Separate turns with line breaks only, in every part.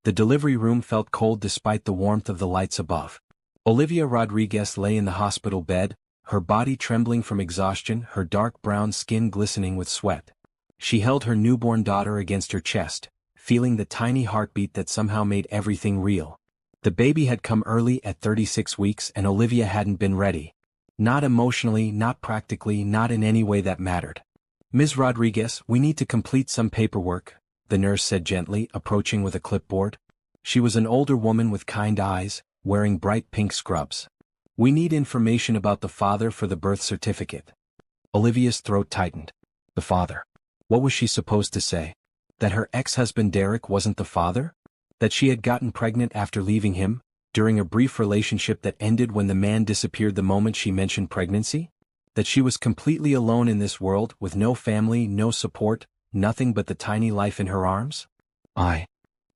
The delivery room felt cold despite the warmth of the lights above. Olivia Rodriguez lay in the hospital bed, her body trembling from exhaustion, her dark brown skin glistening with sweat. She held her newborn daughter against her chest, feeling the tiny heartbeat that somehow made everything real. The baby had come early at 36 weeks and Olivia hadn't been ready. Not emotionally, not practically, not in any way that mattered. "Ms. Rodriguez, we need to complete some paperwork," the nurse said gently, approaching with a clipboard. She was an older woman with kind eyes, wearing bright pink scrubs. "We need information about the father for the birth certificate." Olivia's throat tightened. The father. What was she supposed to say? That her ex-husband Derek wasn't the father? That she had gotten pregnant after leaving him, during a brief relationship that ended when the man disappeared the moment she mentioned pregnancy? That she was completely alone in this world, with no family, no support, nothing but the tiny life in her arms?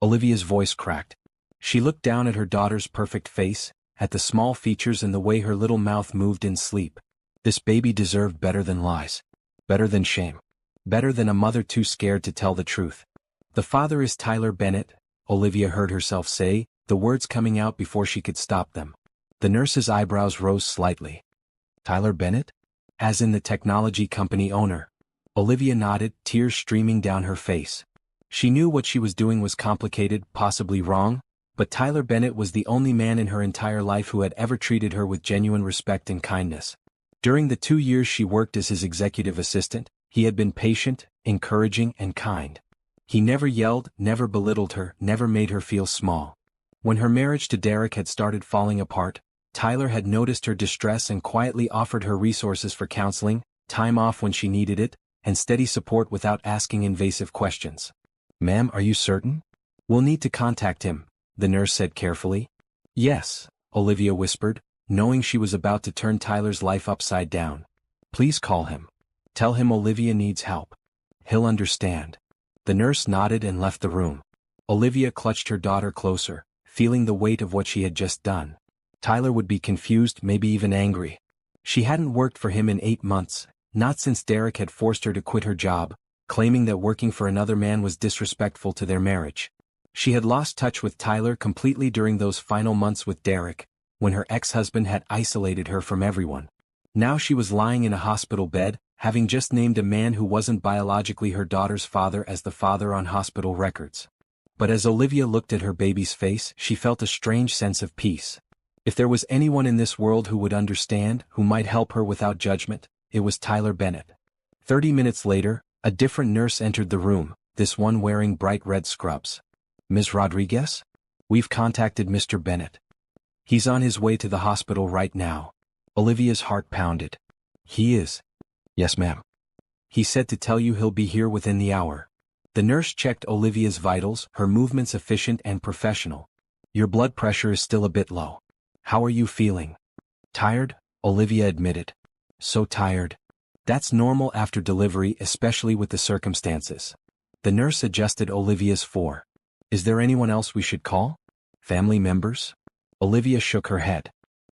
Olivia's voice cracked. She looked down at her daughter's perfect face, at the small features and the way her little mouth moved in sleep. This baby deserved better than lies. Better than shame. Better than a mother too scared to tell the truth. "The father is Tyler Bennett," Olivia heard herself say, the words coming out before she could stop them. The nurse's eyebrows rose slightly. "Tyler Bennett? As in the technology company owner?" Olivia nodded, tears streaming down her face. She knew what she was doing was complicated, possibly wrong, but Tyler Bennett was the only man in her entire life who had ever treated her with genuine respect and kindness. During the 2 years she worked as his executive assistant, he had been patient, encouraging, and kind. He never yelled, never belittled her, never made her feel small. When her marriage to Derek had started falling apart, Tyler had noticed her distress and quietly offered her resources for counseling, time off when she needed it, and steady support without asking invasive questions. "Ma'am, are you certain?" "We'll need to contact him," the nurse said carefully. "Yes," Olivia whispered, knowing she was about to turn Tyler's life upside down. "Please call him. Tell him Olivia needs help. He'll understand." The nurse nodded and left the room. Olivia clutched her daughter closer, feeling the weight of what she had just done. Tyler would be confused, maybe even angry. She hadn't worked for him in 8 months, not since Derek had forced her to quit her job, claiming that working for another man was disrespectful to their marriage. She had lost touch with Tyler completely during those final months with Derek, when her ex-husband had isolated her from everyone. Now she was lying in a hospital bed, having just named a man who wasn't biologically her daughter's father as the father on hospital records. But as Olivia looked at her baby's face, she felt a strange sense of peace. If there was anyone in this world who would understand, who might help her without judgment, it was Tyler Bennett. 30 minutes later, a different nurse entered the room, this one wearing bright red scrubs. "Ms. Rodriguez? We've contacted Mr. Bennett. He's on his way to the hospital right now." Olivia's heart pounded. "He is?" "Yes, ma'am. He said to tell you he'll be here within the hour." The nurse checked Olivia's vitals, her movements efficient and professional. "Your blood pressure is still a bit low. How are you feeling?" "Tired," Olivia admitted. "So tired." "That's normal after delivery, especially with the circumstances." The nurse adjusted Olivia's fore. "Is there anyone else we should call? Family members?" Olivia shook her head.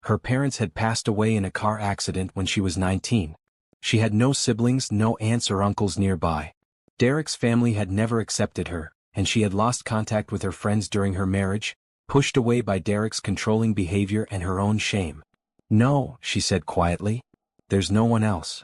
Her parents had passed away in a car accident when she was 19. She had no siblings, no aunts or uncles nearby. Derek's family had never accepted her, and she had lost contact with her friends during her marriage, pushed away by Derek's controlling behavior and her own shame. "No," she said quietly. "There's no one else."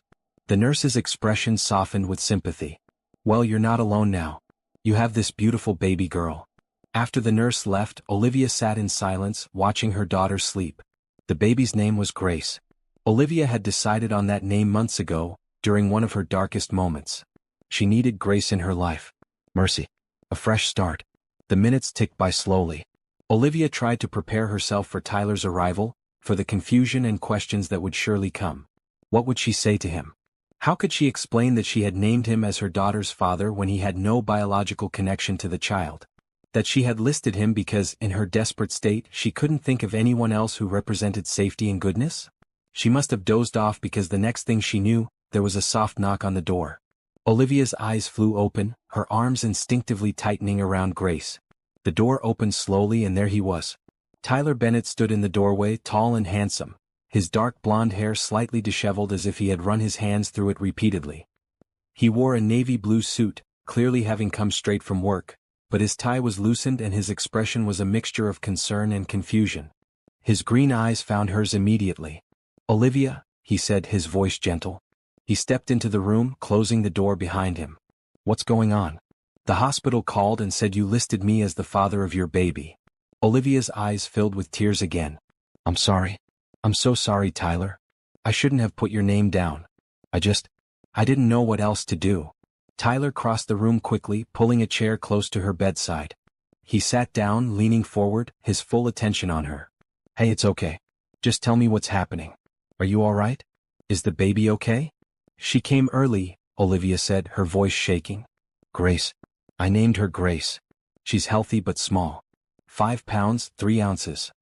The nurse's expression softened with sympathy. "Well, you're not alone now. You have this beautiful baby girl." After the nurse left, Olivia sat in silence, watching her daughter sleep. The baby's name was Grace. Olivia had decided on that name months ago, during one of her darkest moments. She needed Grace in her life. Mercy. A fresh start. The minutes ticked by slowly. Olivia tried to prepare herself for Tyler's arrival, for the confusion and questions that would surely come. What would she say to him? How could she explain that she had named him as her daughter's father when he had no biological connection to the child? That she had listed him because, in her desperate state, she couldn't think of anyone else who represented safety and goodness? She must have dozed off because the next thing she knew, there was a soft knock on the door. Olivia's eyes flew open, her arms instinctively tightening around Grace. The door opened slowly and there he was. Tyler Bennett stood in the doorway, tall and handsome, his dark blonde hair slightly disheveled as if he had run his hands through it repeatedly. He wore a navy blue suit, clearly having come straight from work, but his tie was loosened and his expression was a mixture of concern and confusion. His green eyes found hers immediately. "Olivia," he said, his voice gentle. He stepped into the room, closing the door behind him. "What's going on?" "The hospital called and said you listed me as the father of your baby." Olivia's eyes filled with tears again. "I'm sorry. I'm so sorry, Tyler. I shouldn't have put your name down. I didn't know what else to do." Tyler crossed the room quickly, pulling a chair close to her bedside. He sat down, leaning forward, his full attention on her. "Hey, it's okay. Just tell me what's happening. Are you all right? Is the baby okay?" "She came early," Olivia said, her voice shaking. "Grace. I named her Grace. She's healthy but small. 5 pounds, 3 ounces.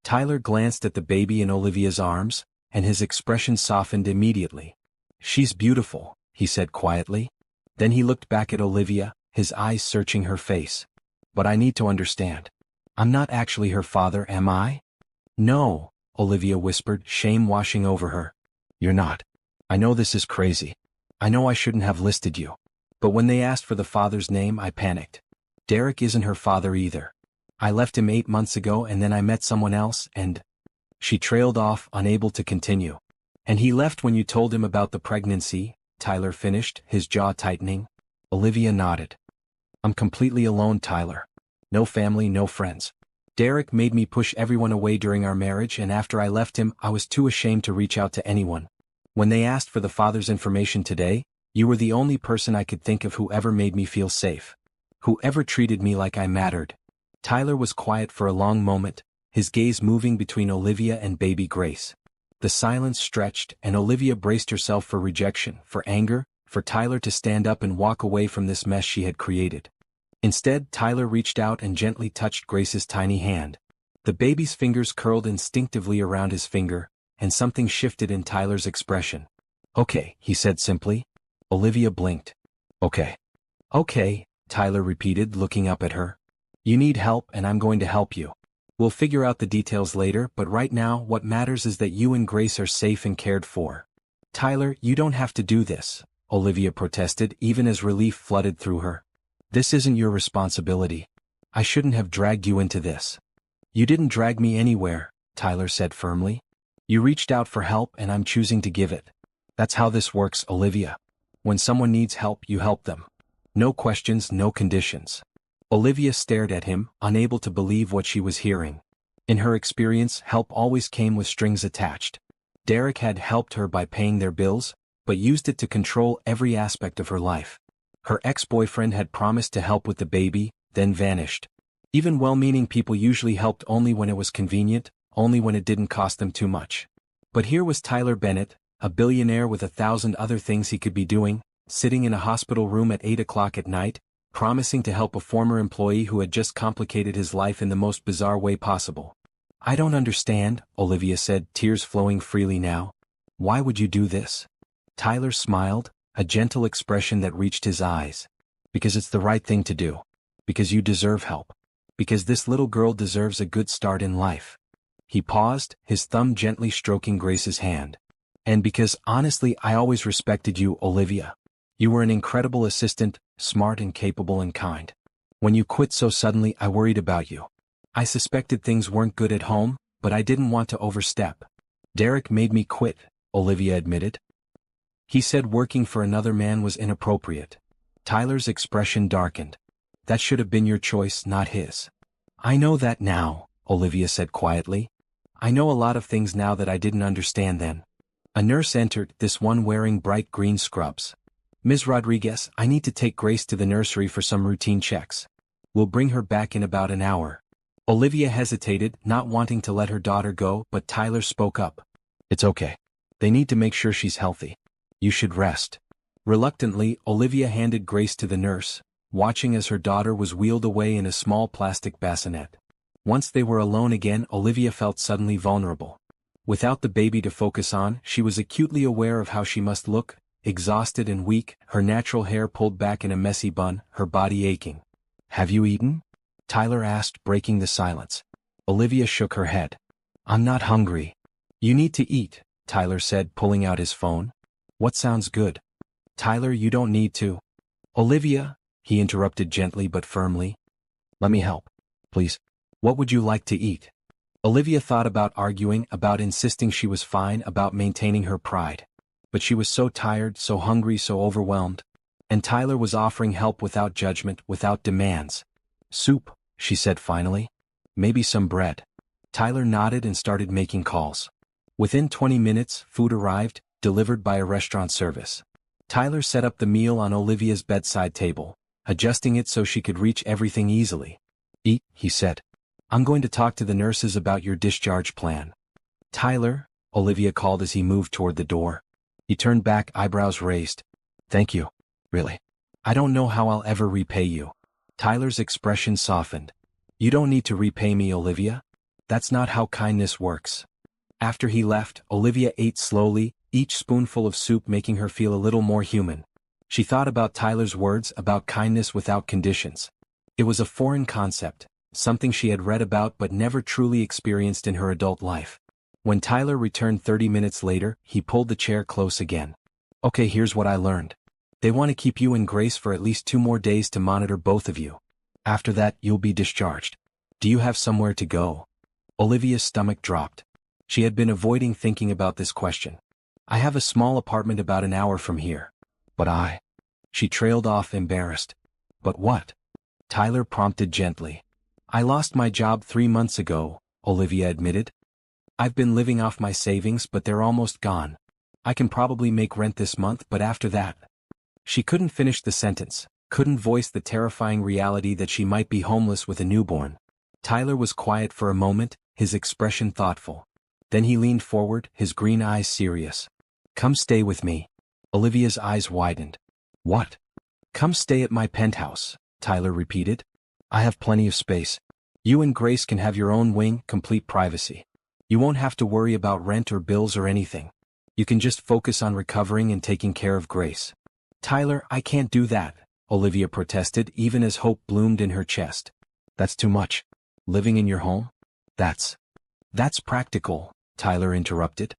Tyler glanced at the baby in Olivia's arms, and his expression softened immediately. "She's beautiful," he said quietly. Then he looked back at Olivia, his eyes searching her face. "But I need to understand. I'm not actually her father, am I?" "No," Olivia whispered, shame washing over her. "You're not. I know this is crazy. I know I shouldn't have listed you. But when they asked for the father's name, I panicked. Derek isn't her father either. I left him 8 months ago and then I met someone else and—" She trailed off, unable to continue. "And he left when you told him about the pregnancy," Tyler finished, his jaw tightening. Olivia nodded. "I'm completely alone, Tyler. No family, no friends. Derek made me push everyone away during our marriage, and after I left him, I was too ashamed to reach out to anyone. When they asked for the father's information today, you were the only person I could think of who ever made me feel safe. Who ever treated me like I mattered." Tyler was quiet for a long moment, his gaze moving between Olivia and baby Grace. The silence stretched, and Olivia braced herself for rejection, for anger, for Tyler to stand up and walk away from this mess she had created. Instead, Tyler reached out and gently touched Grace's tiny hand. The baby's fingers curled instinctively around his finger, and something shifted in Tyler's expression. "Okay," he said simply. Olivia blinked. "Okay. Okay," Tyler repeated, looking up at her. "You need help and I'm going to help you. We'll figure out the details later, but right now what matters is that you and Grace are safe and cared for." "Tyler, you don't have to do this," Olivia protested, even as relief flooded through her. "This isn't your responsibility. I shouldn't have dragged you into this." "You didn't drag me anywhere," Tyler said firmly. "You reached out for help and I'm choosing to give it. That's how this works, Olivia. When someone needs help, you help them. No questions, no conditions." Olivia stared at him, unable to believe what she was hearing. In her experience, help always came with strings attached. Derek had helped her by paying their bills, but used it to control every aspect of her life. Her ex-boyfriend had promised to help with the baby, then vanished. Even well-meaning people usually helped only when it was convenient, only when it didn't cost them too much. But here was Tyler Bennett, a billionaire with 1,000 other things he could be doing, sitting in a hospital room at 8 o'clock at night, promising to help a former employee who had just complicated his life in the most bizarre way possible. "I don't understand," Olivia said, tears flowing freely now. "Why would you do this?" Tyler smiled, a gentle expression that reached his eyes. "Because it's the right thing to do. Because you deserve help. Because this little girl deserves a good start in life." He paused, his thumb gently stroking Grace's hand. "And because, honestly, I always respected you, Olivia. You were an incredible assistant, smart and capable and kind. When you quit so suddenly, I worried about you. I suspected things weren't good at home, but I didn't want to overstep. Derek made me quit," Olivia admitted. "He said working for another man was inappropriate." Tyler's expression darkened. "That should have been your choice, not his." "I know that now," Olivia said quietly. "I know a lot of things now that I didn't understand then." A nurse entered, this one wearing bright green scrubs. "Ms. Rodriguez, I need to take Grace to the nursery for some routine checks. We'll bring her back in about an hour." Olivia hesitated, not wanting to let her daughter go, but Tyler spoke up. "It's okay. They need to make sure she's healthy. You should rest." Reluctantly, Olivia handed Grace to the nurse, watching as her daughter was wheeled away in a small plastic bassinet. Once they were alone again, Olivia felt suddenly vulnerable. Without the baby to focus on, she was acutely aware of how she must look, exhausted and weak, her natural hair pulled back in a messy bun, her body aching. "Have you eaten?" Tyler asked, breaking the silence. Olivia shook her head. "I'm not hungry." "You need to eat," Tyler said, pulling out his phone. "What sounds good?" "Tyler, you don't need to." "Olivia," he interrupted gently but firmly, Let me help. Please. What would you like to eat? Olivia thought about arguing, about insisting she was fine, about maintaining her pride. But she was so tired, so hungry, so overwhelmed. And Tyler was offering help without judgment, without demands. Soup, she said finally. Maybe some bread. Tyler nodded and started making calls. Within 20 minutes, food arrived, delivered by a restaurant service. Tyler set up the meal on Olivia's bedside table, adjusting it so she could reach everything easily. Eat, he said. I'm going to talk to the nurses about your discharge plan. Tyler, Olivia called as he moved toward the door. He turned back, eyebrows raised. Thank you. Really. I don't know how I'll ever repay you. Tyler's expression softened. You don't need to repay me, Olivia. That's not how kindness works. After he left, Olivia ate slowly, each spoonful of soup making her feel a little more human. She thought about Tyler's words about kindness without conditions. It was a foreign concept, something she had read about but never truly experienced in her adult life. When Tyler returned 30 minutes later, he pulled the chair close again. Okay, here's what I learned. They want to keep you and Grace for at least 2 more days to monitor both of you. After that, you'll be discharged. Do you have somewhere to go? Olivia's stomach dropped. She had been avoiding thinking about this question. I have a small apartment about an hour from here. But She trailed off, embarrassed. But what? Tyler prompted gently. I lost my job 3 months ago, Olivia admitted. I've been living off my savings, but they're almost gone. I can probably make rent this month, but after that. She couldn't finish the sentence, couldn't voice the terrifying reality that she might be homeless with a newborn. Tyler was quiet for a moment, his expression thoughtful. Then he leaned forward, his green eyes serious. Come stay with me. Olivia's eyes widened. What? Come stay at my penthouse, Tyler repeated. I have plenty of space. You and Grace can have your own wing, complete privacy. You won't have to worry about rent or bills or anything. You can just focus on recovering and taking care of Grace. Tyler, I can't do that, Olivia protested, even as hope bloomed in her chest. That's too much. Living in your home? That's practical, Tyler interrupted.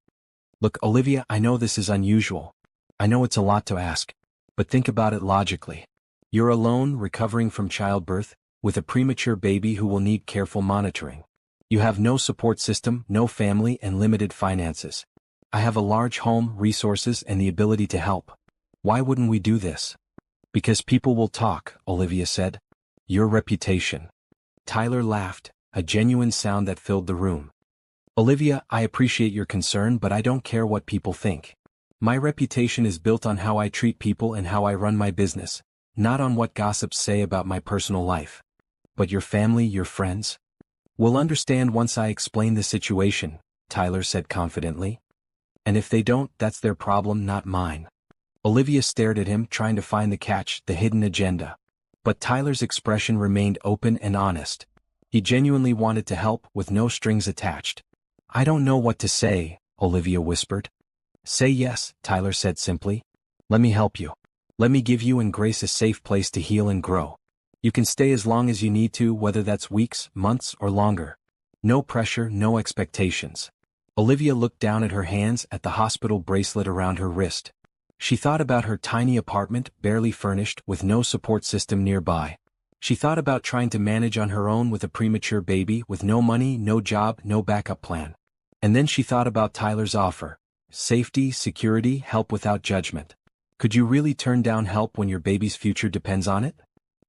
Look, Olivia, I know this is unusual. I know it's a lot to ask. But think about it logically. You're alone, recovering from childbirth, with a premature baby who will need careful monitoring. You have no support system, no family, and limited finances. I have a large home, resources, and the ability to help. Why wouldn't we do this? Because people will talk, Olivia said. Your reputation. Tyler laughed, a genuine sound that filled the room. Olivia, I appreciate your concern, but I don't care what people think. My reputation is built on how I treat people and how I run my business, not on what gossips say about my personal life. But your family, your friends, will understand once I explain the situation, Tyler said confidently. And if they don't, that's their problem, not mine. Olivia stared at him, trying to find the catch, the hidden agenda. But Tyler's expression remained open and honest. He genuinely wanted to help, with no strings attached. I don't know what to say, Olivia whispered. Say yes, Tyler said simply. Let me help you. Let me give you and Grace a safe place to heal and grow. You can stay as long as you need to, whether that's weeks, months, or longer. No pressure, no expectations. Olivia looked down at her hands, at the hospital bracelet around her wrist. She thought about her tiny apartment, barely furnished, with no support system nearby. She thought about trying to manage on her own with a premature baby, with no money, no job, no backup plan. And then she thought about Tyler's offer. Safety, security, help without judgment. Could you really turn down help when your baby's future depends on it?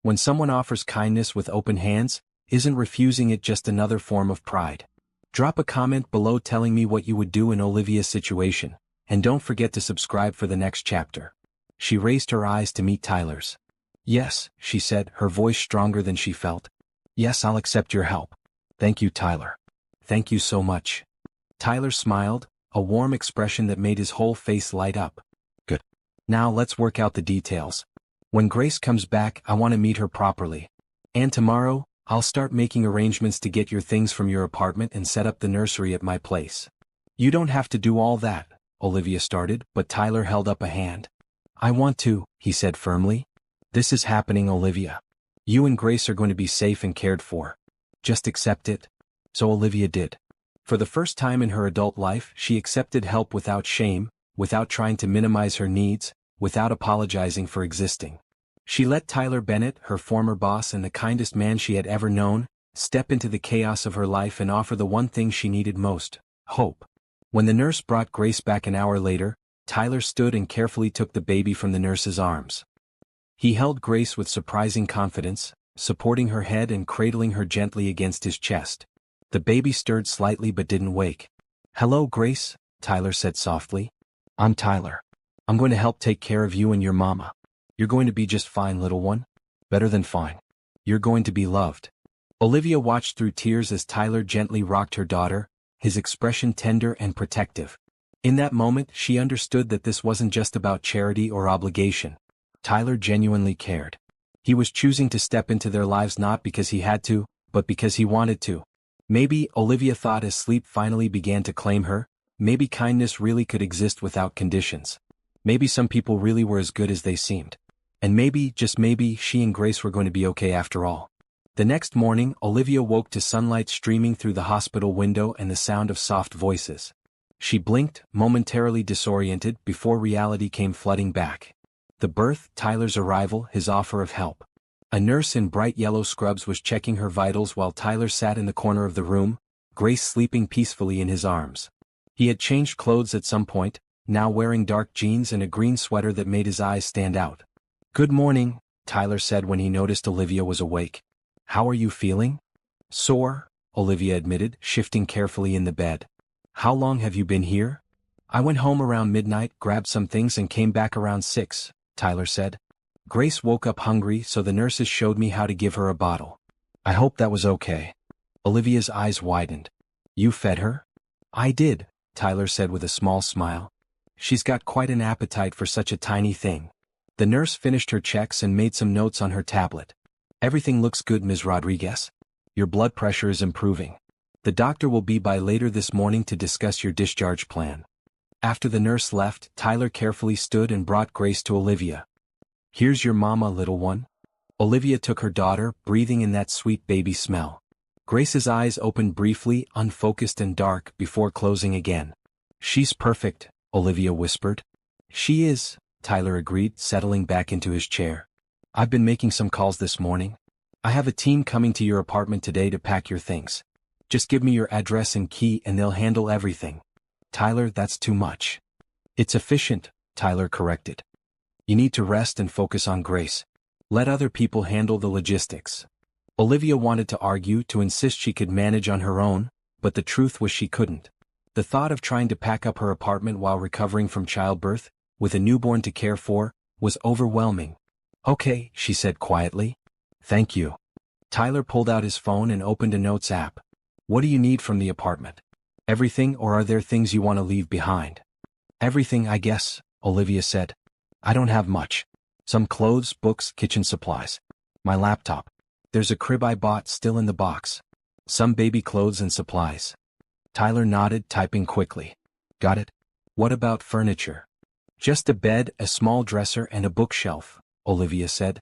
When someone offers kindness with open hands, isn't refusing it just another form of pride? Drop a comment below telling me what you would do in Olivia's situation. And don't forget to subscribe for the next chapter. She raised her eyes to meet Tyler's. Yes, she said, her voice stronger than she felt. Yes, I'll accept your help. Thank you, Tyler. Thank you so much. Tyler smiled, a warm expression that made his whole face light up. Good. Now let's work out the details. When Grace comes back, I want to meet her properly. And tomorrow, I'll start making arrangements to get your things from your apartment and set up the nursery at my place. You don't have to do all that, Olivia started, but Tyler held up a hand. I want to, he said firmly. This is happening, Olivia. You and Grace are going to be safe and cared for. Just accept it. So Olivia did. For the first time in her adult life, she accepted help without shame, without trying to minimize her needs, without apologizing for existing. She let Tyler Bennett, her former boss and the kindest man she had ever known, step into the chaos of her life and offer the one thing she needed most: hope. When the nurse brought Grace back an hour later, Tyler stood and carefully took the baby from the nurse's arms. He held Grace with surprising confidence, supporting her head and cradling her gently against his chest. The baby stirred slightly but didn't wake. "Hello, Grace," Tyler said softly. "I'm Tyler. I'm going to help take care of you and your mama. You're going to be just fine, little one. Better than fine. You're going to be loved." Olivia watched through tears as Tyler gently rocked her daughter, his expression tender and protective. In that moment, she understood that this wasn't just about charity or obligation. Tyler genuinely cared. He was choosing to step into their lives not because he had to, but because he wanted to. Maybe, Olivia thought as sleep finally began to claim her, maybe kindness really could exist without conditions. Maybe some people really were as good as they seemed. And maybe, just maybe, she and Grace were going to be okay after all. The next morning, Olivia woke to sunlight streaming through the hospital window and the sound of soft voices. She blinked, momentarily disoriented, before reality came flooding back. The birth, Tyler's arrival, his offer of help. A nurse in bright yellow scrubs was checking her vitals while Tyler sat in the corner of the room, Grace sleeping peacefully in his arms. He had changed clothes at some point, now wearing dark jeans and a green sweater that made his eyes stand out. "Good morning," Tyler said when he noticed Olivia was awake. "How are you feeling?" "Sore," Olivia admitted, shifting carefully in the bed. "How long have you been here?" "I went home around midnight, grabbed some things and came back around 6, Tyler said. "Grace woke up hungry, so the nurses showed me how to give her a bottle." "I hope that was okay." Olivia's eyes widened. "You fed her?" "I did," Tyler said with a small smile. "She's got quite an appetite for such a tiny thing." The nurse finished her checks and made some notes on her tablet. "Everything looks good, Ms. Rodriguez. Your blood pressure is improving. The doctor will be by later this morning to discuss your discharge plan." After the nurse left, Tyler carefully stood and brought Grace to Olivia. "Here's your mama, little one." Olivia took her daughter, breathing in that sweet baby smell. Grace's eyes opened briefly, unfocused and dark, before closing again. "She's perfect," Olivia whispered. "She is," Tyler agreed, settling back into his chair. "I've been making some calls this morning. I have a team coming to your apartment today to pack your things. Just give me your address and key and they'll handle everything." "Tyler, that's too much." "It's efficient," Tyler corrected. "You need to rest and focus on Grace. Let other people handle the logistics." Olivia wanted to argue, to insist she could manage on her own, but the truth was she couldn't. The thought of trying to pack up her apartment while recovering from childbirth, with a newborn to care for, was overwhelming. "Okay," she said quietly. "Thank you." Tyler pulled out his phone and opened a notes app. "What do you need from the apartment? Everything, or are there things you want to leave behind?" "Everything, I guess," Olivia said. "I don't have much. Some clothes, books, kitchen supplies. My laptop. There's a crib I bought still in the box. Some baby clothes and supplies." Tyler nodded, typing quickly. "Got it. What about furniture?" "Just a bed, a small dresser and a bookshelf," Olivia said.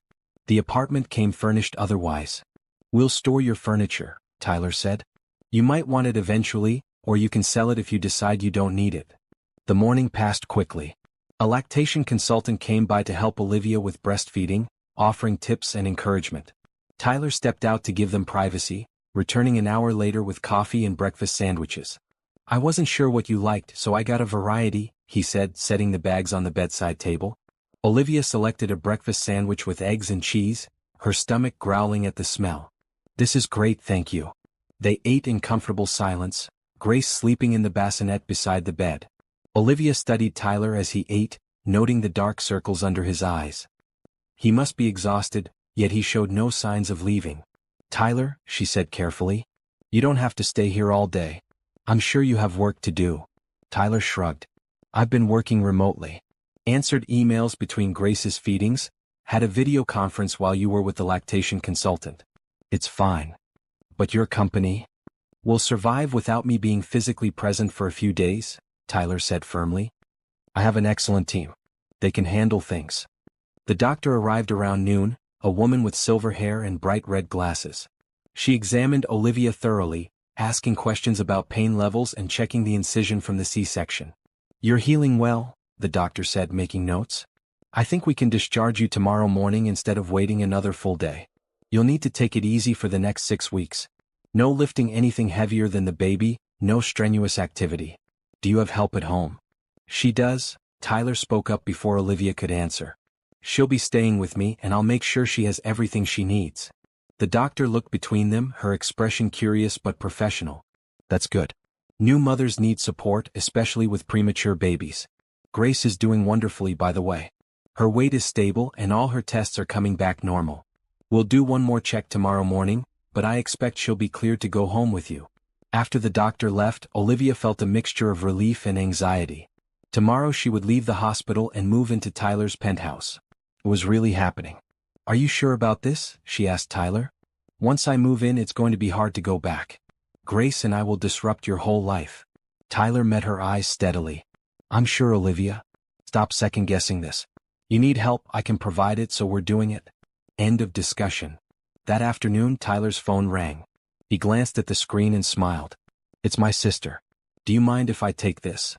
"The apartment came furnished otherwise." "We'll store your furniture," Tyler said. "You might want it eventually, or you can sell it if you decide you don't need it." The morning passed quickly. A lactation consultant came by to help Olivia with breastfeeding, offering tips and encouragement. Tyler stepped out to give them privacy, returning an hour later with coffee and breakfast sandwiches. "I wasn't sure what you liked, so I got a variety," he said, setting the bags on the bedside table. Olivia selected a breakfast sandwich with eggs and cheese, her stomach growling at the smell. "This is great, thank you." They ate in comfortable silence, Grace sleeping in the bassinet beside the bed. Olivia studied Tyler as he ate, noting the dark circles under his eyes. He must be exhausted, yet he showed no signs of leaving. "Tyler," she said carefully, "you don't have to stay here all day. I'm sure you have work to do." Tyler shrugged. "I've been working remotely. Answered emails between Grace's feedings, had a video conference while you were with the lactation consultant. It's fine. But your company will survive without me being physically present for a few days," Tyler said firmly. "I have an excellent team. They can handle things." The doctor arrived around noon, a woman with silver hair and bright red glasses. She examined Olivia thoroughly, asking questions about pain levels and checking the incision from the C-section. "You're healing well," the doctor said, making notes. I think we can discharge you tomorrow morning instead of waiting another full day. You'll need to take it easy for the next 6 weeks. No lifting anything heavier than the baby, no strenuous activity. Do you have help at home? She does, Tyler spoke up before Olivia could answer. She'll be staying with me and I'll make sure she has everything she needs. The doctor looked between them, her expression curious but professional. That's good. New mothers need support, especially with premature babies. Grace is doing wonderfully, by the way. Her weight is stable and all her tests are coming back normal. We'll do one more check tomorrow morning, but I expect she'll be cleared to go home with you. After the doctor left, Olivia felt a mixture of relief and anxiety. Tomorrow she would leave the hospital and move into Tyler's penthouse. It was really happening. Are you sure about this? She asked Tyler. Once I move in, it's going to be hard to go back. Grace and I will disrupt your whole life. Tyler met her eyes steadily. I'm sure, Olivia. Stop second-guessing this. You need help, I can provide it, so we're doing it. End of discussion. That afternoon, Tyler's phone rang. He glanced at the screen and smiled. It's my sister. Do you mind if I take this?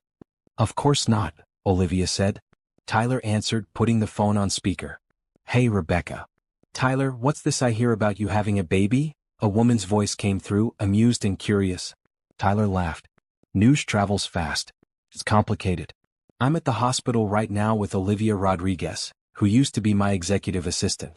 Of course not, Olivia said. Tyler answered, putting the phone on speaker. Hey, Rebecca. Tyler, what's this I hear about you having a baby? A woman's voice came through, amused and curious. Tyler laughed. News travels fast. It's complicated. I'm at the hospital right now with Olivia Rodriguez, who used to be my executive assistant.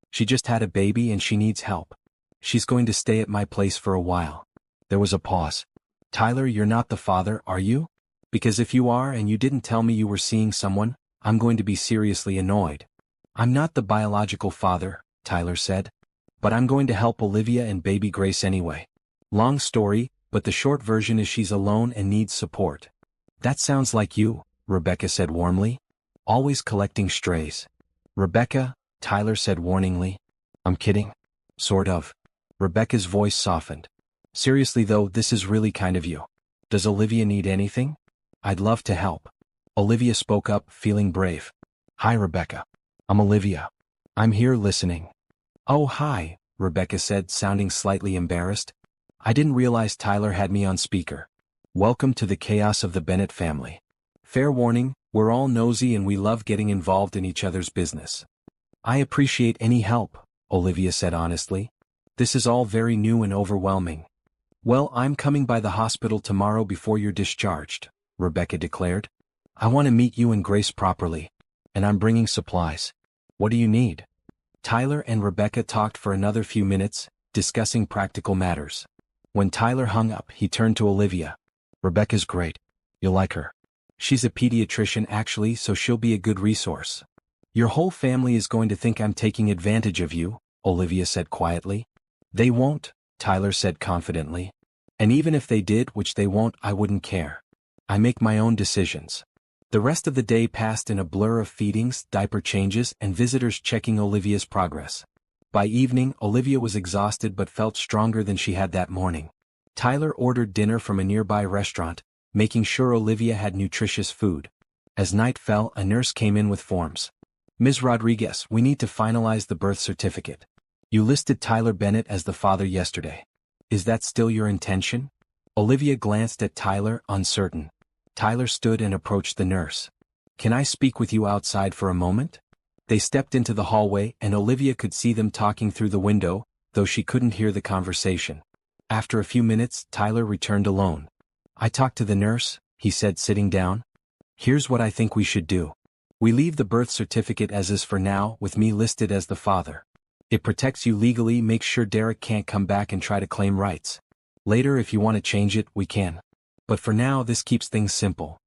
She just had a baby and she needs help. She's going to stay at my place for a while. There was a pause. Tyler, you're not the father, are you? Because if you are and you didn't tell me you were seeing someone, I'm going to be seriously annoyed. I'm not the biological father, Tyler said. But I'm going to help Olivia and baby Grace anyway. Long story, but the short version is she's alone and needs support. That sounds like you, Rebecca said warmly. Always collecting strays. Rebecca, Tyler said warningly. I'm kidding. Sort of. Rebecca's voice softened. Seriously though, this is really kind of you. Does Olivia need anything? I'd love to help. Olivia spoke up, feeling brave. Hi, Rebecca. I'm Olivia. I'm here listening. Oh, hi, Rebecca said, sounding slightly embarrassed. I didn't realize Tyler had me on speaker. Welcome to the chaos of the Bennett family. Fair warning, we're all nosy and we love getting involved in each other's business. I appreciate any help, Olivia said honestly. This is all very new and overwhelming. Well, I'm coming by the hospital tomorrow before you're discharged, Rebecca declared. I want to meet you and Grace properly. And I'm bringing supplies. What do you need? Tyler and Rebecca talked for another few minutes, discussing practical matters. When Tyler hung up, he turned to Olivia. Rebecca's great. You'll like her. She's a pediatrician actually, so she'll be a good resource. Your whole family is going to think I'm taking advantage of you, Olivia said quietly. They won't, Tyler said confidently. And even if they did, which they won't, I wouldn't care. I make my own decisions. The rest of the day passed in a blur of feedings, diaper changes, and visitors checking Olivia's progress. By evening, Olivia was exhausted but felt stronger than she had that morning. Tyler ordered dinner from a nearby restaurant, making sure Olivia had nutritious food. As night fell, a nurse came in with forms. Ms. Rodriguez, we need to finalize the birth certificate. You listed Tyler Bennett as the father yesterday. Is that still your intention? Olivia glanced at Tyler, uncertain. Tyler stood and approached the nurse. Can I speak with you outside for a moment? They stepped into the hallway and Olivia could see them talking through the window, though she couldn't hear the conversation. After a few minutes, Tyler returned alone. I talked to the nurse, he said sitting down. Here's what I think we should do. We leave the birth certificate as is for now, with me listed as the father. It protects you legally, makes sure Derek can't come back and try to claim rights. Later, if you want to change it, we can. But for now, this keeps things simple.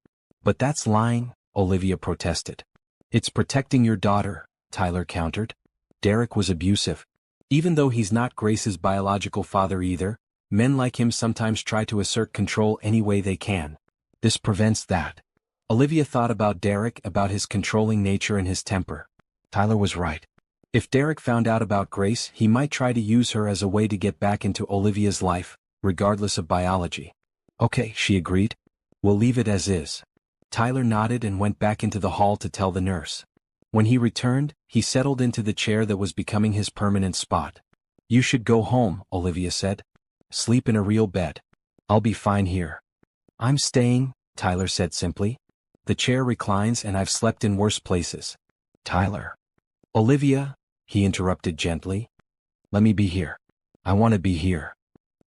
But that's lying, Olivia protested. It's protecting your daughter, Tyler countered. Derek was abusive. Even though he's not Grace's biological father either, men like him sometimes try to assert control any way they can. This prevents that. Olivia thought about Derek, about his controlling nature and his temper. Tyler was right. If Derek found out about Grace, he might try to use her as a way to get back into Olivia's life, regardless of biology. Okay, she agreed. We'll leave it as is. Tyler nodded and went back into the hall to tell the nurse. When he returned, he settled into the chair that was becoming his permanent spot. You should go home, Olivia said. Sleep in a real bed. I'll be fine here. I'm staying, Tyler said simply. The chair reclines and I've slept in worse places. Tyler. Olivia, he interrupted gently. Let me be here. I want to be here.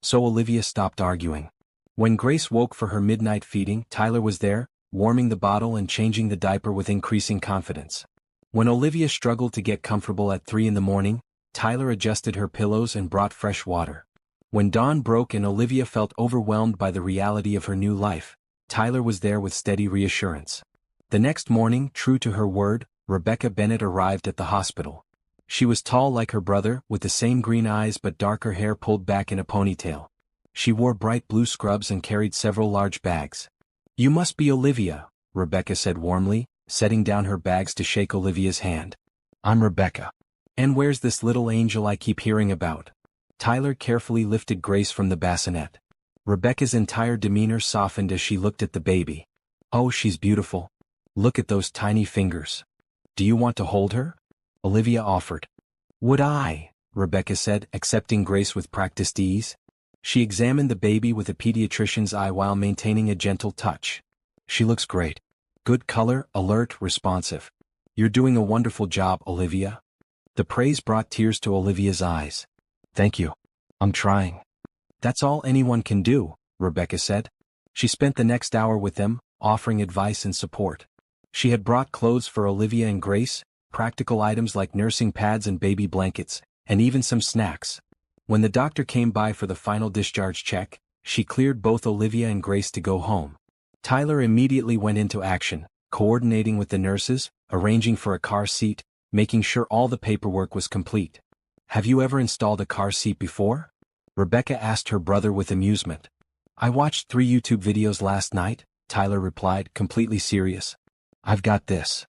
So Olivia stopped arguing. When Grace woke for her midnight feeding, Tyler was there, warming the bottle and changing the diaper with increasing confidence. When Olivia struggled to get comfortable at 3 in the morning, Tyler adjusted her pillows and brought fresh water. When dawn broke and Olivia felt overwhelmed by the reality of her new life, Tyler was there with steady reassurance. The next morning, true to her word, Rebecca Bennett arrived at the hospital. She was tall like her brother, with the same green eyes but darker hair pulled back in a ponytail. She wore bright blue scrubs and carried several large bags. You must be Olivia, Rebecca said warmly, setting down her bags to shake Olivia's hand. I'm Rebecca. And where's this little angel I keep hearing about? Tyler carefully lifted Grace from the bassinet. Rebecca's entire demeanor softened as she looked at the baby. Oh, she's beautiful. Look at those tiny fingers. Do you want to hold her? Olivia offered. Would I? Rebecca said, accepting Grace with practiced ease. She examined the baby with a pediatrician's eye while maintaining a gentle touch. She looks great. Good color, alert, responsive. You're doing a wonderful job, Olivia. The praise brought tears to Olivia's eyes. Thank you. I'm trying. That's all anyone can do, Rebecca said. She spent the next hour with them, offering advice and support. She had brought clothes for Olivia and Grace, practical items like nursing pads and baby blankets, and even some snacks. When the doctor came by for the final discharge check, she cleared both Olivia and Grace to go home. Tyler immediately went into action, coordinating with the nurses, arranging for a car seat, making sure all the paperwork was complete. Have you ever installed a car seat before? Rebecca asked her brother with amusement. I watched 3 YouTube videos last night, Tyler replied, completely serious. I've got this.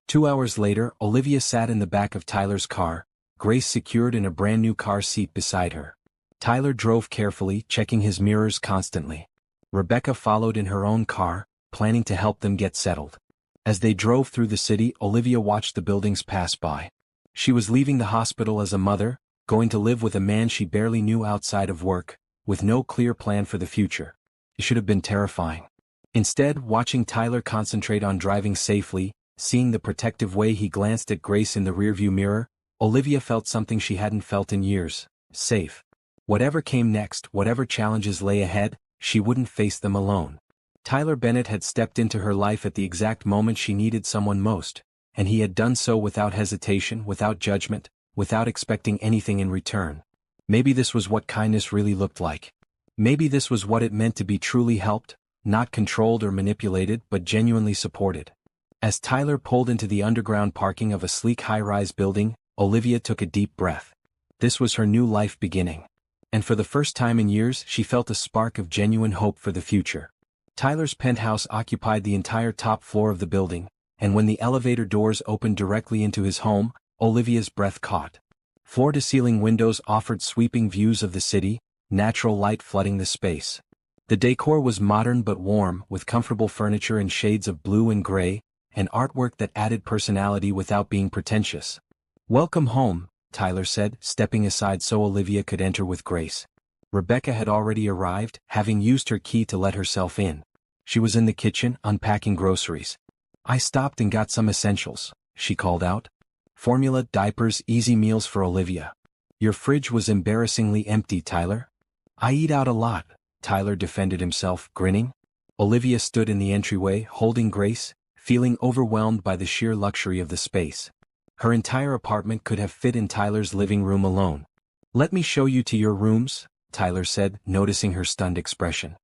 2 hours later, Olivia sat in the back of Tyler's car, Grace secured in a brand new car seat beside her. Tyler drove carefully, checking his mirrors constantly. Rebecca followed in her own car, planning to help them get settled. As they drove through the city, Olivia watched the buildings pass by. She was leaving the hospital as a mother, going to live with a man she barely knew outside of work, with no clear plan for the future. It should have been terrifying. Instead, watching Tyler concentrate on driving safely, seeing the protective way he glanced at Grace in the rearview mirror, Olivia felt something she hadn't felt in years, safe. Whatever came next, whatever challenges lay ahead, she wouldn't face them alone. Tyler Bennett had stepped into her life at the exact moment she needed someone most, and he had done so without hesitation, without judgment, without expecting anything in return. Maybe this was what kindness really looked like. Maybe this was what it meant to be truly helped, not controlled or manipulated but genuinely supported. As Tyler pulled into the underground parking of a sleek high-rise building, Olivia took a deep breath. This was her new life beginning. And for the first time in years she felt a spark of genuine hope for the future. Tyler's penthouse occupied the entire top floor of the building, and when the elevator doors opened directly into his home, Olivia's breath caught. Floor-to-ceiling windows offered sweeping views of the city, natural light flooding the space. The decor was modern but warm, with comfortable furniture in shades of blue and gray, and artwork that added personality without being pretentious. Welcome home, Tyler said, stepping aside so Olivia could enter with Grace. Rebecca had already arrived, having used her key to let herself in. She was in the kitchen, unpacking groceries. I stopped and got some essentials, she called out. Formula, diapers, easy meals for Olivia. Your fridge was embarrassingly empty, Tyler. I eat out a lot, Tyler defended himself, grinning. Olivia stood in the entryway, holding Grace, feeling overwhelmed by the sheer luxury of the space. Her entire apartment could have fit in Tyler's living room alone. Let me show you to your rooms, Tyler said, noticing her stunned expression.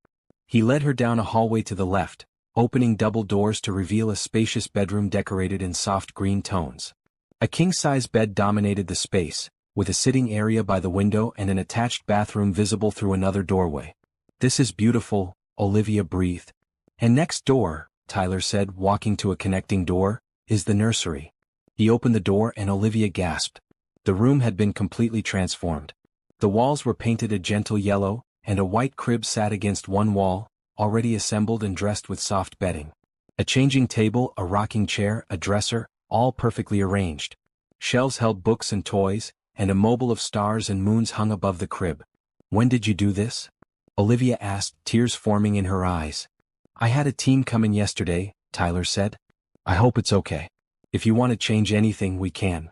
He led her down a hallway to the left, opening double doors to reveal a spacious bedroom decorated in soft green tones. A king-size bed dominated the space, with a sitting area by the window and an attached bathroom visible through another doorway. This is beautiful, Olivia breathed. And next door, Tyler said, walking to a connecting door, is the nursery. He opened the door and Olivia gasped. The room had been completely transformed. The walls were painted a gentle yellow, and a white crib sat against one wall, already assembled and dressed with soft bedding. A changing table, a rocking chair, a dresser, all perfectly arranged. Shelves held books and toys, and a mobile of stars and moons hung above the crib. When did you do this? Olivia asked, tears forming in her eyes. I had a team come in yesterday, Tyler said. I hope it's okay. If you want to change anything, we can.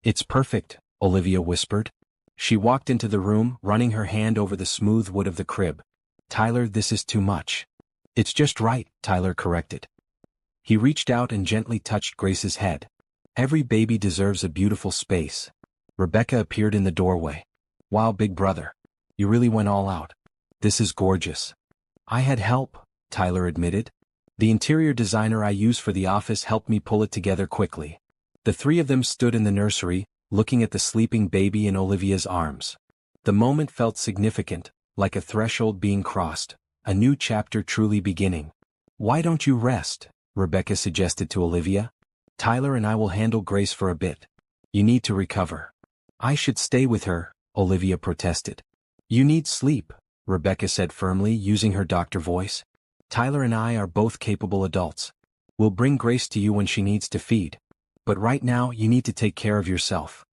It's perfect, Olivia whispered. She walked into the room, running her hand over the smooth wood of the crib. Tyler, this is too much. It's just right, Tyler corrected. He reached out and gently touched Grace's head. Every baby deserves a beautiful space. Rebecca appeared in the doorway. Wow, big brother. You really went all out. This is gorgeous. I had help, Tyler admitted. The interior designer I use for the office helped me pull it together quickly. The three of them stood in the nursery, looking at the sleeping baby in Olivia's arms. The moment felt significant, like a threshold being crossed, a new chapter truly beginning. Why don't you rest? Rebecca suggested to Olivia. Tyler and I will handle Grace for a bit. You need to recover. I should stay with her, Olivia protested. You need sleep, Rebecca said firmly, using her doctor voice. Tyler and I are both capable adults. We'll bring Grace to you when she needs to feed. But right now you need to take care of yourself.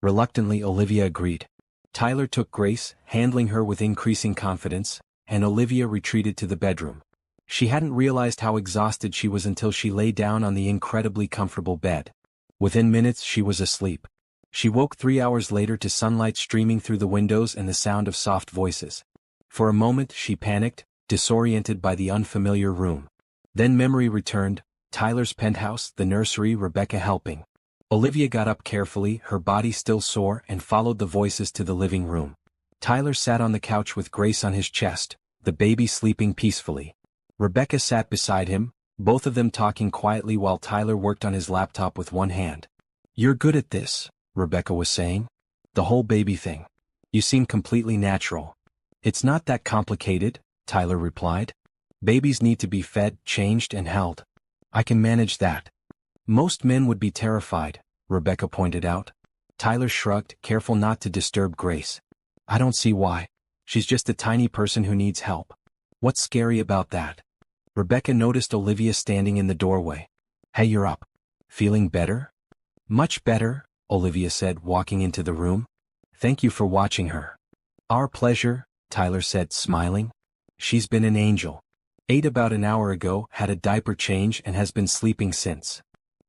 Reluctantly, Olivia agreed. Tyler took Grace, handling her with increasing confidence, and Olivia retreated to the bedroom. She hadn't realized how exhausted she was until she lay down on the incredibly comfortable bed. Within minutes she was asleep. She woke 3 hours later to sunlight streaming through the windows and the sound of soft voices. For a moment she panicked, disoriented by the unfamiliar room. Then memory returned, Tyler's penthouse, the nursery, Rebecca helping. Olivia got up carefully, her body still sore, and followed the voices to the living room. Tyler sat on the couch with Grace on his chest, the baby sleeping peacefully. Rebecca sat beside him, both of them talking quietly while Tyler worked on his laptop with one hand. You're good at this, Rebecca was saying. The whole baby thing. You seem completely natural. It's not that complicated, Tyler replied. Babies need to be fed, changed, and held. I can manage that. Most men would be terrified, Rebecca pointed out. Tyler shrugged, careful not to disturb Grace. I don't see why. She's just a tiny person who needs help. What's scary about that? Rebecca noticed Olivia standing in the doorway. Hey, you're up. Feeling better? Much better, Olivia said, walking into the room. Thank you for watching her. Our pleasure, Tyler said, smiling. She's been an angel. Ate about an hour ago, had a diaper change, and has been sleeping since.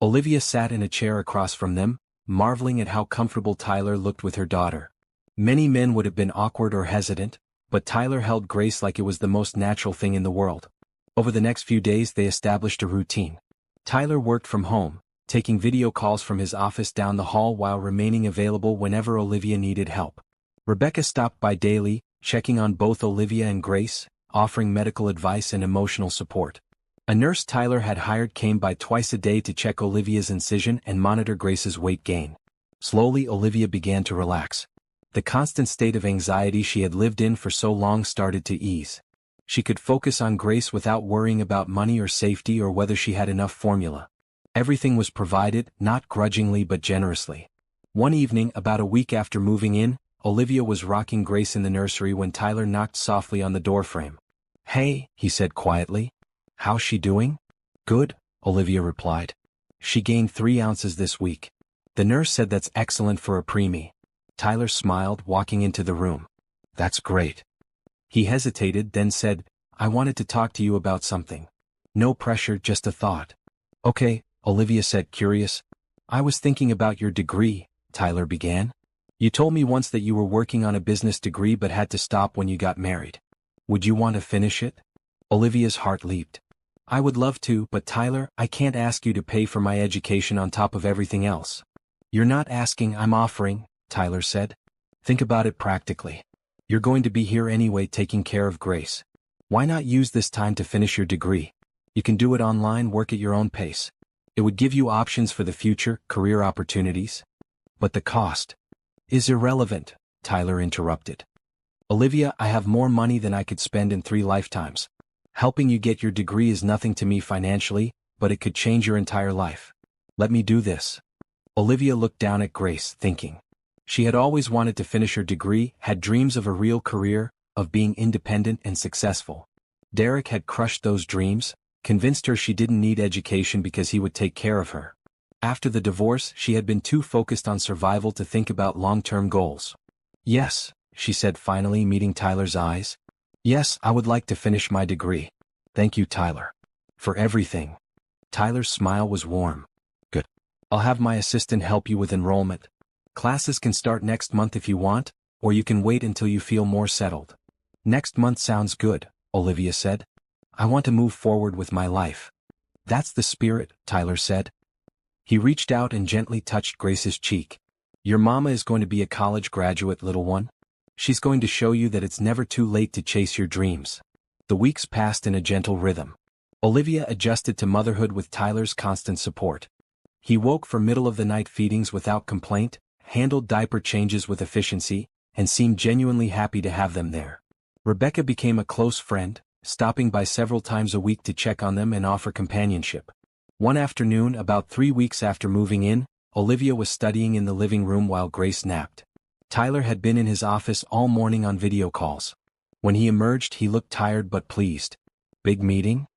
Olivia sat in a chair across from them, marveling at how comfortable Tyler looked with her daughter. Many men would have been awkward or hesitant, but Tyler held Grace like it was the most natural thing in the world. Over the next few days they established a routine. Tyler worked from home, taking video calls from his office down the hall while remaining available whenever Olivia needed help. Rebecca stopped by daily, checking on both Olivia and Grace, offering medical advice and emotional support. A nurse Tyler had hired came by twice a day to check Olivia's incision and monitor Grace's weight gain. Slowly Olivia began to relax. The constant state of anxiety she had lived in for so long started to ease. She could focus on Grace without worrying about money or safety or whether she had enough formula. Everything was provided, not grudgingly but generously. One evening, about a week after moving in, Olivia was rocking Grace in the nursery when Tyler knocked softly on the doorframe. Hey, he said quietly. How's she doing? Good, Olivia replied. She gained 3 ounces this week. The nurse said that's excellent for a preemie. Tyler smiled, walking into the room. That's great. He hesitated, then said, I wanted to talk to you about something. No pressure, just a thought. Okay, Olivia said, curious. I was thinking about your degree, Tyler began. You told me once that you were working on a business degree but had to stop when you got married. Would you want to finish it? Olivia's heart leaped. I would love to, but Tyler, I can't ask you to pay for my education on top of everything else. You're not asking, I'm offering, Tyler said. Think about it practically. You're going to be here anyway taking care of Grace. Why not use this time to finish your degree? You can do it online, work at your own pace. It would give you options for the future, career opportunities. But the cost is irrelevant, Tyler interrupted. Olivia, I have more money than I could spend in 3 lifetimes. Helping you get your degree is nothing to me financially, but it could change your entire life. Let me do this. Olivia looked down at Grace, thinking. She had always wanted to finish her degree, had dreams of a real career, of being independent and successful. Derek had crushed those dreams, convinced her she didn't need education because he would take care of her. After the divorce, she had been too focused on survival to think about long-term goals. Yes, she said finally, meeting Tyler's eyes. Yes, I would like to finish my degree. Thank you, Tyler. For everything. Tyler's smile was warm. Good. I'll have my assistant help you with enrollment. Classes can start next month if you want, or you can wait until you feel more settled. Next month sounds good, Olivia said. I want to move forward with my life. That's the spirit, Tyler said. He reached out and gently touched Grace's cheek. Your mama is going to be a college graduate, little one. She's going to show you that it's never too late to chase your dreams. The weeks passed in a gentle rhythm. Olivia adjusted to motherhood with Tyler's constant support. He woke for middle-of-the-night feedings without complaint, handled diaper changes with efficiency, and seemed genuinely happy to have them there. Rebecca became a close friend, stopping by several times a week to check on them and offer companionship. One afternoon, about 3 weeks after moving in, Olivia was studying in the living room while Grace napped. Tyler had been in his office all morning on video calls. When he emerged, he looked tired but pleased. Big meeting?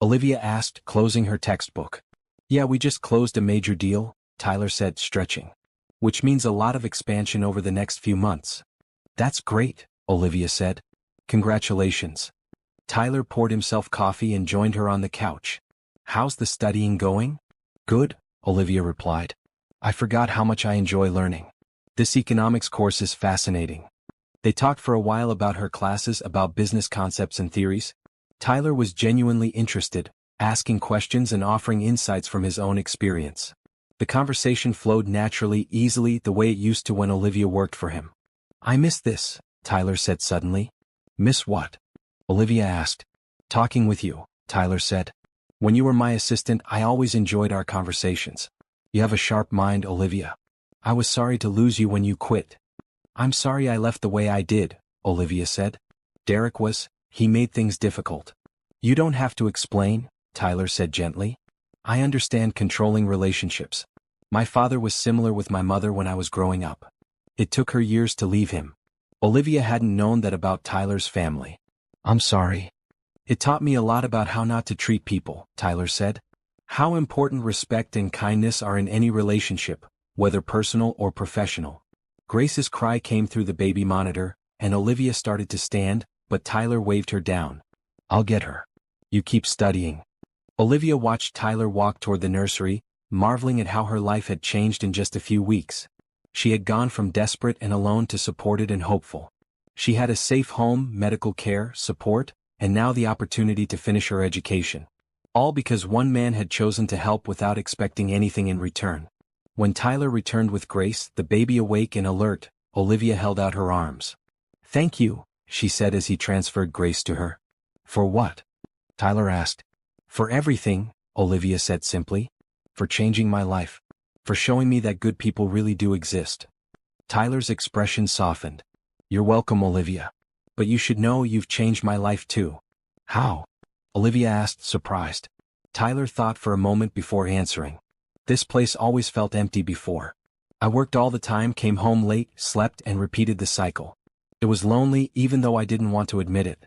Olivia asked, closing her textbook. Yeah, we just closed a major deal, Tyler said, stretching. Which means a lot of expansion over the next few months. That's great, Olivia said. Congratulations. Tyler poured himself coffee and joined her on the couch. How's the studying going? Good, Olivia replied. I forgot how much I enjoy learning. This economics course is fascinating. They talked for a while about her classes, about business concepts and theories. Tyler was genuinely interested, asking questions and offering insights from his own experience. The conversation flowed naturally, easily, the way it used to when Olivia worked for him. I miss this, Tyler said suddenly. Miss what? Olivia asked. Talking with you, Tyler said. When you were my assistant, I always enjoyed our conversations. You have a sharp mind, Olivia. I was sorry to lose you when you quit. I'm sorry I left the way I did, Olivia said. Derek was, he made things difficult. You don't have to explain, Tyler said gently. I understand controlling relationships. My father was similar with my mother when I was growing up. It took her years to leave him. Olivia hadn't known that about Tyler's family. I'm sorry. It taught me a lot about how not to treat people, Tyler said. How important respect and kindness are in any relationship, whether personal or professional. Grace's cry came through the baby monitor, and Olivia started to stand, but Tyler waved her down. I'll get her. You keep studying. Olivia watched Tyler walk toward the nursery, marveling at how her life had changed in just a few weeks. She had gone from desperate and alone to supported and hopeful. She had a safe home, medical care, support, and now the opportunity to finish her education. All because one man had chosen to help without expecting anything in return. When Tyler returned with Grace, the baby awake and alert, Olivia held out her arms. Thank you, she said as he transferred Grace to her. For what? Tyler asked. For everything, Olivia said simply. For changing my life. For showing me that good people really do exist. Tyler's expression softened. You're welcome, Olivia. But you should know you've changed my life too. How? Olivia asked, surprised. Tyler thought for a moment before answering. This place always felt empty before. I worked all the time, came home late, slept, and repeated the cycle. It was lonely even though I didn't want to admit it.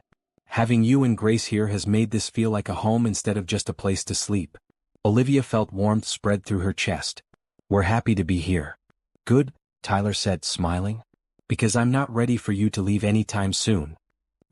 Having you and Grace here has made this feel like a home instead of just a place to sleep. Olivia felt warmth spread through her chest. We're happy to be here. Good, Tyler said, smiling. Because I'm not ready for you to leave anytime soon.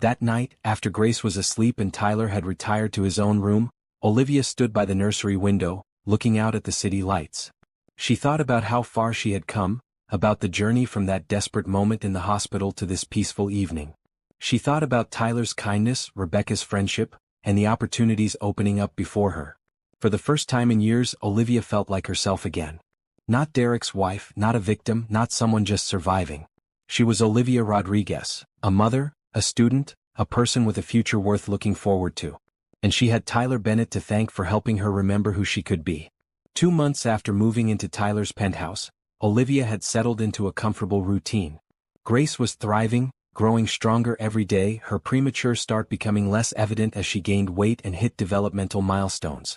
That night, after Grace was asleep and Tyler had retired to his own room, Olivia stood by the nursery window, looking out at the city lights. She thought about how far she had come, about the journey from that desperate moment in the hospital to this peaceful evening. She thought about Tyler's kindness, Rebecca's friendship, and the opportunities opening up before her. For the first time in years, Olivia felt like herself again. Not Derek's wife, not a victim, not someone just surviving. She was Olivia Rodriguez, a mother, a student, a person with a future worth looking forward to. And she had Tyler Bennett to thank for helping her remember who she could be. 2 months after moving into Tyler's penthouse, Olivia had settled into a comfortable routine. Grace was thriving, growing stronger every day, her premature start becoming less evident as she gained weight and hit developmental milestones.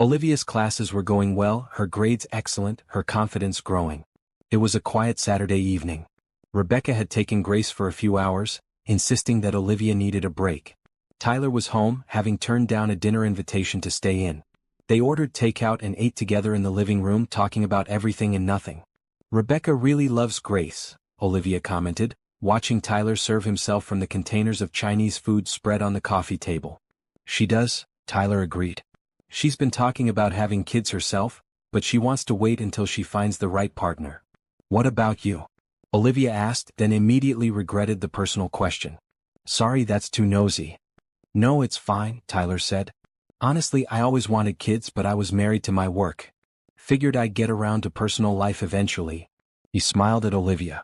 Olivia's classes were going well, her grades excellent, her confidence growing. It was a quiet Saturday evening. Rebecca had taken Grace for a few hours, insisting that Olivia needed a break. Tyler was home, having turned down a dinner invitation to stay in. They ordered takeout and ate together in the living room, talking about everything and nothing. Rebecca really loves Grace, Olivia commented, watching Tyler serve himself from the containers of Chinese food spread on the coffee table. She does, Tyler agreed. She's been talking about having kids herself, but she wants to wait until she finds the right partner. What about you? Olivia asked, then immediately regretted the personal question. Sorry, that's too nosy. No, it's fine, Tyler said. Honestly, I always wanted kids, but I was married to my work. Figured I'd get around to personal life eventually. He smiled at Olivia.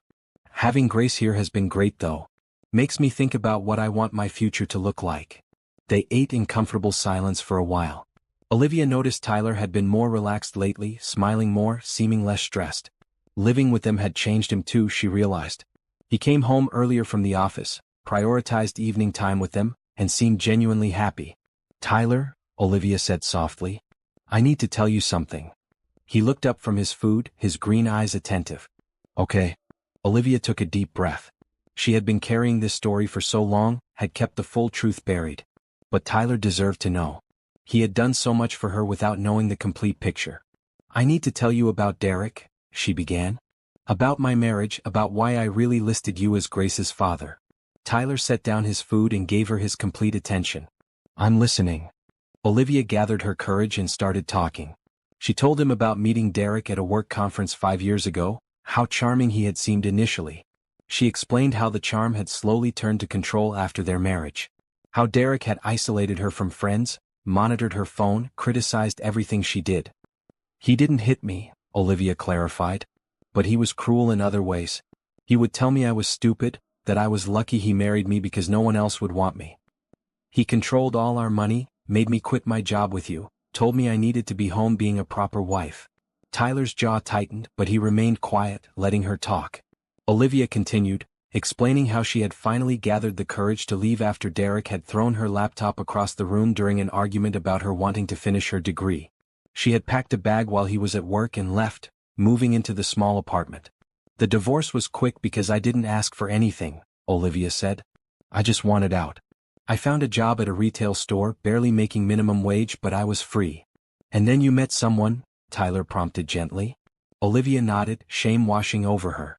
Having Grace here has been great though. Makes me think about what I want my future to look like. They ate in comfortable silence for a while. Olivia noticed Tyler had been more relaxed lately, smiling more, seeming less stressed. Living with them had changed him too, she realized. He came home earlier from the office, prioritized evening time with them, and seemed genuinely happy. Tyler, Olivia said softly, I need to tell you something. He looked up from his food, his green eyes attentive. Okay. Olivia took a deep breath. She had been carrying this story for so long, had kept the full truth buried. But Tyler deserved to know. He had done so much for her without knowing the complete picture. I need to tell you about Derek, she began. About my marriage, about why I really listed you as Grace's father. Tyler set down his food and gave her his complete attention. I'm listening. Olivia gathered her courage and started talking. She told him about meeting Derek at a work conference 5 years ago, how charming he had seemed initially. She explained how the charm had slowly turned to control after their marriage. How Derek had isolated her from friends, monitored her phone, criticized everything she did. He didn't hit me, Olivia clarified. But he was cruel in other ways. He would tell me I was stupid, that I was lucky he married me because no one else would want me. He controlled all our money, made me quit my job with you, told me I needed to be home being a proper wife. Tyler's jaw tightened, but he remained quiet, letting her talk. Olivia continued, explaining how she had finally gathered the courage to leave after Derek had thrown her laptop across the room during an argument about her wanting to finish her degree. She had packed a bag while he was at work and left, moving into the small apartment. The divorce was quick because I didn't ask for anything, Olivia said. I just wanted out. I found a job at a retail store, barely making minimum wage, but I was free. And then you met someone, Tyler prompted gently. Olivia nodded, shame washing over her.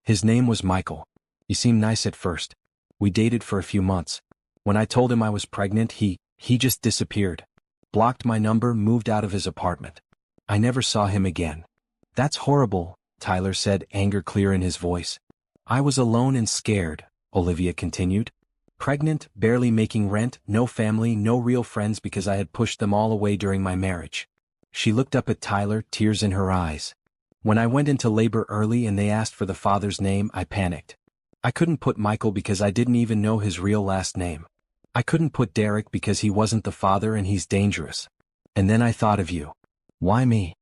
His name was Michael. He seemed nice at first. We dated for a few months. When I told him I was pregnant, he just disappeared. Blocked my number, moved out of his apartment. I never saw him again. That's horrible, Tyler said, anger clear in his voice. I was alone and scared, Olivia continued. Pregnant, barely making rent, no family, no real friends because I had pushed them all away during my marriage. She looked up at Tyler, tears in her eyes. When I went into labor early and they asked for the father's name, I panicked. I couldn't put Michael because I didn't even know his real last name. I couldn't put Derek because he wasn't the father and he's dangerous. And then I thought of you. Why me?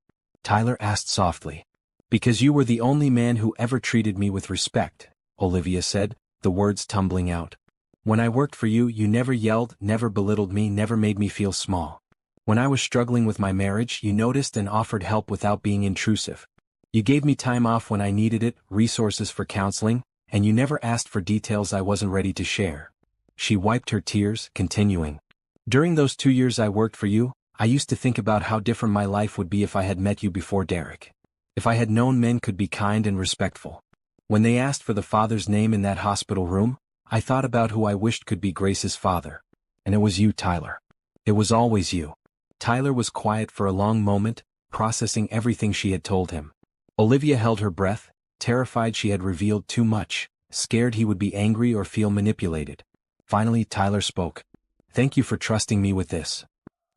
Tyler asked softly. Because you were the only man who ever treated me with respect, Olivia said, the words tumbling out. When I worked for you, you never yelled, never belittled me, never made me feel small. When I was struggling with my marriage, you noticed and offered help without being intrusive. You gave me time off when I needed it, resources for counseling, and you never asked for details I wasn't ready to share. She wiped her tears, continuing. During those 2 years I worked for you, I used to think about how different my life would be if I had met you before Derek. If I had known men could be kind and respectful. When they asked for the father's name in that hospital room, I thought about who I wished could be Grace's father. And it was you, Tyler. It was always you. Tyler was quiet for a long moment, processing everything she had told him. Olivia held her breath, terrified she had revealed too much, scared he would be angry or feel manipulated. Finally, Tyler spoke. Thank you for trusting me with this.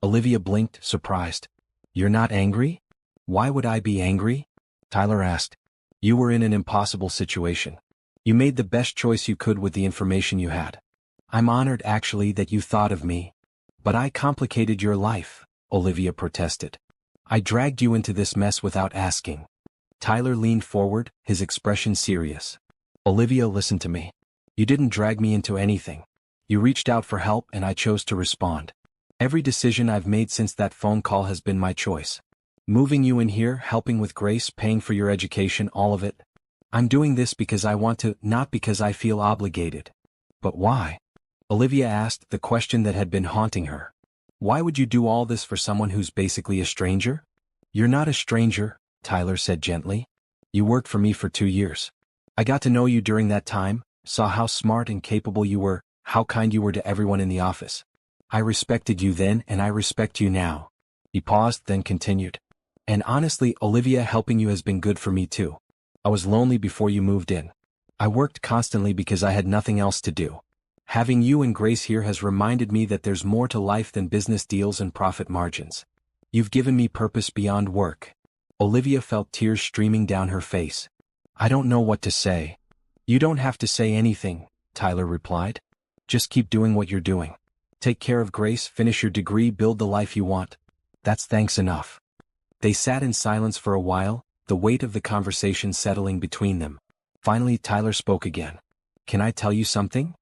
Olivia blinked, surprised. You're not angry? Why would I be angry? Tyler asked. You were in an impossible situation. You made the best choice you could with the information you had. I'm honored actually that you thought of me. But I complicated your life, Olivia protested. I dragged you into this mess without asking. Tyler leaned forward, his expression serious. Olivia, listen to me. You didn't drag me into anything. You reached out for help and I chose to respond. Every decision I've made since that phone call has been my choice. Moving you in here, helping with Grace, paying for your education, all of it. I'm doing this because I want to, not because I feel obligated. But why? Olivia asked, the question that had been haunting her. Why would you do all this for someone who's basically a stranger? You're not a stranger, Tyler said gently. You worked for me for 2 years. I got to know you during that time, saw how smart and capable you were, how kind you were to everyone in the office. I respected you then and I respect you now. He paused, then continued. And honestly, Olivia, helping you has been good for me too. I was lonely before you moved in. I worked constantly because I had nothing else to do. Having you and Grace here has reminded me that there's more to life than business deals and profit margins. You've given me purpose beyond work. Olivia felt tears streaming down her face. I don't know what to say. You don't have to say anything, Tyler replied. Just keep doing what you're doing. Take care of Grace, finish your degree, build the life you want. That's thanks enough. They sat in silence for a while, the weight of the conversation settling between them. Finally, Tyler spoke again. Can I tell you something?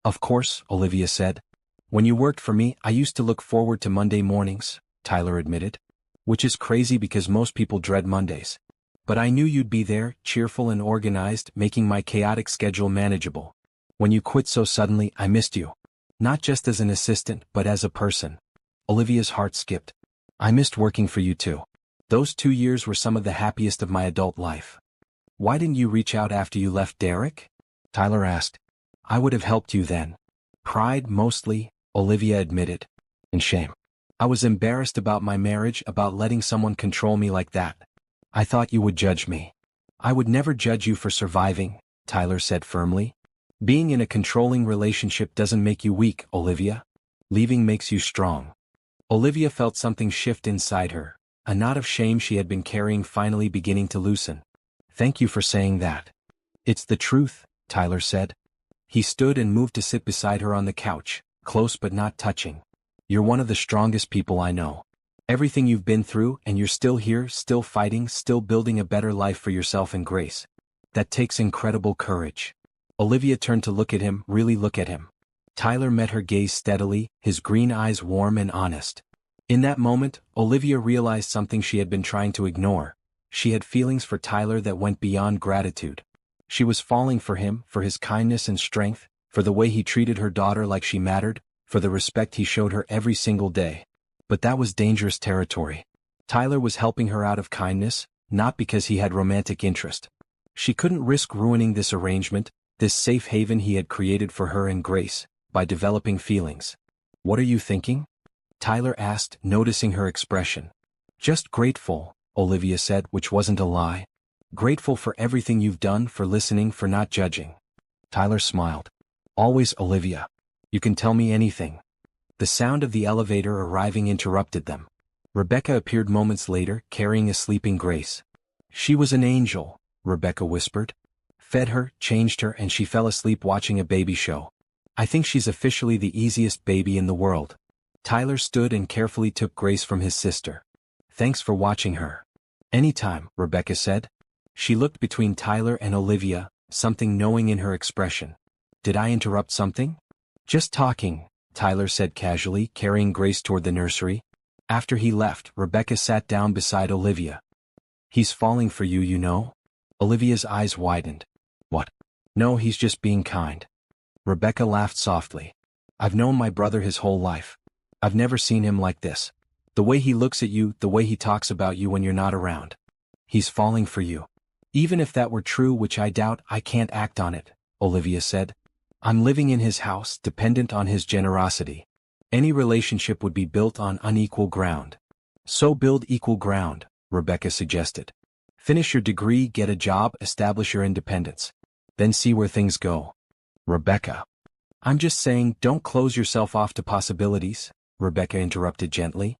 Of course, Olivia said. When you worked for me, I used to look forward to Monday mornings, Tyler admitted. Which is crazy because most people dread Mondays. But I knew you'd be there, cheerful and organized, making my chaotic schedule manageable. When you quit so suddenly, I missed you. Not just as an assistant, but as a person. Olivia's heart skipped. I missed working for you too. Those 2 years were some of the happiest of my adult life. Why didn't you reach out after you left Derek? Tyler asked. I would have helped you then. Pride, mostly, Olivia admitted. And shame. I was embarrassed about my marriage, about letting someone control me like that. I thought you would judge me. I would never judge you for surviving, Tyler said firmly. Being in a controlling relationship doesn't make you weak, Olivia. Leaving makes you strong. Olivia felt something shift inside her, a knot of shame she had been carrying finally beginning to loosen. Thank you for saying that. It's the truth, Tyler said. He stood and moved to sit beside her on the couch, close but not touching. You're one of the strongest people I know. Everything you've been through, and you're still here, still fighting, still building a better life for yourself and Grace. That takes incredible courage. Olivia turned to look at him, really look at him. Tyler met her gaze steadily, his green eyes warm and honest. In that moment, Olivia realized something she had been trying to ignore. She had feelings for Tyler that went beyond gratitude. She was falling for him, for his kindness and strength, for the way he treated her daughter like she mattered, for the respect he showed her every single day. But that was dangerous territory. Tyler was helping her out of kindness, not because he had romantic interest. She couldn't risk ruining this arrangement, this safe haven he had created for her and Grace, by developing feelings. What are you thinking? Tyler asked, noticing her expression. Just grateful, Olivia said, which wasn't a lie. Grateful for everything you've done, for listening, for not judging. Tyler smiled. Always, Olivia. You can tell me anything. The sound of the elevator arriving interrupted them. Rebecca appeared moments later, carrying a sleeping Grace. She was an angel, Rebecca whispered. Fed her, changed her, and she fell asleep watching a baby show. I think she's officially the easiest baby in the world. Tyler stood and carefully took Grace from his sister. Thanks for watching her. Anytime, Rebecca said. She looked between Tyler and Olivia, something knowing in her expression. Did I interrupt something? Just talking, Tyler said casually, carrying Grace toward the nursery. After he left, Rebecca sat down beside Olivia. He's falling for you, you know? Olivia's eyes widened. What? No, he's just being kind. Rebecca laughed softly. I've known my brother his whole life. I've never seen him like this. The way he looks at you, the way he talks about you when you're not around. He's falling for you. Even if that were true, which I doubt, I can't act on it, Olivia said. I'm living in his house, dependent on his generosity. Any relationship would be built on unequal ground. So build equal ground, Rebecca suggested. Finish your degree, get a job, establish your independence. Then see where things go. Rebecca. I'm just saying, don't close yourself off to possibilities, Rebecca interrupted gently.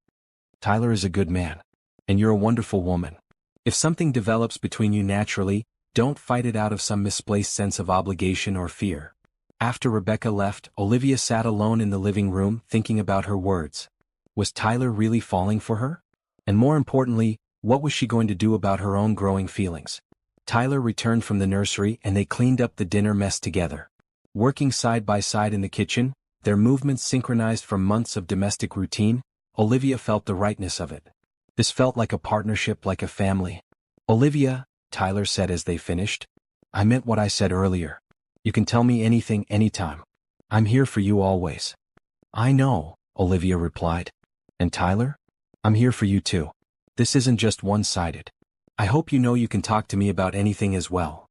Tyler is a good man. And you're a wonderful woman. If something develops between you naturally, don't fight it out of some misplaced sense of obligation or fear. After Rebecca left, Olivia sat alone in the living room, thinking about her words. Was Tyler really falling for her? And more importantly, what was she going to do about her own growing feelings? Tyler returned from the nursery and they cleaned up the dinner mess together. Working side by side in the kitchen, their movements synchronized from months of domestic routine, Olivia felt the rightness of it. This felt like a partnership, like a family. Olivia, Tyler said as they finished, I meant what I said earlier. You can tell me anything, anytime. I'm here for you always. I know, Olivia replied. And Tyler? I'm here for you too. This isn't just one-sided. I hope you know you can talk to me about anything as well.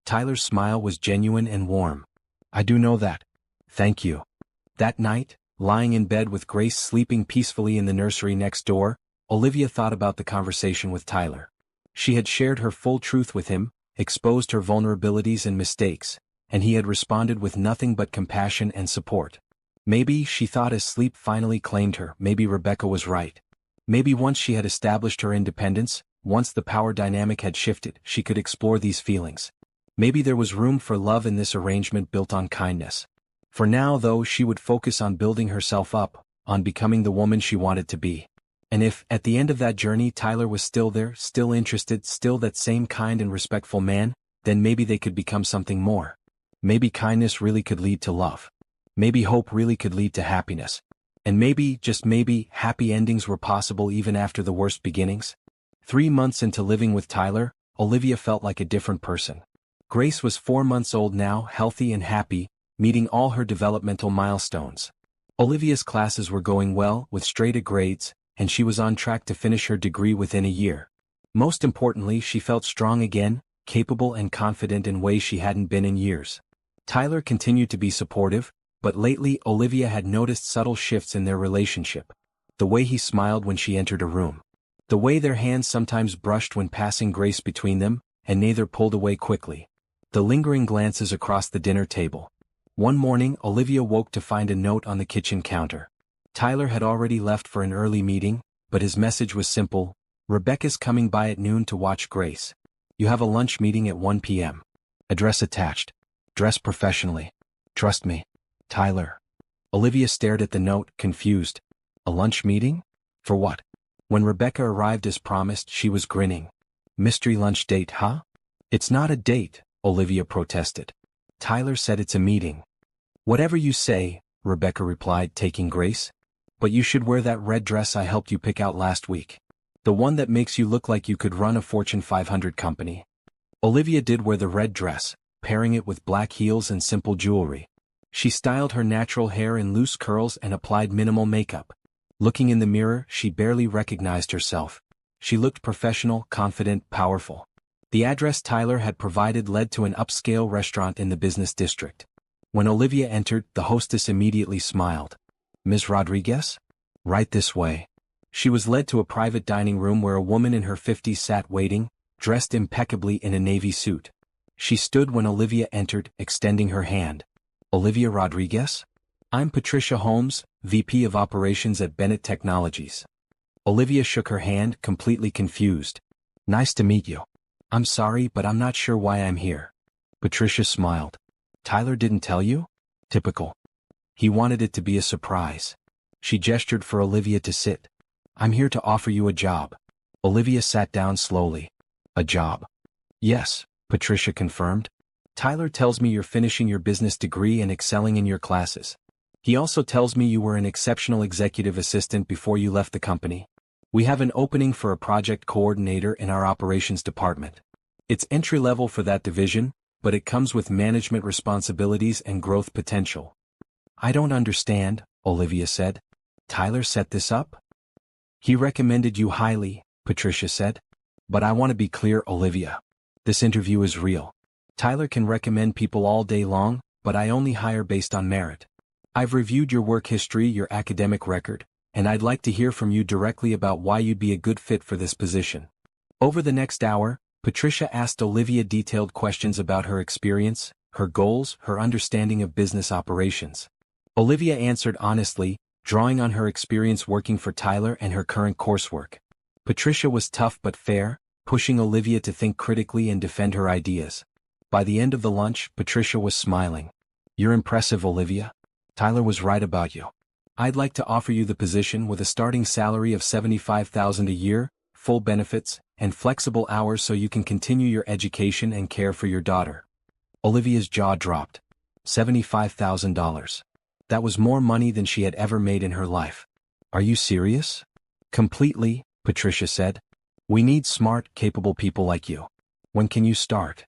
Tyler's smile was genuine and warm. I do know that. Thank you. That night, lying in bed with Grace sleeping peacefully in the nursery next door, Olivia thought about the conversation with Tyler. She had shared her full truth with him, exposed her vulnerabilities and mistakes, and he had responded with nothing but compassion and support. Maybe, she thought as sleep finally claimed her, maybe Rebecca was right. Maybe once she had established her independence, once the power dynamic had shifted, she could explore these feelings. Maybe there was room for love in this arrangement built on kindness. For now, though, she would focus on building herself up, on becoming the woman she wanted to be. And if, at the end of that journey, Tyler was still there, still interested, still that same kind and respectful man, then maybe they could become something more. Maybe kindness really could lead to love. Maybe hope really could lead to happiness. And maybe, just maybe, happy endings were possible even after the worst beginnings. 3 months into living with Tyler, Olivia felt like a different person. Grace was 4 months old now, healthy and happy, meeting all her developmental milestones. Olivia's classes were going well, with straight A grades, and she was on track to finish her degree within a year. Most importantly, she felt strong again, capable and confident in ways she hadn't been in years. Tyler continued to be supportive, but lately Olivia had noticed subtle shifts in their relationship. The way he smiled when she entered a room. The way their hands sometimes brushed when passing Grace between them, and neither pulled away quickly. The lingering glances across the dinner table. One morning, Olivia woke to find a note on the kitchen counter. Tyler had already left for an early meeting, but his message was simple: Rebecca's coming by at noon to watch Grace. You have a lunch meeting at 1 p.m. Address attached. Dress professionally. Trust me. Tyler. Olivia stared at the note, confused. A lunch meeting? For what? When Rebecca arrived as promised, she was grinning. Mystery lunch date, huh? It's not a date, Olivia protested. Tyler said it's a meeting. Whatever you say, Rebecca replied, taking Grace. But you should wear that red dress I helped you pick out last week. The one that makes you look like you could run a Fortune 500 company. Olivia did wear the red dress, pairing it with black heels and simple jewelry. She styled her natural hair in loose curls and applied minimal makeup. Looking in the mirror, she barely recognized herself. She looked professional, confident, powerful. The address Tyler had provided led to an upscale restaurant in the business district. When Olivia entered, the hostess immediately smiled. Ms. Rodriguez? Right this way. She was led to a private dining room where a woman in her 50s sat waiting, dressed impeccably in a navy suit. She stood when Olivia entered, extending her hand. Olivia Rodriguez? I'm Patricia Holmes, VP of Operations at Bennett Technologies. Olivia shook her hand, completely confused. Nice to meet you. I'm sorry, but I'm not sure why I'm here. Patricia smiled. Tyler didn't tell you? Typical. He wanted it to be a surprise. She gestured for Olivia to sit. I'm here to offer you a job. Olivia sat down slowly. A job? Yes, Patricia confirmed. Tyler tells me you're finishing your business degree and excelling in your classes. He also tells me you were an exceptional executive assistant before you left the company. We have an opening for a project coordinator in our operations department. It's entry-level for that division, but it comes with management responsibilities and growth potential. I don't understand, Olivia said. Tyler set this up? He recommended you highly, Patricia said. But I want to be clear, Olivia. This interview is real. Tyler can recommend people all day long, but I only hire based on merit. I've reviewed your work history, your academic record, and I'd like to hear from you directly about why you'd be a good fit for this position. Over the next hour, Patricia asked Olivia detailed questions about her experience, her goals, her understanding of business operations. Olivia answered honestly, drawing on her experience working for Tyler and her current coursework. Patricia was tough but fair, pushing Olivia to think critically and defend her ideas. By the end of the lunch, Patricia was smiling. You're impressive, Olivia. Tyler was right about you. I'd like to offer you the position with a starting salary of $75,000 a year, full benefits, and flexible hours so you can continue your education and care for your daughter. Olivia's jaw dropped. $75,000. That was more money than she had ever made in her life. Are you serious? Completely, Patricia said. We need smart, capable people like you. When can you start?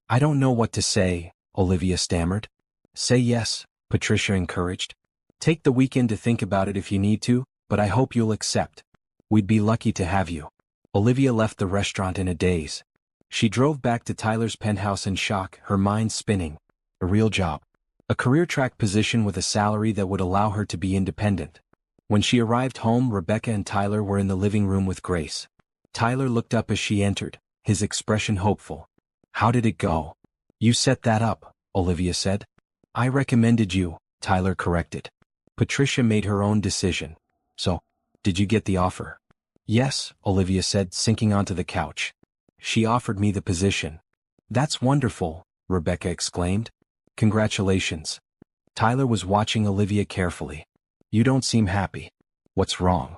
I don't know what to say, Olivia stammered. Say yes, Patricia encouraged. Take the weekend to think about it if you need to, but I hope you'll accept. We'd be lucky to have you. Olivia left the restaurant in a daze. She drove back to Tyler's penthouse in shock, her mind spinning. A real job. A career track position with a salary that would allow her to be independent. When she arrived home, Rebecca and Tyler were in the living room with Grace. Tyler looked up as she entered, his expression hopeful. "How did it go?" "You set that up," Olivia said. "I recommended you," Tyler corrected. "Patricia made her own decision. So, did you get the offer?" "Yes," Olivia said, sinking onto the couch. "She offered me the position." "That's wonderful," Rebecca exclaimed. "Congratulations." Tyler was watching Olivia carefully. "You don't seem happy. What's wrong?"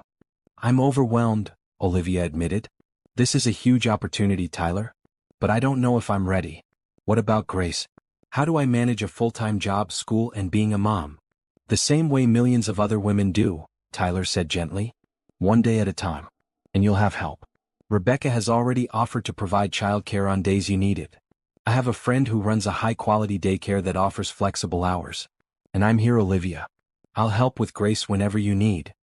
"I'm overwhelmed," Olivia admitted. "This is a huge opportunity, Tyler. But I don't know if I'm ready." "What about Grace? How do I manage a full-time job, school, and being a mom?" "The same way millions of other women do," Tyler said gently. "One day at a time. And you'll have help. Rebecca has already offered to provide childcare on days you need it. I have a friend who runs a high-quality daycare that offers flexible hours. And I'm here, Olivia. I'll help with Grace whenever you need."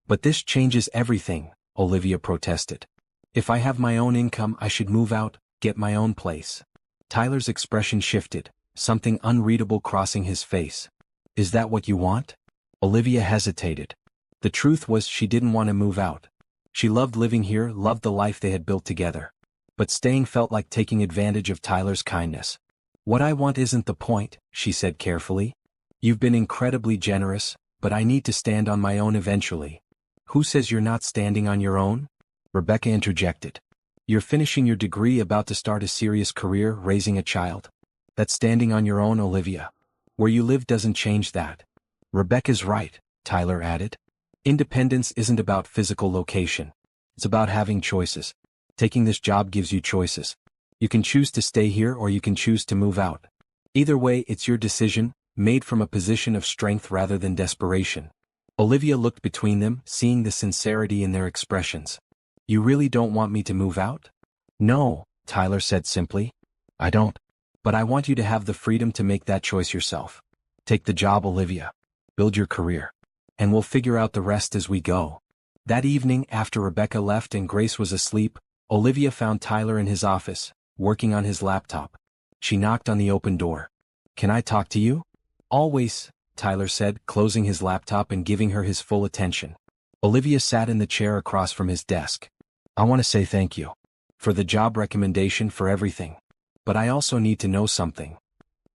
"But this changes everything," Olivia protested. "If I have my own income, I should move out, get my own place." Tyler's expression shifted, something unreadable crossing his face. "Is that what you want?" Olivia hesitated. The truth was she didn't want to move out. She loved living here, loved the life they had built together. But staying felt like taking advantage of Tyler's kindness. "What I want isn't the point," she said carefully. "You've been incredibly generous, but I need to stand on my own eventually." "Who says you're not standing on your own?" Rebecca interjected. "You're finishing your degree, about to start a serious career, raising a child. That's standing on your own, Olivia. Where you live doesn't change that." "Rebecca's right," Tyler added. "Independence isn't about physical location. It's about having choices. Taking this job gives you choices. You can choose to stay here or you can choose to move out. Either way, it's your decision, made from a position of strength rather than desperation." Olivia looked between them, seeing the sincerity in their expressions. "You really don't want me to move out?" "No," Tyler said simply. "I don't. But I want you to have the freedom to make that choice yourself. Take the job, Olivia. Build your career. And we'll figure out the rest as we go." That evening, after Rebecca left and Grace was asleep, Olivia found Tyler in his office, working on his laptop. She knocked on the open door. "Can I talk to you?" "Always," Tyler said, closing his laptop and giving her his full attention. Olivia sat in the chair across from his desk. "I want to say thank you. For the job recommendation, for everything. But I also need to know something."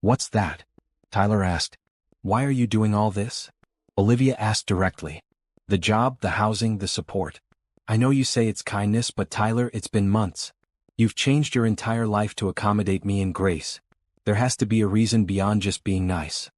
"What's that?" Tyler asked. "Why are you doing all this?" Olivia asked directly. "The job, the housing, the support. I know you say it's kindness, but Tyler, it's been months. You've changed your entire life to accommodate me and Grace. There has to be a reason beyond just being nice."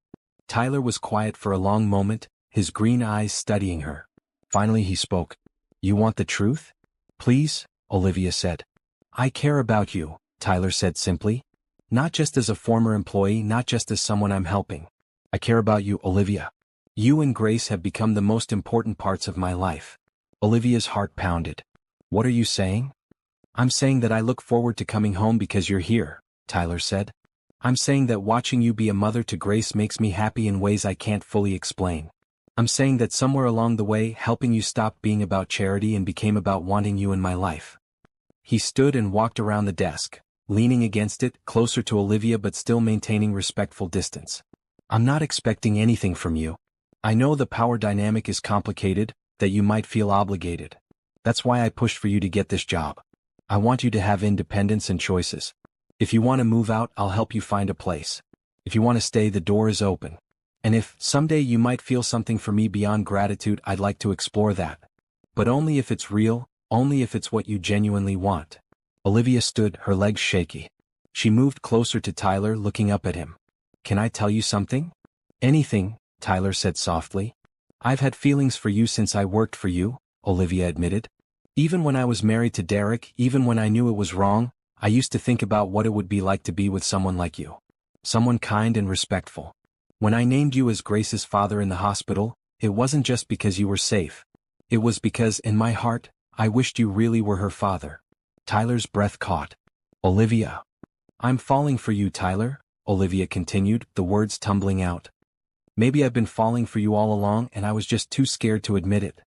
Tyler was quiet for a long moment, his green eyes studying her. Finally he spoke. "You want the truth?" "Please," Olivia said. "I care about you," Tyler said simply. "Not just as a former employee, not just as someone I'm helping. I care about you, Olivia. You and Grace have become the most important parts of my life." Olivia's heart pounded. "What are you saying?" "I'm saying that I look forward to coming home because you're here," Tyler said. "I'm saying that watching you be a mother to Grace makes me happy in ways I can't fully explain. I'm saying that somewhere along the way, helping you stopped being about charity and became about wanting you in my life." He stood and walked around the desk, leaning against it, closer to Olivia but still maintaining respectful distance. "I'm not expecting anything from you. I know the power dynamic is complicated, that you might feel obligated. That's why I pushed for you to get this job. I want you to have independence and choices. If you want to move out, I'll help you find a place. If you want to stay, the door is open. And if someday you might feel something for me beyond gratitude, I'd like to explore that. But only if it's real, only if it's what you genuinely want." Olivia stood, her legs shaky. She moved closer to Tyler, looking up at him. "Can I tell you something?" "Anything," Tyler said softly. "I've had feelings for you since I worked for you," Olivia admitted. "Even when I was married to Derek, even when I knew it was wrong, I used to think about what it would be like to be with someone like you. Someone kind and respectful. When I named you as Grace's father in the hospital, it wasn't just because you were safe. It was because, in my heart, I wished you really were her father." Tyler's breath caught. "Olivia." "I'm falling for you, Tyler," Olivia continued, the words tumbling out. "Maybe I've been falling for you all along and I was just too scared to admit it.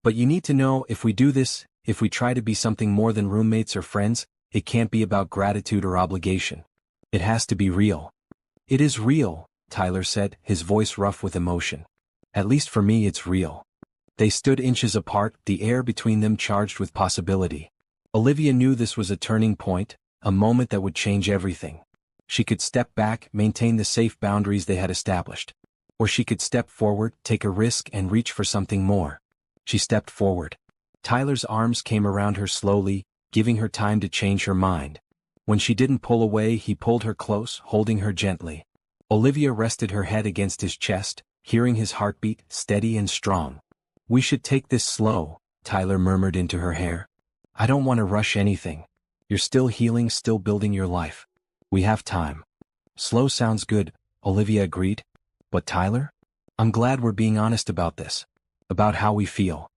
But you need to know, if we do this, if we try to be something more than roommates or friends, it can't be about gratitude or obligation. It has to be real." "It is real," Tyler said, his voice rough with emotion. "At least for me it's real." They stood inches apart, the air between them charged with possibility. Olivia knew this was a turning point, a moment that would change everything. She could step back, maintain the safe boundaries they had established. Or she could step forward, take a risk and reach for something more. She stepped forward. Tyler's arms came around her slowly, giving her time to change her mind. When she didn't pull away, he pulled her close, holding her gently. Olivia rested her head against his chest, hearing his heartbeat, steady and strong. "We should take this slow," Tyler murmured into her hair. "I don't want to rush anything. You're still healing, still building your life. We have time." "Slow sounds good," Olivia agreed. "But Tyler? I'm glad we're being honest about this. About how we feel."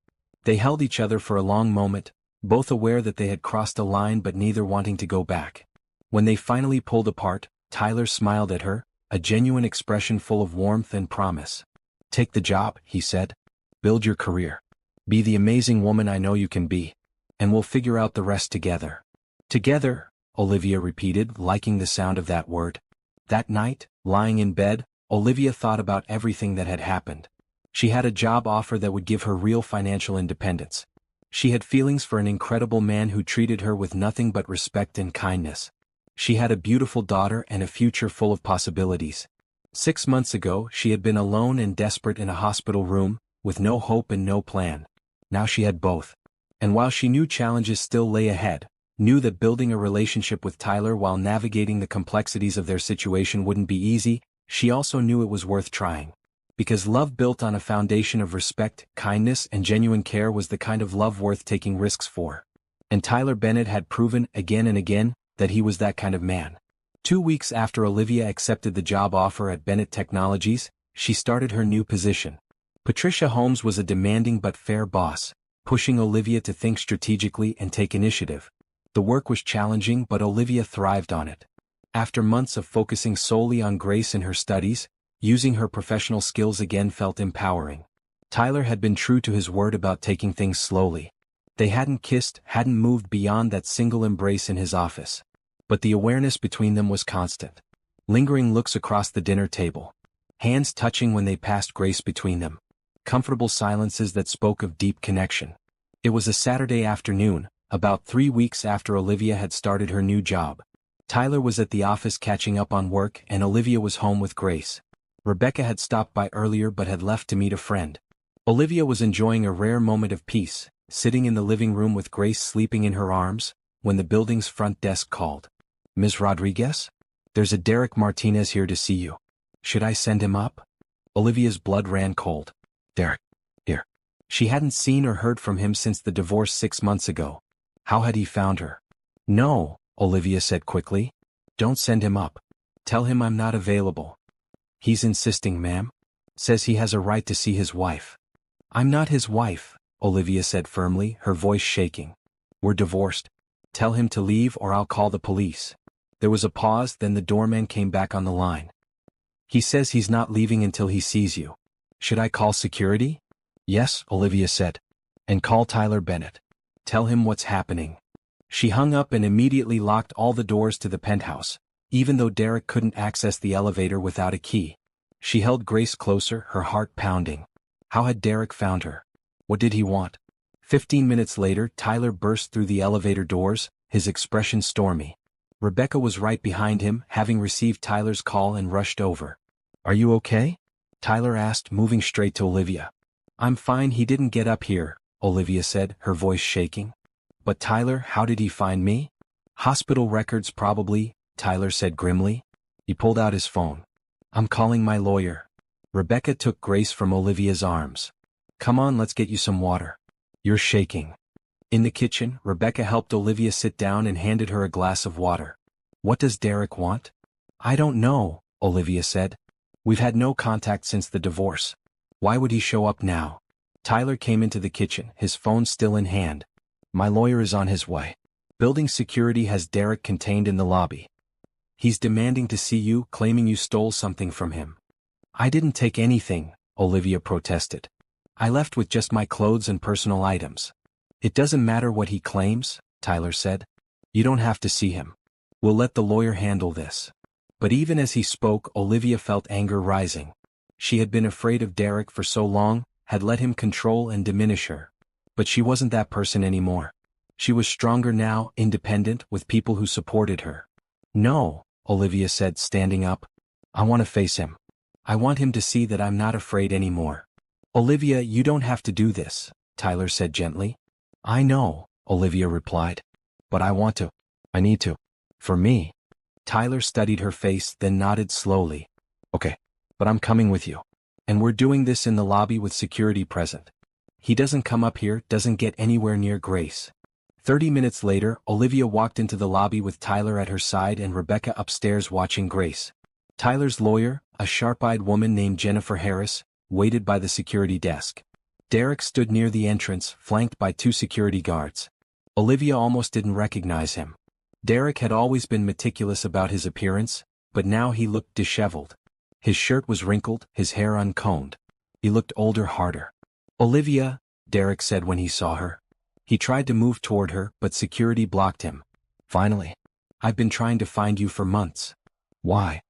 They held each other for a long moment, both aware that they had crossed a line but neither wanting to go back. When they finally pulled apart, Tyler smiled at her, a genuine expression full of warmth and promise. "Take the job," he said. "Build your career. Be the amazing woman I know you can be. And we'll figure out the rest together." "Together," Olivia repeated, liking the sound of that word. That night, lying in bed, Olivia thought about everything that had happened. She had a job offer that would give her real financial independence. She had feelings for an incredible man who treated her with nothing but respect and kindness. She had a beautiful daughter and a future full of possibilities. 6 months ago, she had been alone and desperate in a hospital room, with no hope and no plan. Now she had both. And while she knew challenges still lay ahead, knew that building a relationship with Tyler while navigating the complexities of their situation wouldn't be easy, she also knew it was worth trying. Because love built on a foundation of respect, kindness, and genuine care was the kind of love worth taking risks for. And Tyler Bennett had proven, again and again, that he was that kind of man. 2 weeks after Olivia accepted the job offer at Bennett Technologies, she started her new position. Patricia Holmes was a demanding but fair boss, pushing Olivia to think strategically and take initiative. The work was challenging, but Olivia thrived on it. After months of focusing solely on Grace and her studies, using her professional skills again felt empowering. Tyler had been true to his word about taking things slowly. They hadn't kissed, hadn't moved beyond that single embrace in his office. But the awareness between them was constant. Lingering looks across the dinner table. Hands touching when they passed Grace between them. Comfortable silences that spoke of deep connection. It was a Saturday afternoon, about 3 weeks after Olivia had started her new job. Tyler was at the office catching up on work and Olivia was home with Grace. Rebecca had stopped by earlier but had left to meet a friend. Olivia was enjoying a rare moment of peace, sitting in the living room with Grace sleeping in her arms, when the building's front desk called. "Ms. Rodriguez? There's a Derek Martinez here to see you. Should I send him up?" Olivia's blood ran cold. "Derek, here." She hadn't seen or heard from him since the divorce 6 months ago. How had he found her? "No," Olivia said quickly. "Don't send him up. Tell him I'm not available." "He's insisting, ma'am. Says he has a right to see his wife." "I'm not his wife," Olivia said firmly, her voice shaking. "We're divorced. Tell him to leave or I'll call the police." There was a pause, then the doorman came back on the line. "He says he's not leaving until he sees you. Should I call security?" "Yes," Olivia said. "And call Tyler Bennett. Tell him what's happening." She hung up and immediately locked all the doors to the penthouse, even though Derek couldn't access the elevator without a key. She held Grace closer, her heart pounding. How had Derek found her? What did he want? 15 minutes later, Tyler burst through the elevator doors, his expression stormy. Rebecca was right behind him, having received Tyler's call and rushed over. "Are you okay?" Tyler asked, moving straight to Olivia. "I'm fine, he didn't get up here," Olivia said, her voice shaking. "But Tyler, how did he find me?" "Hospital records probably," Tyler said grimly. He pulled out his phone. "I'm calling my lawyer." Rebecca took Grace from Olivia's arms. "Come on, let's get you some water. You're shaking." In the kitchen, Rebecca helped Olivia sit down and handed her a glass of water. "What does Derek want?" "I don't know," Olivia said. "We've had no contact since the divorce. Why would he show up now?" Tyler came into the kitchen, his phone still in hand. "My lawyer is on his way. Building security has Derek contained in the lobby. He's demanding to see you, claiming you stole something from him." "I didn't take anything," Olivia protested. "I left with just my clothes and personal items." "It doesn't matter what he claims," Tyler said. "You don't have to see him. We'll let the lawyer handle this." But even as he spoke, Olivia felt anger rising. She had been afraid of Derek for so long, had let him control and diminish her. But she wasn't that person anymore. She was stronger now, independent, with people who supported her. "No," Olivia said, standing up. "I want to face him. I want him to see that I'm not afraid anymore." "Olivia, you don't have to do this," Tyler said gently. "I know," Olivia replied. "But I want to. I need to. For me." Tyler studied her face, then nodded slowly. "Okay. But I'm coming with you. And we're doing this in the lobby with security present. He doesn't come up here, doesn't get anywhere near Grace." 30 minutes later, Olivia walked into the lobby with Tyler at her side and Rebecca upstairs watching Grace. Tyler's lawyer, a sharp-eyed woman named Jennifer Harris, waited by the security desk. Derek stood near the entrance, flanked by 2 security guards. Olivia almost didn't recognize him. Derek had always been meticulous about his appearance, but now he looked disheveled. His shirt was wrinkled, his hair uncombed. He looked older, harder. "Olivia," Derek said when he saw her. He tried to move toward her, but security blocked him. "Finally. I've been trying to find you for months." "Why?"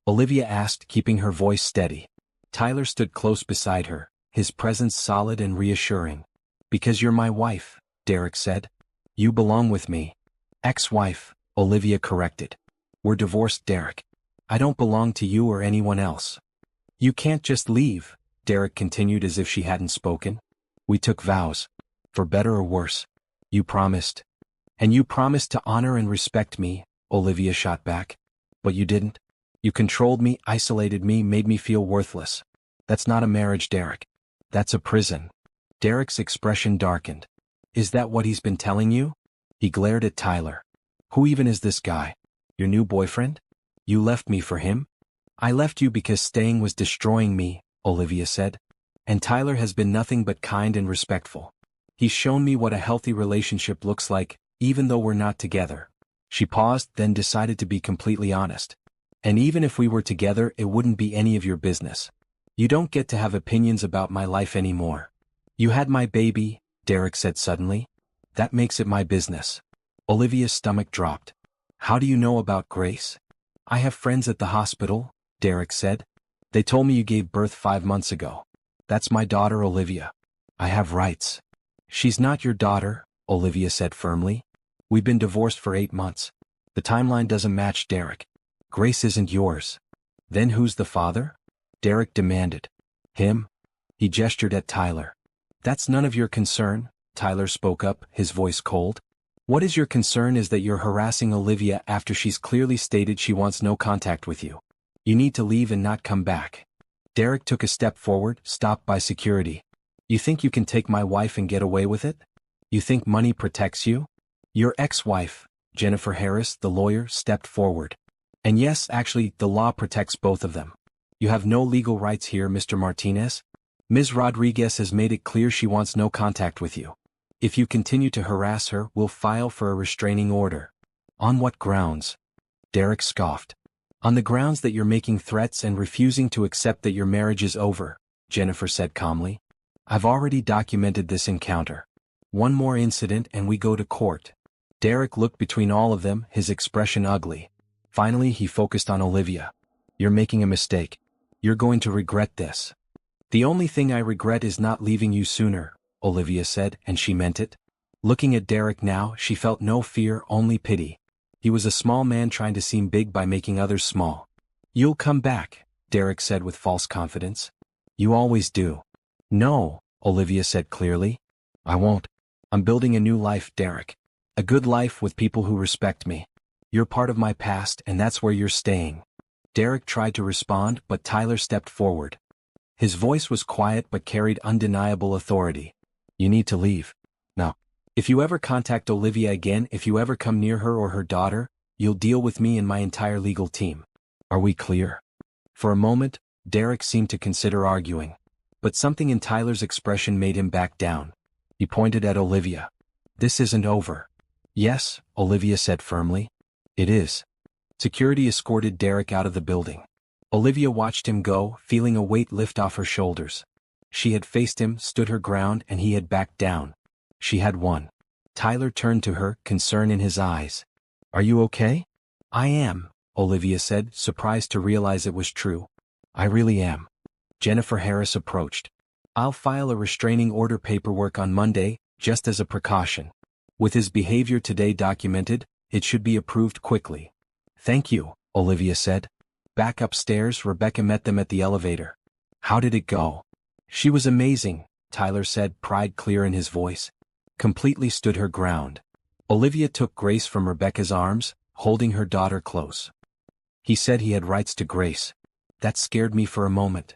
Olivia asked, keeping her voice steady. Tyler stood close beside her, his presence solid and reassuring. "Because you're my wife," Derek said. "You belong with me." "Ex-wife," Olivia corrected. "We're divorced, Derek. I don't belong to you or anyone else." "You can't just leave," Derek continued as if she hadn't spoken. "We took vows. For better or worse. You promised. And you promised to honor and respect me," Olivia shot back. "But you didn't. You controlled me, isolated me, made me feel worthless. That's not a marriage, Derek. That's a prison." Derek's expression darkened. "Is that what he's been telling you?" He glared at Tyler. "Who even is this guy? Your new boyfriend? You left me for him?" "I left you because staying was destroying me," Olivia said. "And Tyler has been nothing but kind and respectful. He's shown me what a healthy relationship looks like, even though we're not together." She paused, then decided to be completely honest. "And even if we were together, it wouldn't be any of your business. You don't get to have opinions about my life anymore." "You had my baby," Derek said suddenly. "That makes it my business." Olivia's stomach dropped. "How do you know about Grace?" "I have friends at the hospital," Derek said. "They told me you gave birth 5 months ago. That's my daughter, Olivia. I have rights." "She's not your daughter," Olivia said firmly. "We've been divorced for 8 months. The timeline doesn't match, Derek. Grace isn't yours." "Then who's the father?" Derek demanded. "Him." He gestured at Tyler. "That's none of your concern," Tyler spoke up, his voice cold. "What is your concern is that you're harassing Olivia after she's clearly stated she wants no contact with you. You need to leave and not come back." Derek took a step forward, stopped by security. "You think you can take my wife and get away with it? You think money protects you?" "Your ex-wife," Jennifer Harris, the lawyer, stepped forward. "And yes, actually, the law protects both of them. You have no legal rights here, Mr. Martinez. Ms. Rodriguez has made it clear she wants no contact with you. If you continue to harass her, we'll file for a restraining order." "On what grounds?" Derek scoffed. "On the grounds that you're making threats and refusing to accept that your marriage is over," Jennifer said calmly. "I've already documented this encounter. One more incident and we go to court." Derek looked between all of them, his expression ugly. Finally, he focused on Olivia. "You're making a mistake. You're going to regret this." "The only thing I regret is not leaving you sooner," Olivia said, and she meant it. Looking at Derek now, she felt no fear, only pity. He was a small man trying to seem big by making others small. "You'll come back," Derek said with false confidence. "You always do." "No," Olivia said clearly. "I won't. I'm building a new life, Derek. A good life with people who respect me. You're part of my past and that's where you're staying." Derek tried to respond, but Tyler stepped forward. His voice was quiet but carried undeniable authority. "You need to leave. Now. If you ever contact Olivia again, if you ever come near her or her daughter, you'll deal with me and my entire legal team. Are we clear?" For a moment, Derek seemed to consider arguing. But something in Tyler's expression made him back down. He pointed at Olivia. "This isn't over." "Yes," Olivia said firmly. "It is." Security escorted Derek out of the building. Olivia watched him go, feeling a weight lift off her shoulders. She had faced him, stood her ground, and he had backed down. She had won. Tyler turned to her, concern in his eyes. "Are you okay?" "I am," Olivia said, surprised to realize it was true. "I really am." Jennifer Harris approached. I'll file a restraining order paperwork on Monday, just as a precaution. With his behavior today documented, it should be approved quickly. Thank you, Olivia said. Back upstairs, Rebecca met them at the elevator. How did it go? She was amazing, Tyler said, pride clear in his voice. Completely stood her ground. Olivia took Grace from Rebecca's arms, holding her daughter close. He said he had rights to Grace. That scared me for a moment.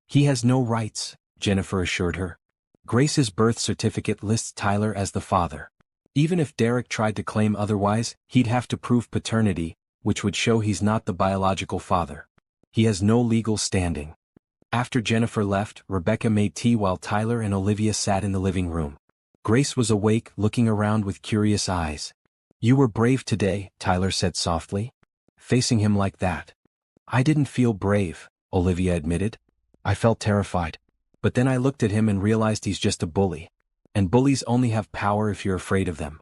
He has no rights, Jennifer assured her. Grace's birth certificate lists Tyler as the father. Even if Derek tried to claim otherwise, he'd have to prove paternity, which would show he's not the biological father. He has no legal standing. After Jennifer left, Rebecca made tea while Tyler and Olivia sat in the living room. Grace was awake, looking around with curious eyes. You were brave today, Tyler said softly. Facing him like that. I didn't feel brave, Olivia admitted. I felt terrified. But then I looked at him and realized he's just a bully. And bullies only have power if you're afraid of them.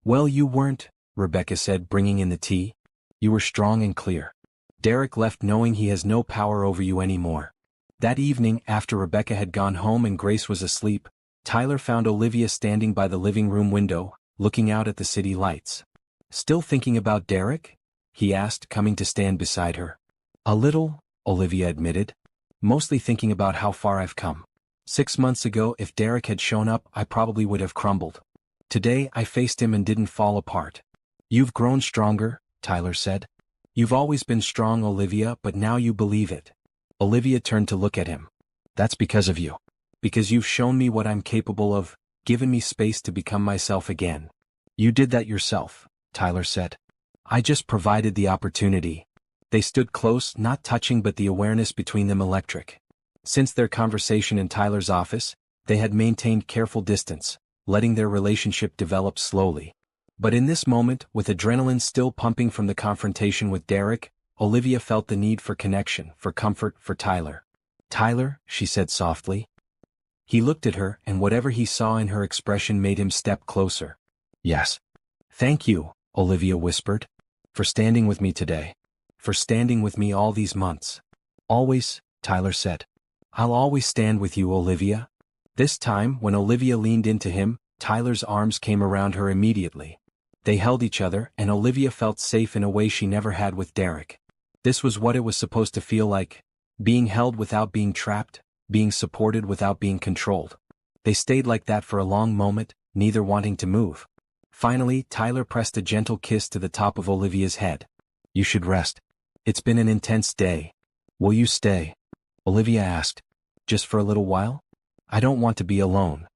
Well, you weren't, Rebecca said, bringing in the tea. You were strong and clear. Derek left knowing he has no power over you anymore. That evening, after Rebecca had gone home and Grace was asleep, Tyler found Olivia standing by the living room window, looking out at the city lights. Still thinking about Derek? He asked, coming to stand beside her. A little, Olivia admitted. Mostly thinking about how far I've come. 6 months ago, if Derek had shown up, I probably would have crumbled. Today, I faced him and didn't fall apart. You've grown stronger, Tyler said. You've always been strong, Olivia, but now you believe it. Olivia turned to look at him. That's because of you. Because you've shown me what I'm capable of, given me space to become myself again. You did that yourself, Tyler said. I just provided the opportunity. They stood close, not touching, but the awareness between them electric. Since their conversation in Tyler's office, they had maintained careful distance, letting their relationship develop slowly. But in this moment, with adrenaline still pumping from the confrontation with Derek, Olivia felt the need for connection, for comfort, for Tyler. Tyler, she said softly. He looked at her, and whatever he saw in her expression made him step closer. Yes. Thank you, Olivia whispered. For standing with me today. For standing with me all these months. Always, Tyler said. I'll always stand with you, Olivia. This time, when Olivia leaned into him, Tyler's arms came around her immediately. They held each other, and Olivia felt safe in a way she never had with Derek. This was what it was supposed to feel like. Being held without being trapped, being supported without being controlled. They stayed like that for a long moment, neither wanting to move. Finally, Tyler pressed a gentle kiss to the top of Olivia's head. You should rest. It's been an intense day. Will you stay? Olivia asked. Just for a little while? I don't want to be alone.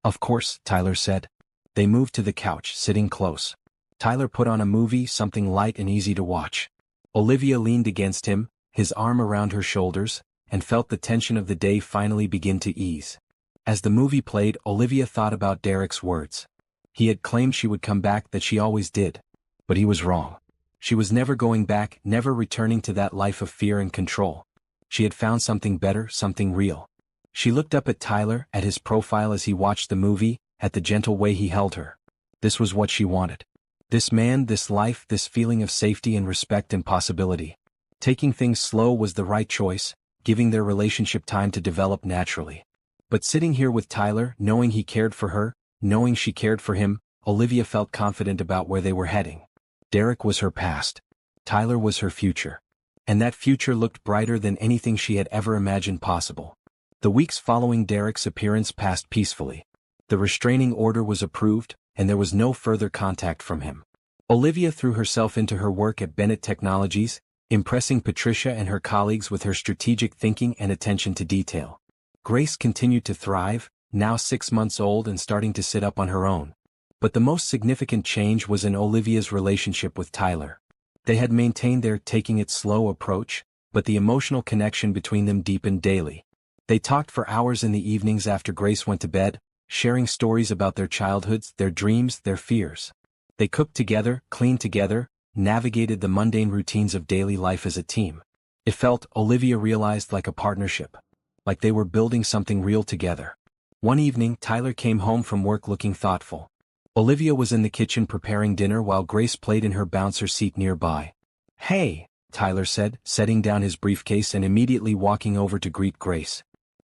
Of course, Tyler said. They moved to the couch, sitting close. Tyler put on a movie, something light and easy to watch. Olivia leaned against him, his arm around her shoulders, and felt the tension of the day finally begin to ease. As the movie played, Olivia thought about Derek's words. He had claimed she would come back, that she always did. But he was wrong. She was never going back, never returning to that life of fear and control. She had found something better, something real. She looked up at Tyler, at his profile as he watched the movie, at the gentle way he held her. This was what she wanted. This man, this life, this feeling of safety and respect and possibility. Taking things slow was the right choice, giving their relationship time to develop naturally. But sitting here with Tyler, knowing he cared for her, knowing she cared for him, Olivia felt confident about where they were heading. Derek was her past. Tyler was her future. And that future looked brighter than anything she had ever imagined possible. The weeks following Derek's appearance passed peacefully. The restraining order was approved, and there was no further contact from him. Olivia threw herself into her work at Bennett Technologies, impressing Patricia and her colleagues with her strategic thinking and attention to detail. Grace continued to thrive, now 6 months old and starting to sit up on her own. But the most significant change was in Olivia's relationship with Tyler. They had maintained their taking it slow approach, but the emotional connection between them deepened daily. They talked for hours in the evenings after Grace went to bed, sharing stories about their childhoods, their dreams, their fears. They cooked together, cleaned together, navigated the mundane routines of daily life as a team. It felt, Olivia realized, like a partnership. Like they were building something real together. One evening, Tyler came home from work looking thoughtful. Olivia was in the kitchen preparing dinner while Grace played in her bouncer seat nearby. Hey, Tyler said, setting down his briefcase and immediately walking over to greet Grace.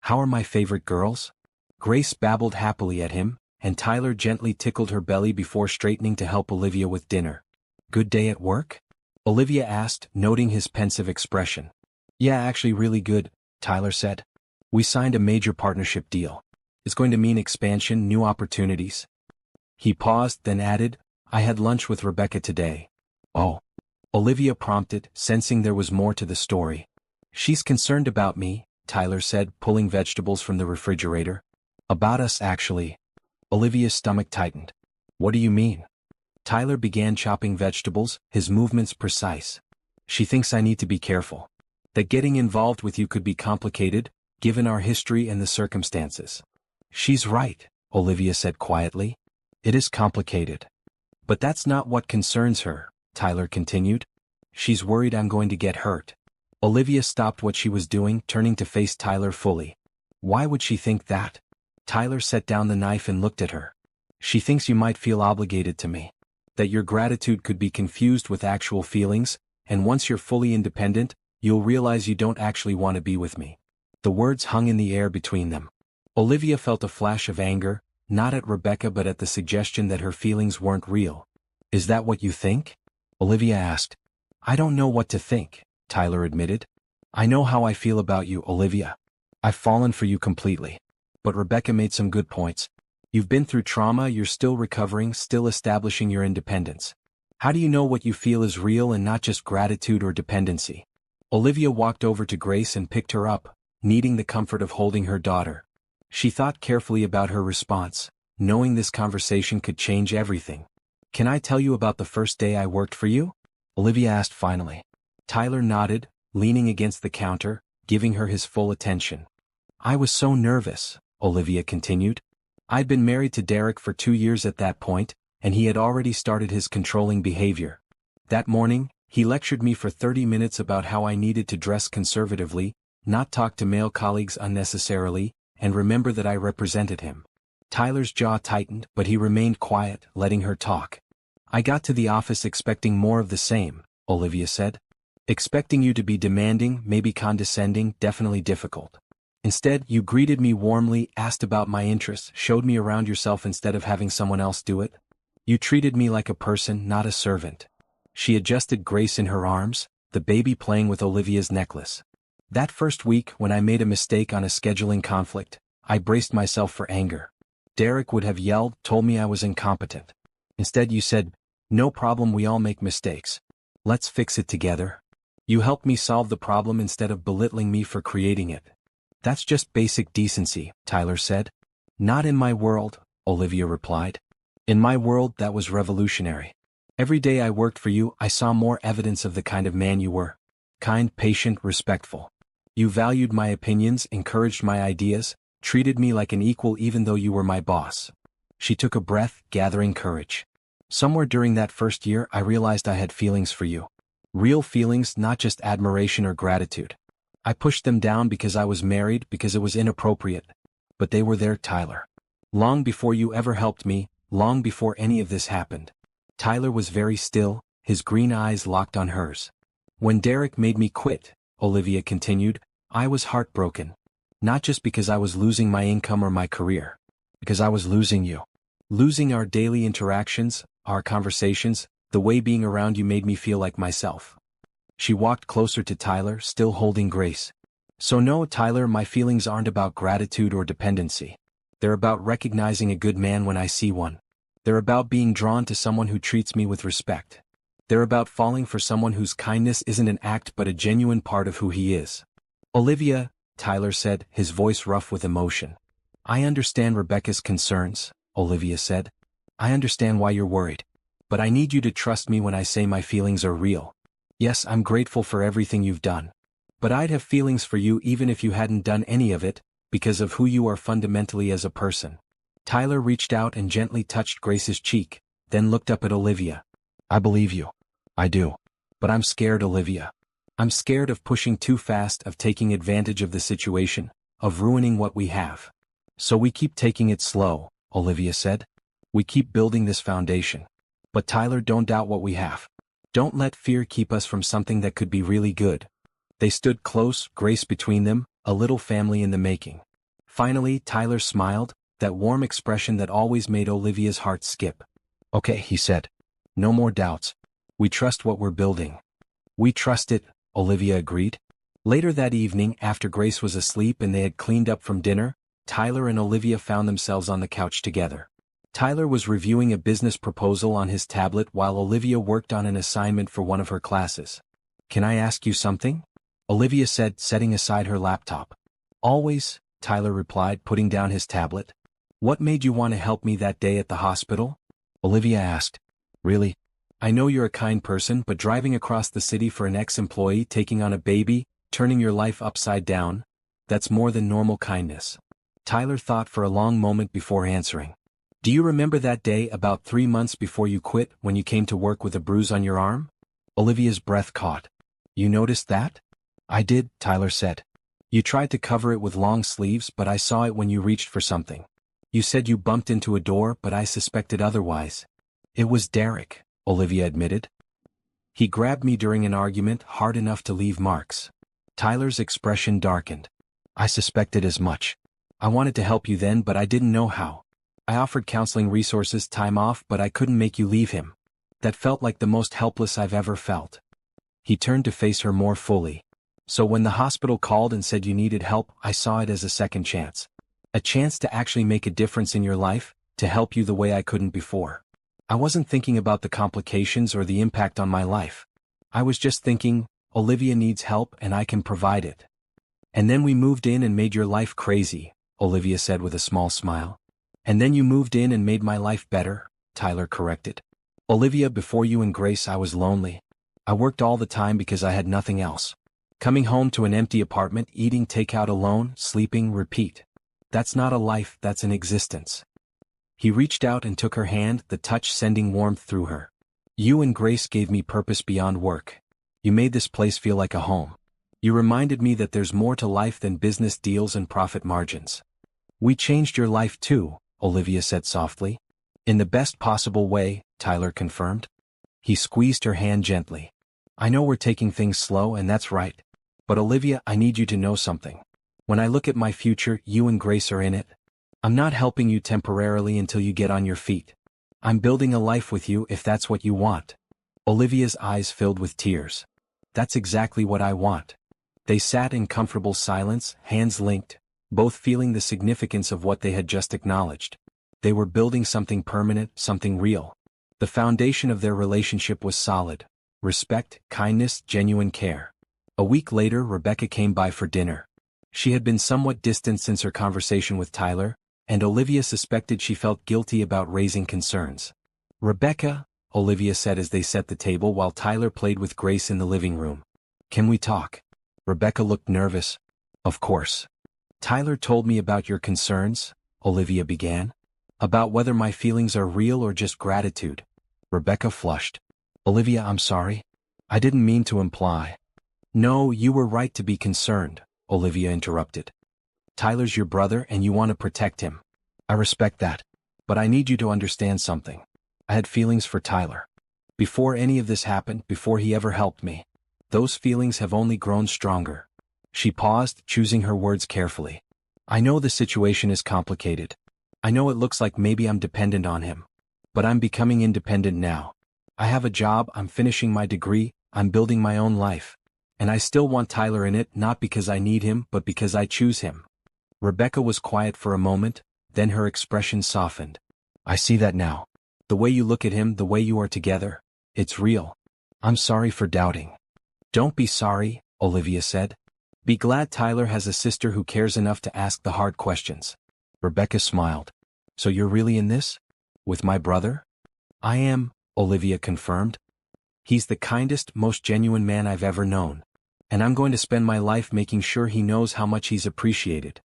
How are my favorite girls? Grace babbled happily at him, and Tyler gently tickled her belly before straightening to help Olivia with dinner. Good day at work? Olivia asked, noting his pensive expression. Yeah, actually really good, Tyler said. We signed a major partnership deal. It's going to mean expansion, new opportunities. He paused, then added, I had lunch with Rebecca today. Oh. Olivia prompted, sensing there was more to the story. She's concerned about me, Tyler said, pulling vegetables from the refrigerator. About us, actually. Olivia's stomach tightened. What do you mean? Tyler began chopping vegetables, his movements precise. She thinks I need to be careful. That getting involved with you could be complicated, given our history and the circumstances. She's right, Olivia said quietly. It is complicated. But that's not what concerns her, Tyler continued. She's worried I'm going to get hurt. Olivia stopped what she was doing, turning to face Tyler fully. Why would she think that? Tyler set down the knife and looked at her. She thinks you might feel obligated to me. That your gratitude could be confused with actual feelings, and once you're fully independent, you'll realize you don't actually want to be with me. The words hung in the air between them. Olivia felt a flash of anger, not at Rebecca but at the suggestion that her feelings weren't real. Is that what you think? Olivia asked. I don't know what to think, Tyler admitted. I know how I feel about you, Olivia. I've fallen for you completely. But Rebecca made some good points. You've been through trauma, you're still recovering, still establishing your independence. How do you know what you feel is real and not just gratitude or dependency? Olivia walked over to Grace and picked her up, needing the comfort of holding her daughter. She thought carefully about her response, knowing this conversation could change everything. Can I tell you about the first day I worked for you? Olivia asked finally. Tyler nodded, leaning against the counter, giving her his full attention. I was so nervous, Olivia continued. I'd been married to Derek for 2 years at that point, and he had already started his controlling behavior. That morning, he lectured me for 30 minutes about how I needed to dress conservatively, not talk to male colleagues unnecessarily, and remember that I represented him. Tyler's jaw tightened, but he remained quiet, letting her talk. I got to the office expecting more of the same, Olivia said. Expecting you to be demanding, maybe condescending, definitely difficult. Instead, you greeted me warmly, asked about my interests, showed me around yourself instead of having someone else do it. You treated me like a person, not a servant. She adjusted Grace in her arms, the baby playing with Olivia's necklace. That first week, when I made a mistake on a scheduling conflict, I braced myself for anger. Derek would have yelled, told me I was incompetent. Instead you said, no problem, we all make mistakes. Let's fix it together. You helped me solve the problem instead of belittling me for creating it. That's just basic decency, Tyler said. Not in my world, Olivia replied. In my world, that was revolutionary. Every day I worked for you, I saw more evidence of the kind of man you were. Kind, patient, respectful. You valued my opinions, encouraged my ideas, treated me like an equal even though you were my boss. She took a breath, gathering courage. Somewhere during that first year, I realized I had feelings for you. Real feelings, not just admiration or gratitude. I pushed them down because I was married, because it was inappropriate. But they were there, Tyler. Long before you ever helped me, long before any of this happened. Tyler was very still, his green eyes locked on hers. When Derek made me quit, Olivia continued, I was heartbroken. Not just because I was losing my income or my career. Because I was losing you. Losing our daily interactions, our conversations, the way being around you made me feel like myself. She walked closer to Tyler, still holding Grace. So no, Tyler, my feelings aren't about gratitude or dependency. They're about recognizing a good man when I see one. They're about being drawn to someone who treats me with respect. They're about falling for someone whose kindness isn't an act but a genuine part of who he is. Olivia, Tyler said, his voice rough with emotion. I understand Rebecca's concerns, Olivia said. I understand why you're worried. But I need you to trust me when I say my feelings are real. Yes, I'm grateful for everything you've done. But I'd have feelings for you even if you hadn't done any of it, because of who you are fundamentally as a person. Tyler reached out and gently touched Grace's cheek, then looked up at Olivia. I believe you. I do. But I'm scared, Olivia. I'm scared of pushing too fast, of taking advantage of the situation, of ruining what we have. So we keep taking it slow, Olivia said. We keep building this foundation. But Tyler, don't doubt what we have. Don't let fear keep us from something that could be really good. They stood close, Grace between them, a little family in the making. Finally, Tyler smiled, that warm expression that always made Olivia's heart skip. "Okay," he said. "No more doubts. We trust what we're building." "We trust it," Olivia agreed. Later that evening, after Grace was asleep and they had cleaned up from dinner, Tyler and Olivia found themselves on the couch together. Tyler was reviewing a business proposal on his tablet while Olivia worked on an assignment for one of her classes. "Can I ask you something?" Olivia said, setting aside her laptop. "Always," Tyler replied, putting down his tablet. "What made you want to help me that day at the hospital?" Olivia asked. "Really? I know you're a kind person, but driving across the city for an ex-employee, taking on a baby, turning your life upside down, that's more than normal kindness." Tyler thought for a long moment before answering. "Do you remember that day about 3 months before you quit when you came to work with a bruise on your arm?" Olivia's breath caught. "You noticed that?" "I did," Tyler said. "You tried to cover it with long sleeves, but I saw it when you reached for something. You said you bumped into a door, but I suspected otherwise." "It was Derek," Olivia admitted. "He grabbed me during an argument hard enough to leave marks." Tyler's expression darkened. "I suspected as much. I wanted to help you then, but I didn't know how. I offered counseling resources, time off, but I couldn't make you leave him. That felt like the most helpless I've ever felt." He turned to face her more fully. "So when the hospital called and said you needed help, I saw it as a second chance. A chance to actually make a difference in your life, to help you the way I couldn't before. I wasn't thinking about the complications or the impact on my life. I was just thinking, Olivia needs help and I can provide it. And then we moved in and made your life crazy," Olivia said with a small smile. "And then you moved in and made my life better," Tyler corrected. "Olivia, before you and Grace I was lonely. I worked all the time because I had nothing else. Coming home to an empty apartment, eating takeout alone, sleeping, repeat. That's not a life, that's an existence." He reached out and took her hand, the touch sending warmth through her. "You and Grace gave me purpose beyond work. You made this place feel like a home. You reminded me that there's more to life than business deals and profit margins." "We changed your life too," Olivia said softly. "In the best possible way," Tyler confirmed. He squeezed her hand gently. "I know we're taking things slow and that's right. But Olivia, I need you to know something. When I look at my future, you and Grace are in it. I'm not helping you temporarily until you get on your feet. I'm building a life with you if that's what you want." Olivia's eyes filled with tears. "That's exactly what I want." They sat in comfortable silence, hands linked, both feeling the significance of what they had just acknowledged. They were building something permanent, something real. The foundation of their relationship was solid. Respect, kindness, genuine care. A week later, Rebecca came by for dinner. She had been somewhat distant since her conversation with Tyler, and Olivia suspected she felt guilty about raising concerns. "Rebecca," Olivia said as they set the table while Tyler played with Grace in the living room. "Can we talk?" Rebecca looked nervous. "Of course." "Tyler told me about your concerns," Olivia began. "About whether my feelings are real or just gratitude." Rebecca flushed. "Olivia, I'm sorry. I didn't mean to imply." "No, you were right to be concerned," Olivia interrupted. "Tyler's your brother and you want to protect him. I respect that. But I need you to understand something. I had feelings for Tyler. Before any of this happened, before he ever helped me. Those feelings have only grown stronger." She paused, choosing her words carefully. "I know the situation is complicated. I know it looks like maybe I'm dependent on him. But I'm becoming independent now. I have a job, I'm finishing my degree, I'm building my own life. And I still want Tyler in it, not because I need him, but because I choose him." Rebecca was quiet for a moment, then her expression softened. "I see that now. The way you look at him, the way you are together, it's real. I'm sorry for doubting." "Don't be sorry," Olivia said. "Be glad Tyler has a sister who cares enough to ask the hard questions." Rebecca smiled. "So you're really in this? With my brother?" "I am," Olivia confirmed. "He's the kindest, most genuine man I've ever known. And I'm going to spend my life making sure he knows how much he's appreciated."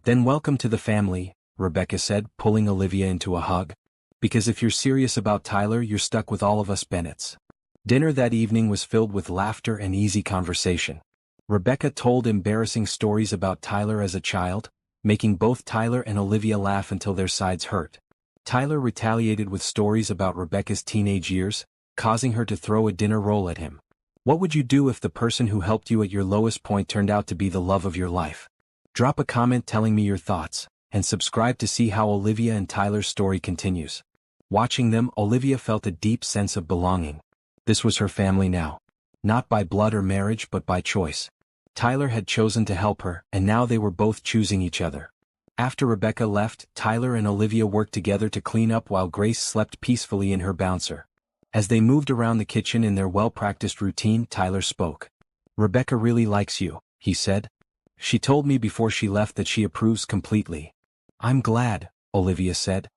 "Then welcome to the family," Rebecca said, pulling Olivia into a hug. "Because if you're serious about Tyler, you're stuck with all of us Bennetts." Dinner that evening was filled with laughter and easy conversation. Rebecca told embarrassing stories about Tyler as a child, making both Tyler and Olivia laugh until their sides hurt. Tyler retaliated with stories about Rebecca's teenage years, causing her to throw a dinner roll at him. What would you do if the person who helped you at your lowest point turned out to be the love of your life? Drop a comment telling me your thoughts, and subscribe to see how Olivia and Tyler's story continues. Watching them, Olivia felt a deep sense of belonging. This was her family now. Not by blood or marriage but by choice. Tyler had chosen to help her, and now they were both choosing each other. After Rebecca left, Tyler and Olivia worked together to clean up while Grace slept peacefully in her bouncer. As they moved around the kitchen in their well-practiced routine, Tyler spoke. "Rebecca really likes you," he said. "She told me before she left that she approves completely." "I'm glad," Olivia said.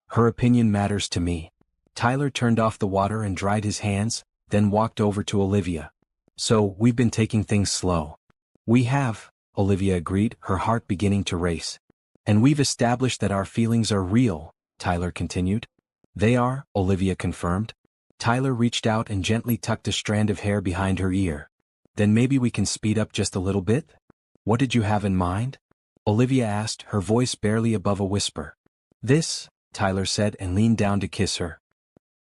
"Her opinion matters to me." Tyler turned off the water and dried his hands, then walked over to Olivia. "So, we've been taking things slow." "We have," Olivia agreed, her heart beginning to race. "And we've established that our feelings are real," Tyler continued. "They are," Olivia confirmed. Tyler reached out and gently tucked a strand of hair behind her ear. "Then maybe we can speed up just a little bit?" "What did you have in mind?" Olivia asked, her voice barely above a whisper. "This," Tyler said and leaned down to kiss her.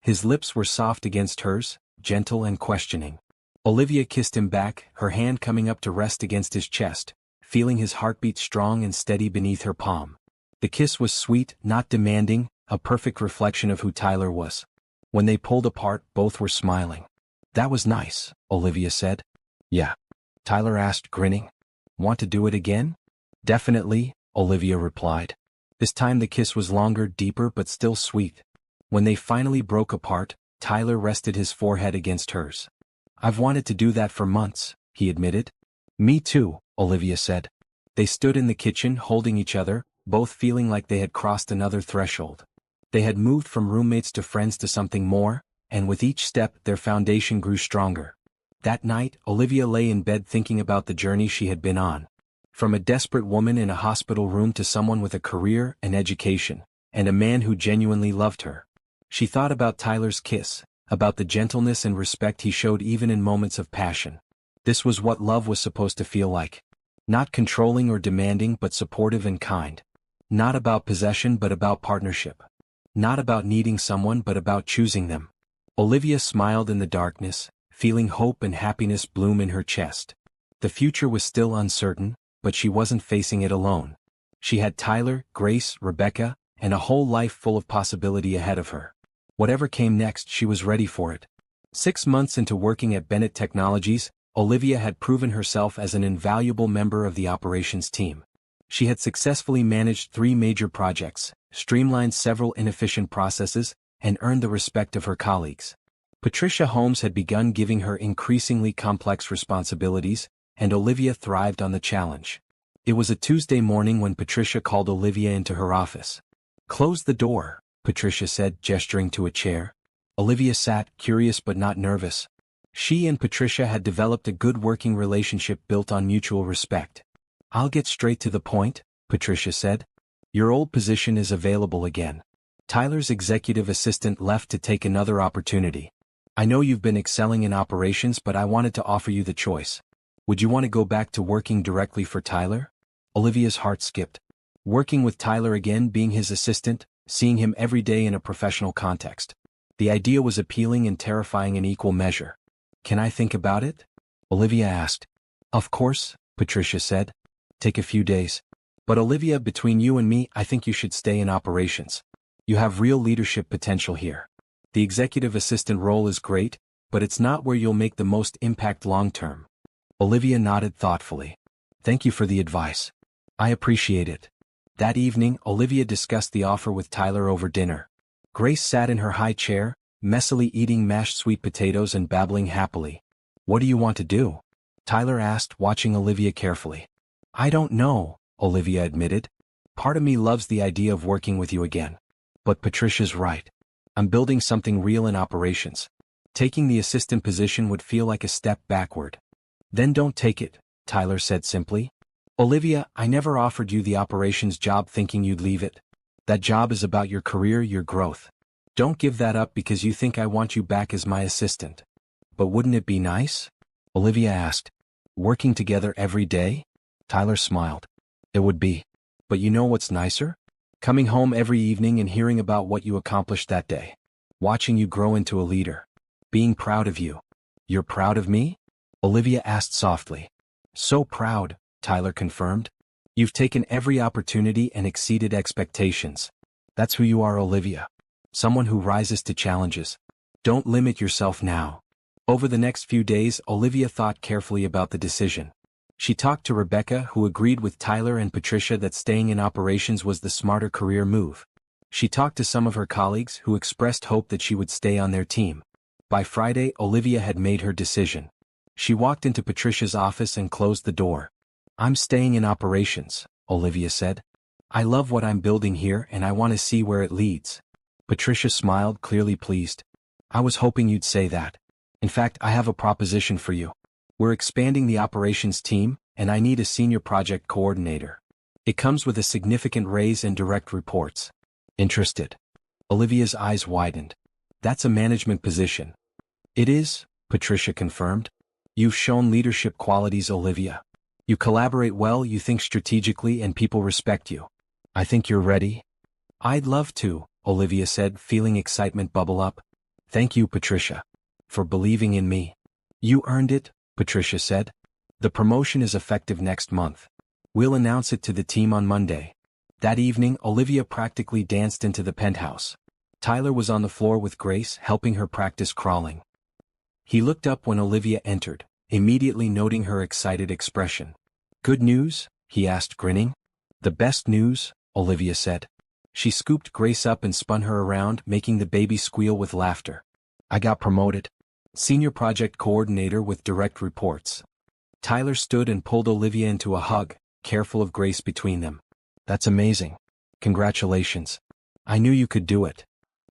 His lips were soft against hers, gentle and questioning. Olivia kissed him back, her hand coming up to rest against his chest, feeling his heartbeat strong and steady beneath her palm. The kiss was sweet, not demanding, a perfect reflection of who Tyler was. When they pulled apart, both were smiling. "That was nice," Olivia said. "Yeah," Tyler asked, grinning. "Want to do it again?" "Definitely," Olivia replied. This time the kiss was longer, deeper but still sweet. When they finally broke apart, Tyler rested his forehead against hers. "I've wanted to do that for months," he admitted. "Me too," Olivia said. They stood in the kitchen holding each other, both feeling like they had crossed another threshold. They had moved from roommates to friends to something more, and with each step their foundation grew stronger. That night, Olivia lay in bed thinking about the journey she had been on. From a desperate woman in a hospital room to someone with a career, an education, and a man who genuinely loved her. She thought about Tyler's kiss, about the gentleness and respect he showed even in moments of passion. This was what love was supposed to feel like. Not controlling or demanding but supportive and kind. Not about possession but about partnership. Not about needing someone but about choosing them. Olivia smiled in the darkness, feeling hope and happiness bloom in her chest. The future was still uncertain, but she wasn't facing it alone. She had Tyler, Grace, Rebecca, and a whole life full of possibility ahead of her. Whatever came next, she was ready for it. 6 months into working at Bennett Technologies, Olivia had proven herself as an invaluable member of the operations team. She had successfully managed 3 major projects, streamlined several inefficient processes, and earned the respect of her colleagues. Patricia Holmes had begun giving her increasingly complex responsibilities, and Olivia thrived on the challenge. It was a Tuesday morning when Patricia called Olivia into her office. "Close the door," Patricia said, gesturing to a chair. Olivia sat, curious but not nervous. She and Patricia had developed a good working relationship built on mutual respect. "I'll get straight to the point," Patricia said. "Your old position is available again. Tyler's executive assistant left to take another opportunity. I know you've been excelling in operations, but I wanted to offer you the choice. Would you want to go back to working directly for Tyler?" Olivia's heart skipped. Working with Tyler again, being his assistant, seeing him every day in a professional context. The idea was appealing and terrifying in equal measure. "Can I think about it?" Olivia asked. "Of course," Patricia said. "Take a few days. But Olivia, between you and me, I think you should stay in operations. You have real leadership potential here. The executive assistant role is great, but it's not where you'll make the most impact long-term." Olivia nodded thoughtfully. "Thank you for the advice. I appreciate it." That evening, Olivia discussed the offer with Tyler over dinner. Grace sat in her high chair, messily eating mashed sweet potatoes and babbling happily. "What do you want to do?" Tyler asked, watching Olivia carefully. "I don't know," Olivia admitted. "Part of me loves the idea of working with you again. But Patricia's right. I'm building something real in operations. Taking the assistant position would feel like a step backward." "Then don't take it," Tyler said simply. "Olivia, I never offered you the operations job thinking you'd leave it. That job is about your career, your growth. Don't give that up because you think I want you back as my assistant." "But wouldn't it be nice?" Olivia asked. "Working together every day?" Tyler smiled. "It would be. But you know what's nicer? Coming home every evening and hearing about what you accomplished that day. Watching you grow into a leader. Being proud of you." "You're proud of me?" Olivia asked softly. "So proud," Tyler confirmed. You've taken every opportunity and exceeded expectations. That's who you are, Olivia. Someone who rises to challenges. Don't limit yourself now. Over the next few days, Olivia thought carefully about the decision. She talked to Rebecca, who agreed with Tyler and Patricia that staying in operations was the smarter career move. She talked to some of her colleagues who expressed hope that she would stay on their team. By Friday, Olivia had made her decision. She walked into Patricia's office and closed the door. "I'm staying in operations," Olivia said. "I love what I'm building here and I want to see where it leads." Patricia smiled, clearly pleased. "I was hoping you'd say that. In fact, I have a proposition for you. We're expanding the operations team, and I need a senior project coordinator. It comes with a significant raise and direct reports." "Interested?" Olivia's eyes widened. "That's a management position." "It is," Patricia confirmed. "You've shown leadership qualities, Olivia. You collaborate well, you think strategically, and people respect you. I think you're ready." "I'd love to," Olivia said, feeling excitement bubble up. "Thank you, Patricia, for believing in me." "You earned it," Patricia said. "The promotion is effective next month. We'll announce it to the team on Monday." That evening, Olivia practically danced into the penthouse. Tyler was on the floor with Grace, helping her practice crawling. He looked up when Olivia entered, immediately noting her excited expression. "Good news?" he asked, grinning. "The best news," Olivia said. She scooped Grace up and spun her around, making the baby squeal with laughter. "I got promoted. Senior project coordinator with direct reports." Tyler stood and pulled Olivia into a hug, careful of Grace between them. "That's amazing. Congratulations. I knew you could do it."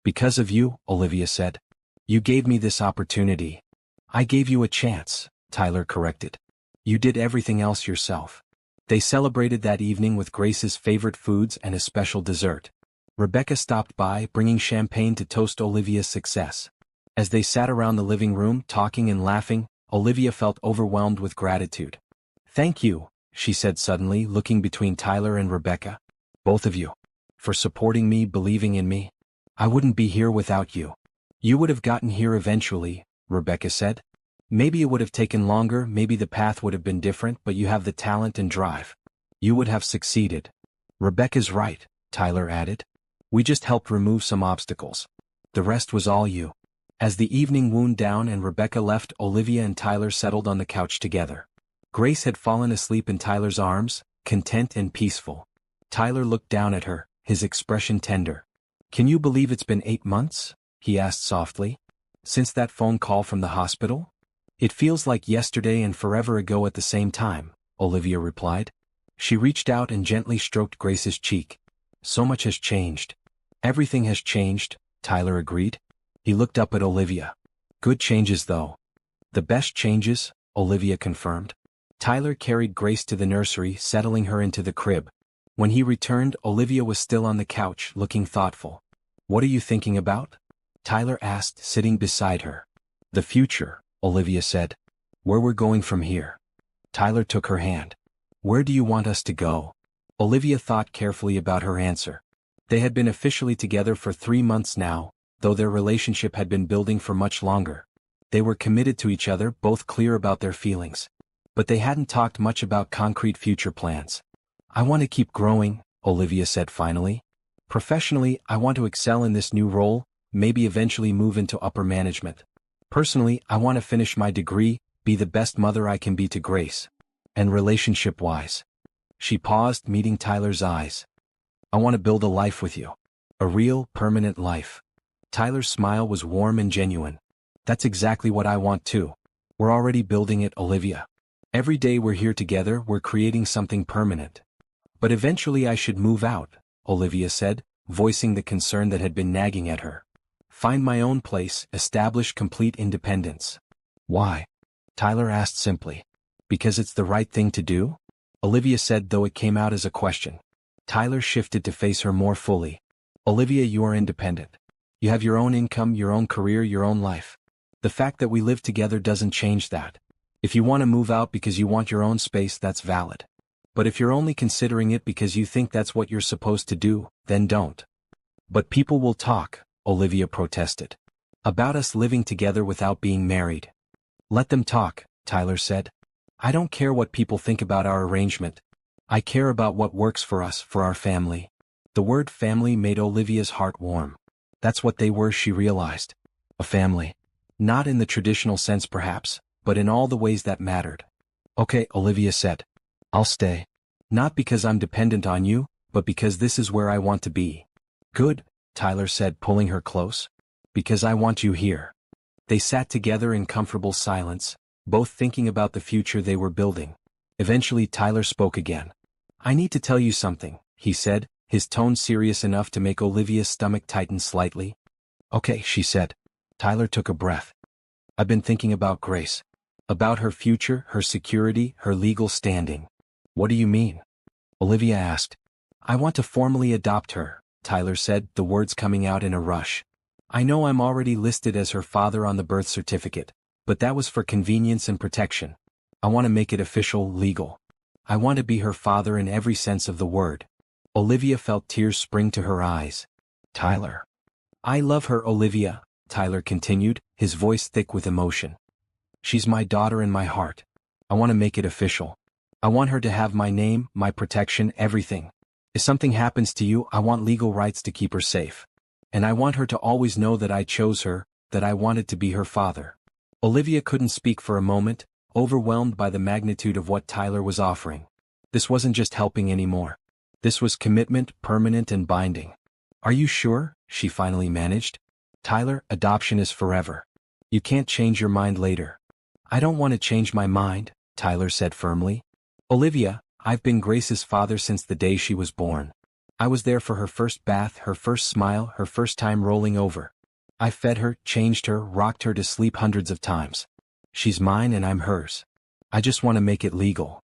"Because of you," Olivia said. "You gave me this opportunity." "I gave you a chance," Tyler corrected. "You did everything else yourself." They celebrated that evening with Grace's favorite foods and a special dessert. Rebecca stopped by, bringing champagne to toast Olivia's success. As they sat around the living room talking and laughing, Olivia felt overwhelmed with gratitude. "Thank you," she said suddenly, looking between Tyler and Rebecca. "Both of you. For supporting me, believing in me. I wouldn't be here without you." "You would have gotten here eventually," Rebecca said. "Maybe it would have taken longer, maybe the path would have been different, but you have the talent and drive. You would have succeeded." "Rebecca's right," Tyler added. "We just helped remove some obstacles. The rest was all you." As the evening wound down and Rebecca left, Olivia and Tyler settled on the couch together. Grace had fallen asleep in Tyler's arms, content and peaceful. Tyler looked down at her, his expression tender. "Can you believe it's been 8 months?" he asked softly. "Since that phone call from the hospital?" "It feels like yesterday and forever ago at the same time," Olivia replied. She reached out and gently stroked Grace's cheek. "So much has changed." "Everything has changed," Tyler agreed. He looked up at Olivia. "Good changes, though." "The best changes," Olivia confirmed. Tyler carried Grace to the nursery, settling her into the crib. When he returned, Olivia was still on the couch, looking thoughtful. "What are you thinking about?" Tyler asked, sitting beside her. "The future," Olivia said. "Where we're going from here." Tyler took her hand. "Where do you want us to go?" Olivia thought carefully about her answer. They had been officially together for 3 months now, though their relationship had been building for much longer. They were committed to each other, both clear about their feelings. But they hadn't talked much about concrete future plans. "I want to keep growing," Olivia said finally. "Professionally, I want to excel in this new role, maybe eventually move into upper management. Personally, I want to finish my degree, be the best mother I can be to Grace. And relationship-wise." She paused, meeting Tyler's eyes. "I want to build a life with you. A real, permanent life." Tyler's smile was warm and genuine. "That's exactly what I want too. We're already building it, Olivia. Every day we're here together, we're creating something permanent." "But eventually I should move out," Olivia said, voicing the concern that had been nagging at her. "Find my own place, establish complete independence." "Why?" Tyler asked simply. "Because it's the right thing to do?" Olivia said, though it came out as a question. Tyler shifted to face her more fully. "Olivia, you are independent. You have your own income, your own career, your own life. The fact that we live together doesn't change that. If you want to move out because you want your own space, that's valid. But if you're only considering it because you think that's what you're supposed to do, then don't." "But people will talk," Olivia protested. "About us living together without being married." "Let them talk," Tyler said. "I don't care what people think about our arrangement. I care about what works for us, for our family. The word family made Olivia's heart warm. That's what they were, she realized. A family. Not in the traditional sense perhaps, but in all the ways that mattered. Okay, Olivia said. I'll stay. Not because I'm dependent on you, but because this is where I want to be. Good, Tyler said, pulling her close. Because I want you here. They sat together in comfortable silence, both thinking about the future they were building. Eventually Tyler spoke again. I need to tell you something, he said, his tone serious enough to make Olivia's stomach tighten slightly. Okay, she said. Tyler took a breath. I've been thinking about Grace. About her future, her security, her legal standing. What do you mean? Olivia asked. I want to formally adopt her, Tyler said, the words coming out in a rush. I know I'm already listed as her father on the birth certificate, but that was for convenience and protection. I want to make it official, legal. I want to be her father in every sense of the word. Olivia felt tears spring to her eyes. Tyler. I love her, Olivia, Tyler continued, his voice thick with emotion. She's my daughter in my heart. I want to make it official. I want her to have my name, my protection, everything. If something happens to you, I want legal rights to keep her safe. And I want her to always know that I chose her, that I wanted to be her father. Olivia couldn't speak for a moment, overwhelmed by the magnitude of what Tyler was offering. This wasn't just helping anymore. This was commitment, permanent and binding. Are you sure? She finally managed. Tyler, adoption is forever. You can't change your mind later. I don't want to change my mind, Tyler said firmly. Olivia, I've been Grace's father since the day she was born. I was there for her first bath, her first smile, her first time rolling over. I fed her, changed her, rocked her to sleep hundreds of times. She's mine and I'm hers. I just want to make it legal.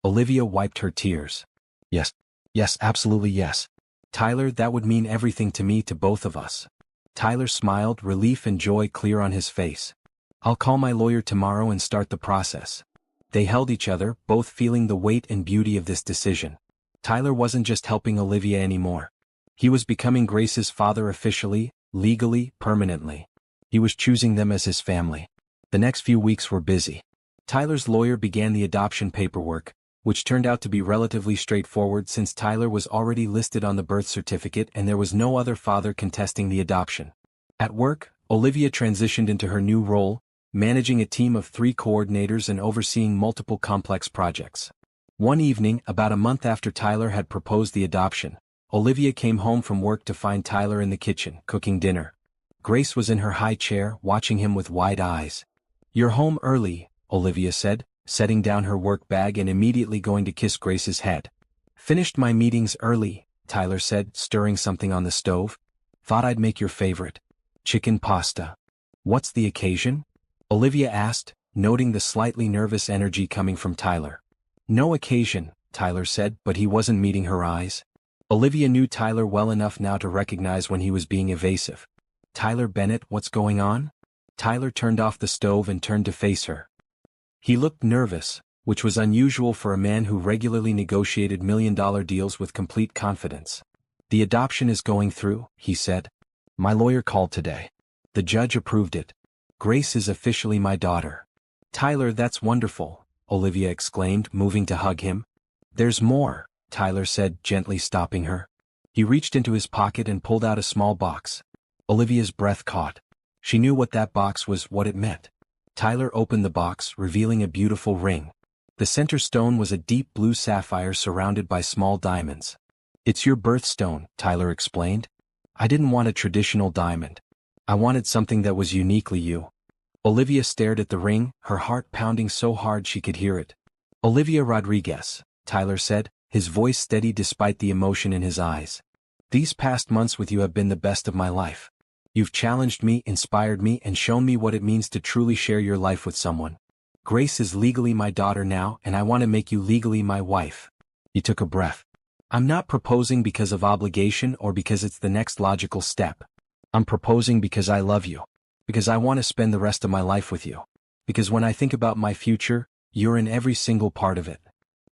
Olivia wiped her tears. Yes. Yes, absolutely yes. Tyler, that would mean everything to me, to both of us. Tyler smiled, relief and joy clear on his face. I'll call my lawyer tomorrow and start the process. They held each other, both feeling the weight and beauty of this decision. Tyler wasn't just helping Olivia anymore. He was becoming Grace's father officially, legally, permanently. He was choosing them as his family. The next few weeks were busy. Tyler's lawyer began the adoption paperwork, which turned out to be relatively straightforward since Tyler was already listed on the birth certificate and there was no other father contesting the adoption. At work, Olivia transitioned into her new role, managing a team of 3 coordinators and overseeing multiple complex projects. One evening, about a month after Tyler had proposed the adoption, Olivia came home from work to find Tyler in the kitchen, cooking dinner. Grace was in her high chair, watching him with wide eyes. You're home early, Olivia said, setting down her work bag and immediately going to kiss Grace's head. Finished my meetings early, Tyler said, stirring something on the stove. Thought I'd make your favorite. Chicken pasta. What's the occasion? Olivia asked, noting the slightly nervous energy coming from Tyler. No occasion, Tyler said, but he wasn't meeting her eyes. Olivia knew Tyler well enough now to recognize when he was being evasive. Tyler Bennett, what's going on? Tyler turned off the stove and turned to face her. He looked nervous, which was unusual for a man who regularly negotiated million-dollar deals with complete confidence. The adoption is going through, he said. My lawyer called today. The judge approved it. Grace is officially my daughter. Tyler, that's wonderful, Olivia exclaimed, moving to hug him. There's more, Tyler said, gently stopping her. He reached into his pocket and pulled out a small box. Olivia's breath caught. She knew what that box was, what it meant. Tyler opened the box, revealing a beautiful ring. The center stone was a deep blue sapphire surrounded by small diamonds. It's your birthstone, Tyler explained. I didn't want a traditional diamond. I wanted something that was uniquely you. Olivia stared at the ring, her heart pounding so hard she could hear it. Olivia Rodriguez, Tyler said, his voice steady despite the emotion in his eyes. These past months with you have been the best of my life. You've challenged me, inspired me, and shown me what it means to truly share your life with someone. Grace is legally my daughter now, and I want to make you legally my wife. He took a breath. I'm not proposing because of obligation or because it's the next logical step. I'm proposing because I love you. Because I want to spend the rest of my life with you. Because when I think about my future, you're in every single part of it.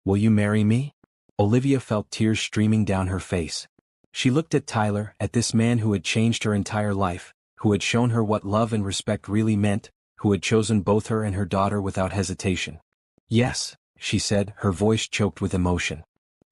Will you marry me? Olivia felt tears streaming down her face. She looked at Tyler, at this man who had changed her entire life, who had shown her what love and respect really meant, who had chosen both her and her daughter without hesitation. Yes, she said, her voice choked with emotion.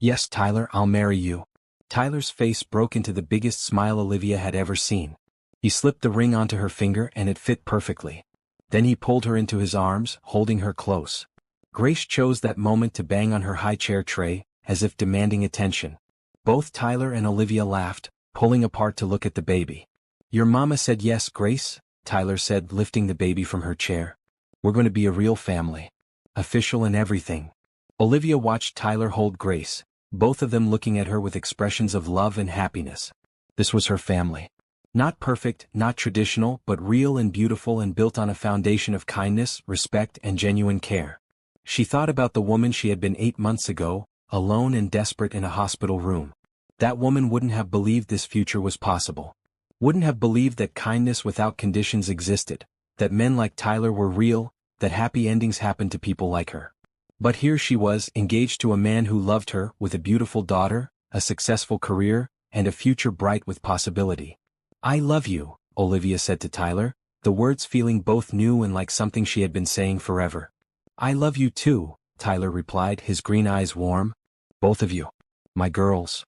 Yes, Tyler, I'll marry you. Tyler's face broke into the biggest smile Olivia had ever seen. He slipped the ring onto her finger and it fit perfectly. Then he pulled her into his arms, holding her close. Grace chose that moment to bang on her high chair tray, as if demanding attention. Both Tyler and Olivia laughed, pulling apart to look at the baby. Your mama said yes, Grace, Tyler said, lifting the baby from her chair. We're going to be a real family. Official and everything. Olivia watched Tyler hold Grace, both of them looking at her with expressions of love and happiness. This was her family. Not perfect, not traditional, but real and beautiful and built on a foundation of kindness, respect, and genuine care. She thought about the woman she had been 8 months ago, alone and desperate in a hospital room. That woman wouldn't have believed this future was possible. Wouldn't have believed that kindness without conditions existed, that men like Tyler were real, that happy endings happened to people like her. But here she was, engaged to a man who loved her, with a beautiful daughter, a successful career, and a future bright with possibility. I love you, Olivia said to Tyler, the words feeling both new and like something she had been saying forever. I love you too, Tyler replied, his green eyes warm. Both of you. My girls.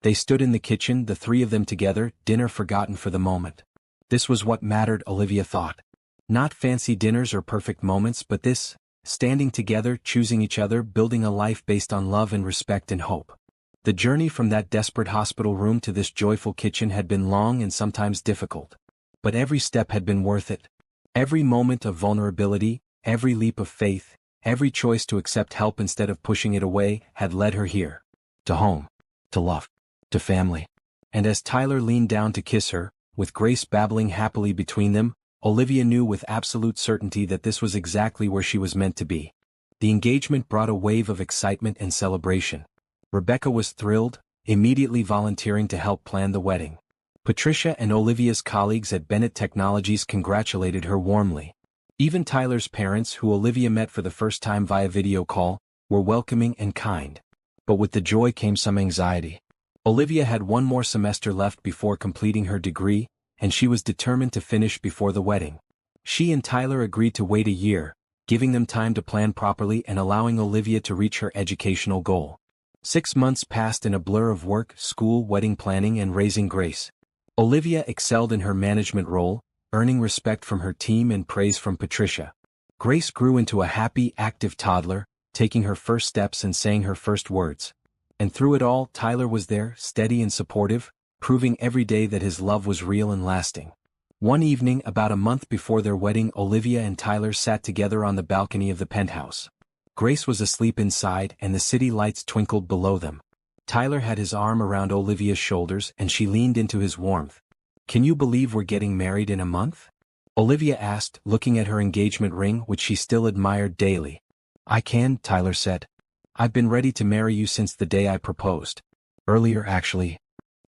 They stood in the kitchen, the three of them together, dinner forgotten for the moment. This was what mattered, Olivia thought. Not fancy dinners or perfect moments, but this, standing together, choosing each other, building a life based on love and respect and hope. The journey from that desperate hospital room to this joyful kitchen had been long and sometimes difficult. But every step had been worth it. Every moment of vulnerability, every leap of faith, every choice to accept help instead of pushing it away, had led her here. To home. To love. To family. And as Tyler leaned down to kiss her, with Grace babbling happily between them, Olivia knew with absolute certainty that this was exactly where she was meant to be. The engagement brought a wave of excitement and celebration. Rebecca was thrilled, immediately volunteering to help plan the wedding. Patricia and Olivia's colleagues at Bennett Technologies congratulated her warmly. Even Tyler's parents, who Olivia met for the first time via video call, were welcoming and kind. But with the joy came some anxiety. Olivia had one more semester left before completing her degree, and she was determined to finish before the wedding. She and Tyler agreed to wait a year, giving them time to plan properly and allowing Olivia to reach her educational goal. 6 months passed in a blur of work, school, wedding planning, and raising Grace. Olivia excelled in her management role, earning respect from her team and praise from Patricia. Grace grew into a happy, active toddler, taking her first steps and saying her first words. And through it all, Tyler was there, steady and supportive, proving every day that his love was real and lasting. One evening, about a month before their wedding, Olivia and Tyler sat together on the balcony of the penthouse. Grace was asleep inside and the city lights twinkled below them. Tyler had his arm around Olivia's shoulders and she leaned into his warmth. Can you believe we're getting married in a month? Olivia asked, looking at her engagement ring which she still admired daily. I can, Tyler said. I've been ready to marry you since the day I proposed. Earlier, actually.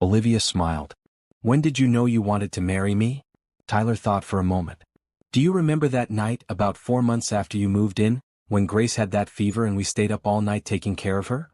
Olivia smiled. When did you know you wanted to marry me? Tyler thought for a moment. Do you remember that night, about 4 months after you moved in, when Grace had that fever and we stayed up all night taking care of her?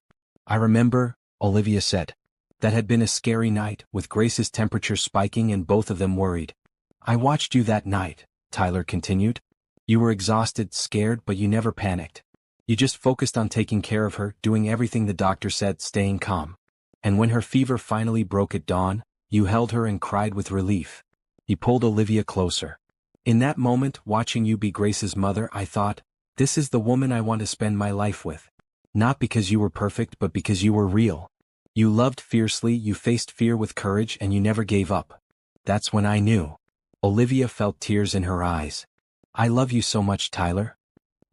I remember, Olivia said. That had been a scary night, with Grace's temperature spiking and both of them worried. I watched you that night, Tyler continued. You were exhausted, scared, but you never panicked. You just focused on taking care of her, doing everything the doctor said, staying calm. And when her fever finally broke at dawn, you held her and cried with relief. He pulled Olivia closer. In that moment, watching you be Grace's mother, I thought, this is the woman I want to spend my life with. Not because you were perfect, but because you were real. You loved fiercely, you faced fear with courage, and you never gave up. That's when I knew. Olivia felt tears in her eyes. I love you so much, Tyler.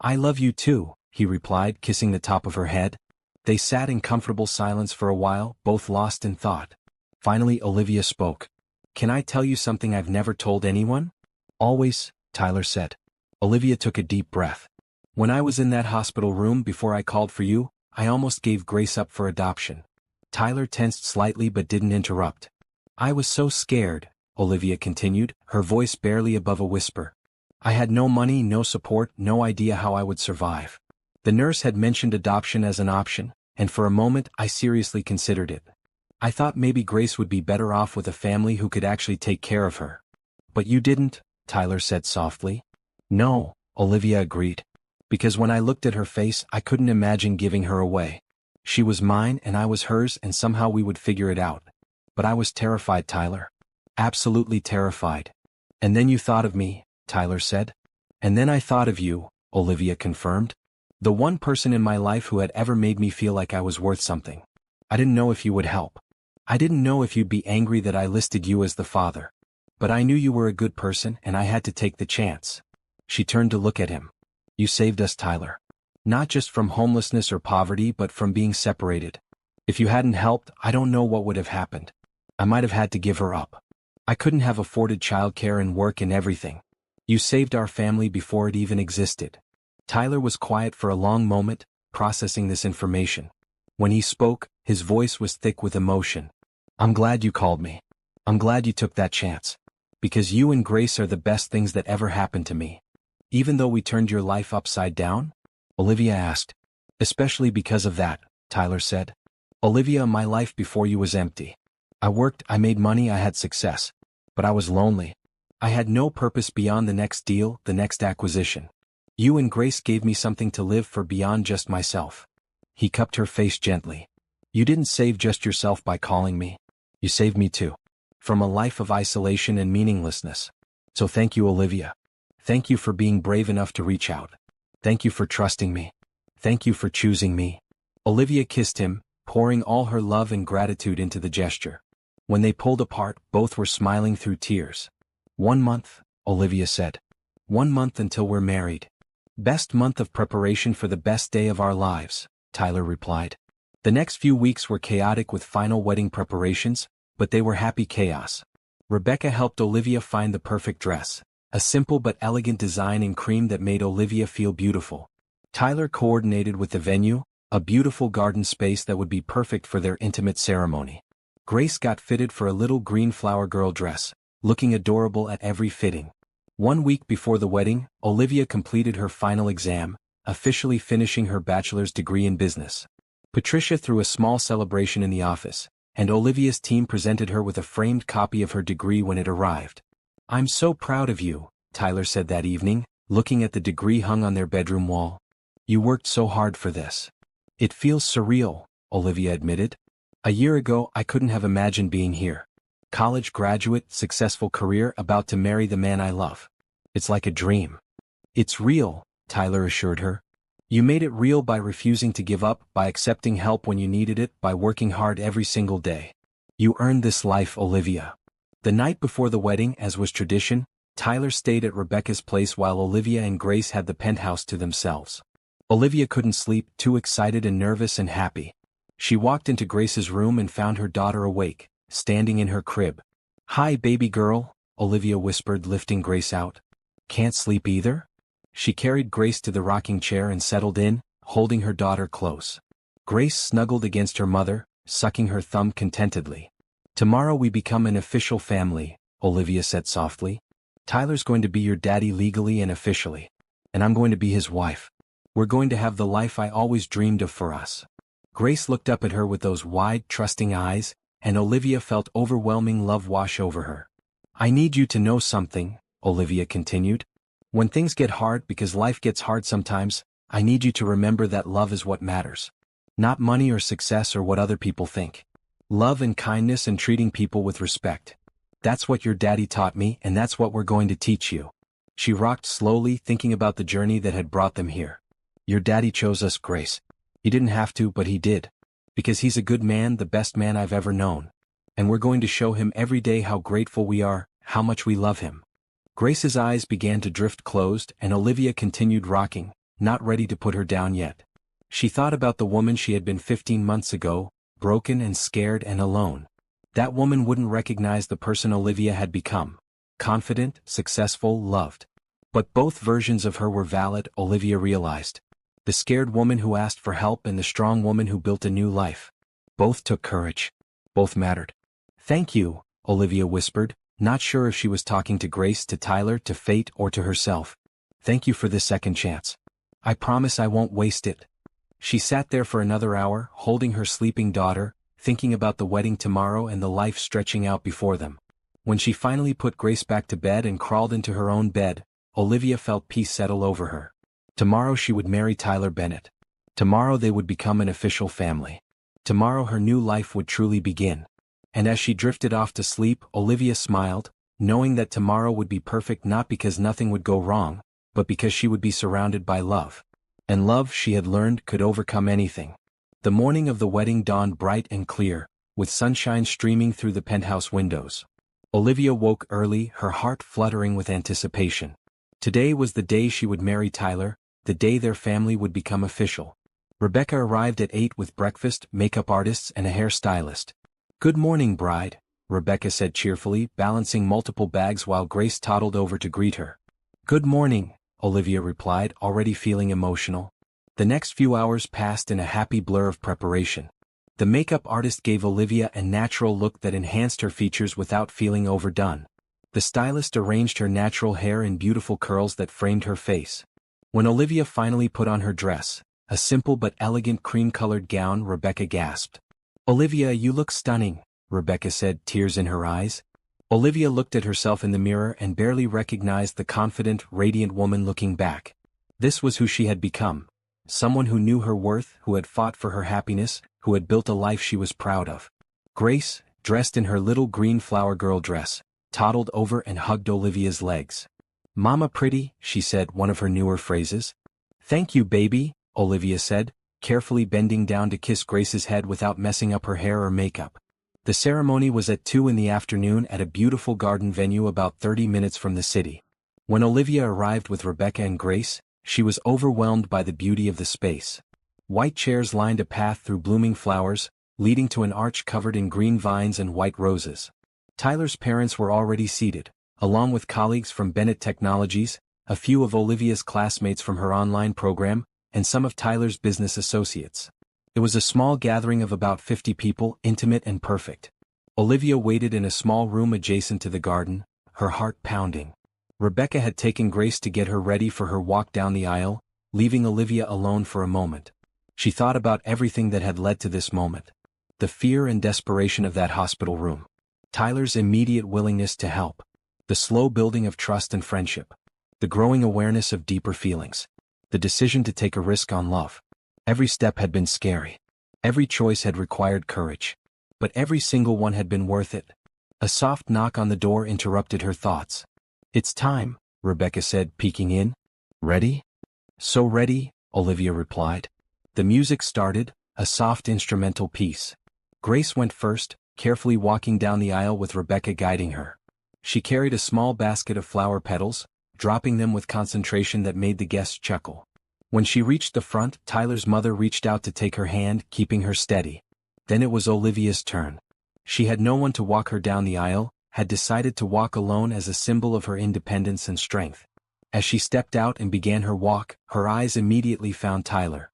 I love you too, he replied, kissing the top of her head. They sat in comfortable silence for a while, both lost in thought. Finally, Olivia spoke. Can I tell you something I've never told anyone? Always, Tyler said. Olivia took a deep breath. When I was in that hospital room before I called for you, I almost gave Grace up for adoption. Tyler tensed slightly but didn't interrupt. I was so scared, Olivia continued, her voice barely above a whisper. I had no money, no support, no idea how I would survive. The nurse had mentioned adoption as an option, and for a moment I seriously considered it. I thought maybe Grace would be better off with a family who could actually take care of her. But you didn't, Tyler said softly. No, Olivia agreed. Because when I looked at her face, I couldn't imagine giving her away. She was mine and I was hers and somehow we would figure it out. But I was terrified, Tyler. Absolutely terrified. And then you thought of me, Tyler said. And then I thought of you, Olivia confirmed. The one person in my life who had ever made me feel like I was worth something. I didn't know if you would help. I didn't know if you'd be angry that I listed you as the father. But I knew you were a good person and I had to take the chance. She turned to look at him. You saved us, Tyler. Not just from homelessness or poverty but from being separated. If you hadn't helped, I don't know what would have happened. I might have had to give her up. I couldn't have afforded childcare and work and everything. You saved our family before it even existed. Tyler was quiet for a long moment, processing this information. When he spoke, his voice was thick with emotion. I'm glad you called me. I'm glad you took that chance. Because you and Grace are the best things that ever happened to me. Even though we turned your life upside down? Olivia asked. Especially because of that, Tyler said. Olivia, my life before you was empty. I worked, I made money, I had success. But I was lonely. I had no purpose beyond the next deal, the next acquisition. You and Grace gave me something to live for beyond just myself. He cupped her face gently. You didn't save just yourself by calling me. You saved me too. From a life of isolation and meaninglessness. So thank you, Olivia. Thank you for being brave enough to reach out. Thank you for trusting me. Thank you for choosing me. Olivia kissed him, pouring all her love and gratitude into the gesture. When they pulled apart, both were smiling through tears. 1 month, Olivia said. 1 month until we're married. Best month of preparation for the best day of our lives, Tyler replied. The next few weeks were chaotic with final wedding preparations, but they were happy chaos. Rebecca helped Olivia find the perfect dress, a simple but elegant design in cream that made Olivia feel beautiful. Tyler coordinated with the venue, a beautiful garden space that would be perfect for their intimate ceremony. Grace got fitted for a little green flower girl dress, looking adorable at every fitting. 1 week before the wedding, Olivia completed her final exam, officially finishing her bachelor's degree in business. Patricia threw a small celebration in the office, and Olivia's team presented her with a framed copy of her degree when it arrived. I'm so proud of you, Tyler said that evening, looking at the degree hung on their bedroom wall. You worked so hard for this. It feels surreal, Olivia admitted. A year ago I couldn't have imagined being here. College graduate, successful career, about to marry the man I love. It's like a dream. It's real, Tyler assured her. You made it real by refusing to give up, by accepting help when you needed it, by working hard every single day. You earned this life, Olivia. The night before the wedding, as was tradition, Tyler stayed at Rebecca's place while Olivia and Grace had the penthouse to themselves. Olivia couldn't sleep, too excited and nervous and happy. She walked into Grace's room and found her daughter awake, standing in her crib. Hi, baby girl, Olivia whispered, lifting Grace out. Can't sleep either? She carried Grace to the rocking chair and settled in, holding her daughter close. Grace snuggled against her mother, sucking her thumb contentedly. Tomorrow we become an official family, Olivia said softly. Tyler's going to be your daddy legally and officially. And I'm going to be his wife. We're going to have the life I always dreamed of for us. Grace looked up at her with those wide, trusting eyes, and Olivia felt overwhelming love wash over her. I need you to know something, Olivia continued. When things get hard, because life gets hard sometimes, I need you to remember that love is what matters. Not money or success or what other people think. Love and kindness and treating people with respect. That's what your daddy taught me, and that's what we're going to teach you. She rocked slowly, thinking about the journey that had brought them here. Your daddy chose us, Grace. He didn't have to, but he did. Because he's a good man, the best man I've ever known. And we're going to show him every day how grateful we are, how much we love him. Grace's eyes began to drift closed, and Olivia continued rocking, not ready to put her down yet. She thought about the woman she had been 15 months ago, broken and scared and alone. That woman wouldn't recognize the person Olivia had become. Confident, successful, loved. But both versions of her were valid, Olivia realized. The scared woman who asked for help and the strong woman who built a new life. Both took courage. Both mattered. Thank you, Olivia whispered, not sure if she was talking to Grace, to Tyler, to fate, or to herself. Thank you for this second chance. I promise I won't waste it. She sat there for another hour, holding her sleeping daughter, thinking about the wedding tomorrow and the life stretching out before them. When she finally put Grace back to bed and crawled into her own bed, Olivia felt peace settle over her. Tomorrow she would marry Tyler Bennett. Tomorrow they would become an official family. Tomorrow her new life would truly begin. And as she drifted off to sleep, Olivia smiled, knowing that tomorrow would be perfect not because nothing would go wrong, but because she would be surrounded by love. And love, she had learned, could overcome anything. The morning of the wedding dawned bright and clear, with sunshine streaming through the penthouse windows. Olivia woke early, her heart fluttering with anticipation. Today was the day she would marry Tyler, the day their family would become official. Rebecca arrived at 8 with breakfast, makeup artists and a hairstylist. "Good morning, bride," Rebecca said cheerfully, balancing multiple bags while Grace toddled over to greet her. "Good morning," Olivia replied, already feeling emotional. The next few hours passed in a happy blur of preparation. The makeup artist gave Olivia a natural look that enhanced her features without feeling overdone. The stylist arranged her natural hair in beautiful curls that framed her face. When Olivia finally put on her dress, a simple but elegant cream-colored gown, Rebecca gasped. "Olivia, you look stunning," Rebecca said, tears in her eyes. Olivia looked at herself in the mirror and barely recognized the confident, radiant woman looking back. This was who she had become. Someone who knew her worth, who had fought for her happiness, who had built a life she was proud of. Grace, dressed in her little green flower girl dress, toddled over and hugged Olivia's legs. "Mama pretty," she said, one of her newer phrases. "Thank you, baby," Olivia said, carefully bending down to kiss Grace's head without messing up her hair or makeup. The ceremony was at 2 in the afternoon at a beautiful garden venue about 30 minutes from the city. When Olivia arrived with Rebecca and Grace, she was overwhelmed by the beauty of the space. White chairs lined a path through blooming flowers, leading to an arch covered in green vines and white roses. Tyler's parents were already seated, along with colleagues from Bennett Technologies, a few of Olivia's classmates from her online program, and some of Tyler's business associates. It was a small gathering of about 50 people, intimate and perfect. Olivia waited in a small room adjacent to the garden, her heart pounding. Rebecca had taken Grace to get her ready for her walk down the aisle, leaving Olivia alone for a moment. She thought about everything that had led to this moment. The fear and desperation of that hospital room. Tyler's immediate willingness to help. The slow building of trust and friendship. The growing awareness of deeper feelings. The decision to take a risk on love. Every step had been scary. Every choice had required courage. But every single one had been worth it. A soft knock on the door interrupted her thoughts. "It's time," Rebecca said, peeking in. "Ready?" "So ready," Olivia replied. The music started, a soft instrumental piece. Grace went first, carefully walking down the aisle with Rebecca guiding her. She carried a small basket of flower petals, dropping them with concentration that made the guests chuckle. When she reached the front, Tyler's mother reached out to take her hand, keeping her steady. Then it was Olivia's turn. She had no one to walk her down the aisle, had decided to walk alone as a symbol of her independence and strength. As she stepped out and began her walk, her eyes immediately found Tyler.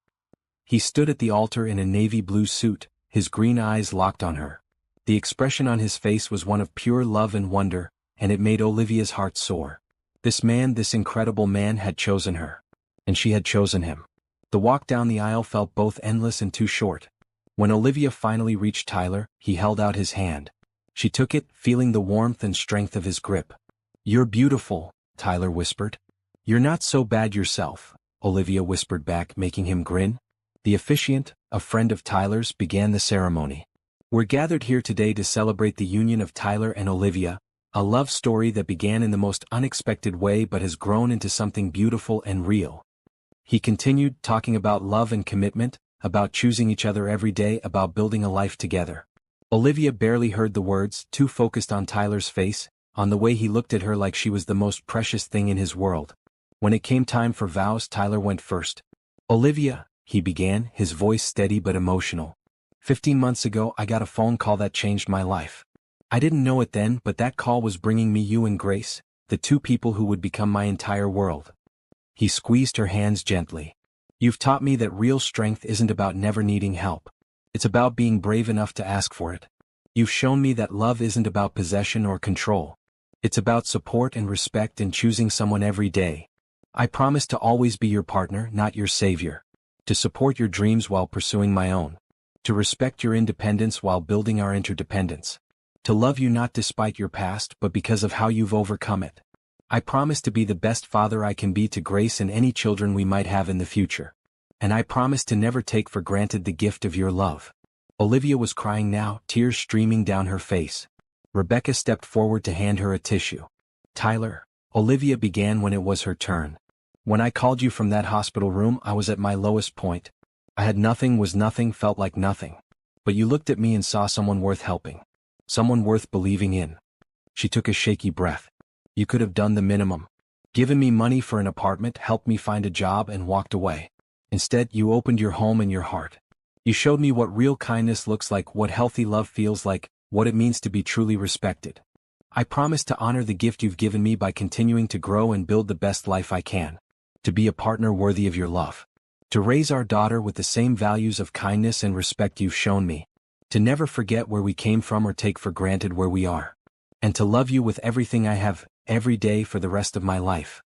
He stood at the altar in a navy blue suit, his green eyes locked on her. The expression on his face was one of pure love and wonder, and it made Olivia's heart soar. This man, this incredible man, had chosen her. And she had chosen him. The walk down the aisle felt both endless and too short. When Olivia finally reached Tyler, he held out his hand. She took it, feeling the warmth and strength of his grip. "You're beautiful," Tyler whispered. "You're not so bad yourself," Olivia whispered back, making him grin. The officiant, a friend of Tyler's, began the ceremony. "We're gathered here today to celebrate the union of Tyler and Olivia, a love story that began in the most unexpected way but has grown into something beautiful and real." He continued, talking about love and commitment, about choosing each other every day, about building a life together. Olivia barely heard the words, too focused on Tyler's face, on the way he looked at her like she was the most precious thing in his world. When it came time for vows, Tyler went first. "Olivia," he began, his voice steady but emotional. 15 months ago I got a phone call that changed my life. I didn't know it then, but that call was bringing me you and Grace, the two people who would become my entire world." He squeezed her hands gently. "You've taught me that real strength isn't about never needing help. It's about being brave enough to ask for it. You've shown me that love isn't about possession or control. It's about support and respect and choosing someone every day. I promise to always be your partner, not your savior. To support your dreams while pursuing my own. To respect your independence while building our interdependence. To love you not despite your past but because of how you've overcome it. I promise to be the best father I can be to Grace and any children we might have in the future. And I promise to never take for granted the gift of your love. Olivia was crying now, tears streaming down her face. Rebecca stepped forward to hand her a tissue. Tyler, Olivia began when it was her turn. When I called you from that hospital room, I was at my lowest point. I had nothing, was nothing, felt like nothing. But you looked at me and saw someone worth helping. Someone worth believing in. She took a shaky breath. You could have done the minimum. Given me money for an apartment, helped me find a job, and walked away. Instead, you opened your home and your heart. You showed me what real kindness looks like, what healthy love feels like, what it means to be truly respected. I promise to honor the gift you've given me by continuing to grow and build the best life I can. To be a partner worthy of your love. To raise our daughter with the same values of kindness and respect you've shown me. To never forget where we came from or take for granted where we are. And to love you with everything I have, every day for the rest of my life.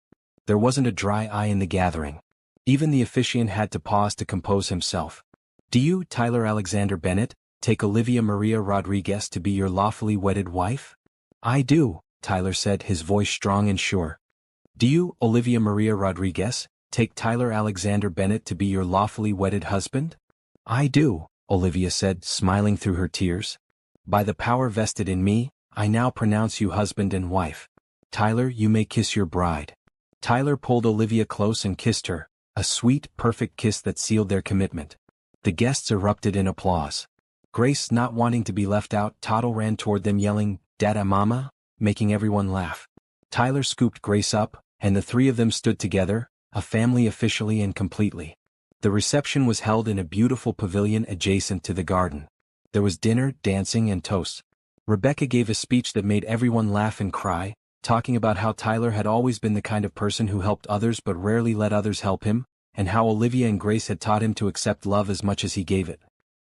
There wasn't a dry eye in the gathering. Even the officiant had to pause to compose himself. Do you, Tyler Alexander Bennett, take Olivia Maria Rodriguez to be your lawfully wedded wife? I do, Tyler said, his voice strong and sure. Do you, Olivia Maria Rodriguez, take Tyler Alexander Bennett to be your lawfully wedded husband? I do, Olivia said, smiling through her tears. By the power vested in me, I now pronounce you husband and wife. Tyler, you may kiss your bride. Tyler pulled Olivia close and kissed her, a sweet, perfect kiss that sealed their commitment. The guests erupted in applause. Grace, not wanting to be left out, Toddle ran toward them yelling, "Dada Mama," making everyone laugh. Tyler scooped Grace up, and the three of them stood together, a family officially and completely. The reception was held in a beautiful pavilion adjacent to the garden. There was dinner, dancing, and toasts. Rebecca gave a speech that made everyone laugh and cry, talking about how Tyler had always been the kind of person who helped others but rarely let others help him, and how Olivia and Grace had taught him to accept love as much as he gave it.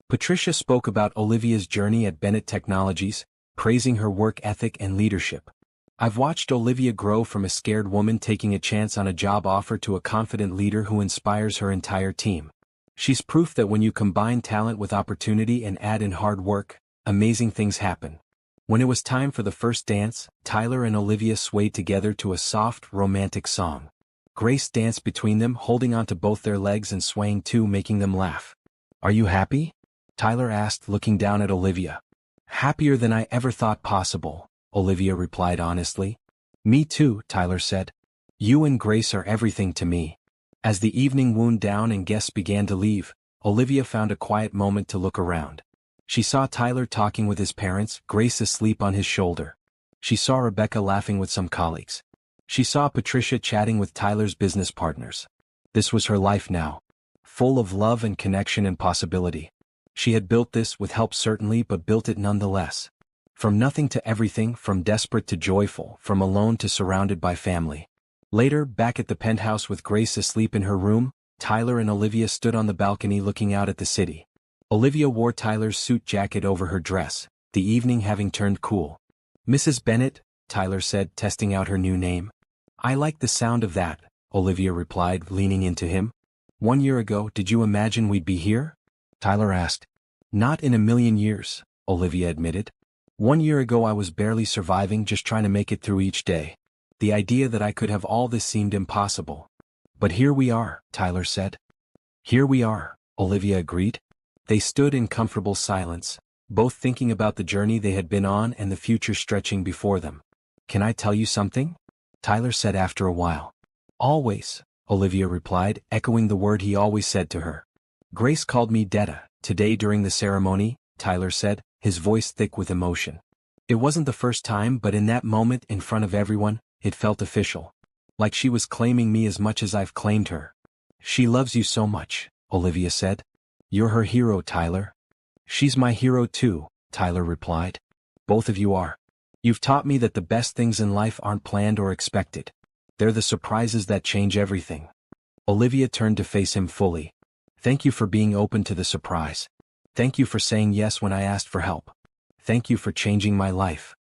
Patricia spoke about Olivia's journey at Bennett Technologies, praising her work ethic and leadership. I've watched Olivia grow from a scared woman taking a chance on a job offer to a confident leader who inspires her entire team. She's proof that when you combine talent with opportunity and add in hard work, amazing things happen. When it was time for the first dance, Tyler and Olivia swayed together to a soft, romantic song. Grace danced between them, holding onto both their legs and swaying too, making them laugh. Are you happy? Tyler asked, looking down at Olivia. Happier than I ever thought possible, Olivia replied honestly. Me too, Tyler said. You and Grace are everything to me. As the evening wound down and guests began to leave, Olivia found a quiet moment to look around. She saw Tyler talking with his parents, Grace asleep on his shoulder. She saw Rebecca laughing with some colleagues. She saw Patricia chatting with Tyler's business partners. This was her life now. Full of love and connection and possibility. She had built this with help certainly, but built it nonetheless. From nothing to everything, from desperate to joyful, from alone to surrounded by family. Later, back at the penthouse with Grace asleep in her room, Tyler and Olivia stood on the balcony looking out at the city. Olivia wore Tyler's suit jacket over her dress, the evening having turned cool. Mrs. Bennett, Tyler said, testing out her new name. I like the sound of that, Olivia replied, leaning into him. 1 year ago, did you imagine we'd be here? Tyler asked. Not in a million years, Olivia admitted. 1 year ago I was barely surviving, just trying to make it through each day. The idea that I could have all this seemed impossible. But here we are, Tyler said. Here we are, Olivia agreed. They stood in comfortable silence, both thinking about the journey they had been on and the future stretching before them. Can I tell you something? Tyler said after a while. Always, Olivia replied, echoing the word he always said to her. Grace called me Dada today during the ceremony, Tyler said, his voice thick with emotion. It wasn't the first time, but in that moment in front of everyone, it felt official. Like she was claiming me as much as I've claimed her. She loves you so much, Olivia said. You're her hero, Tyler. She's my hero too, Tyler replied. Both of you are. You've taught me that the best things in life aren't planned or expected. They're the surprises that change everything. Olivia turned to face him fully. Thank you for being open to the surprise. Thank you for saying yes when I asked for help. Thank you for changing my life.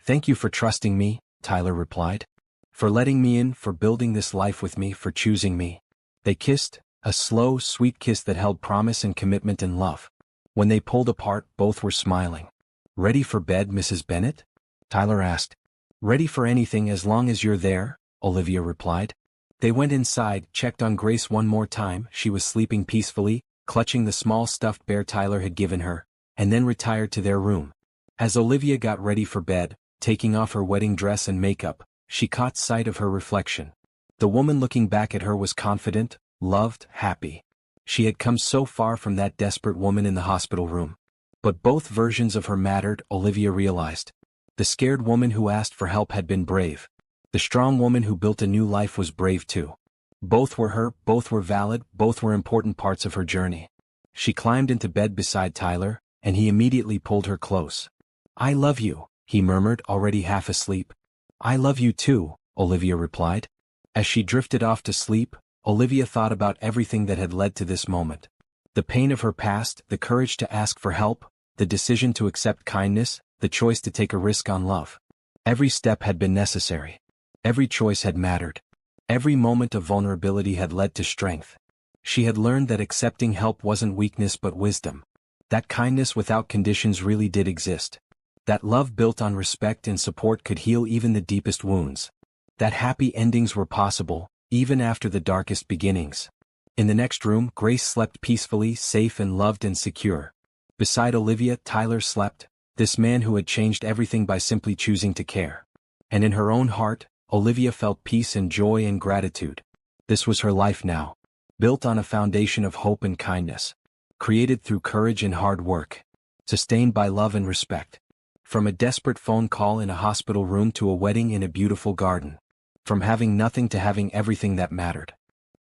Thank you for trusting me, Tyler replied. For letting me in, for building this life with me, for choosing me. They kissed, a slow, sweet kiss that held promise and commitment and love. When they pulled apart, both were smiling. Ready for bed, Mrs. Bennett? Tyler asked. Ready for anything as long as you're there, Olivia replied. They went inside, checked on Grace one more time. She was sleeping peacefully, clutching the small stuffed bear Tyler had given her, and then retired to their room. As Olivia got ready for bed, taking off her wedding dress and makeup, she caught sight of her reflection. The woman looking back at her was confident, loved, happy. She had come so far from that desperate woman in the hospital room. But both versions of her mattered, Olivia realized. The scared woman who asked for help had been brave. The strong woman who built a new life was brave too. Both were her, both were valid, both were important parts of her journey. She climbed into bed beside Tyler, and he immediately pulled her close. "I love you," he murmured, already half asleep. "I love you too," Olivia replied. As she drifted off to sleep, Olivia thought about everything that had led to this moment. The pain of her past, the courage to ask for help, the decision to accept kindness, the choice to take a risk on love. Every step had been necessary. Every choice had mattered. Every moment of vulnerability had led to strength. She had learned that accepting help wasn't weakness but wisdom. That kindness without conditions really did exist. That love built on respect and support could heal even the deepest wounds. That happy endings were possible, even after the darkest beginnings. In the next room, Grace slept peacefully, safe and loved and secure. Beside Olivia, Tyler slept, this man who had changed everything by simply choosing to care. And in her own heart, Olivia felt peace and joy and gratitude. This was her life now, built on a foundation of hope and kindness, created through courage and hard work, sustained by love and respect. From a desperate phone call in a hospital room to a wedding in a beautiful garden. From having nothing to having everything that mattered.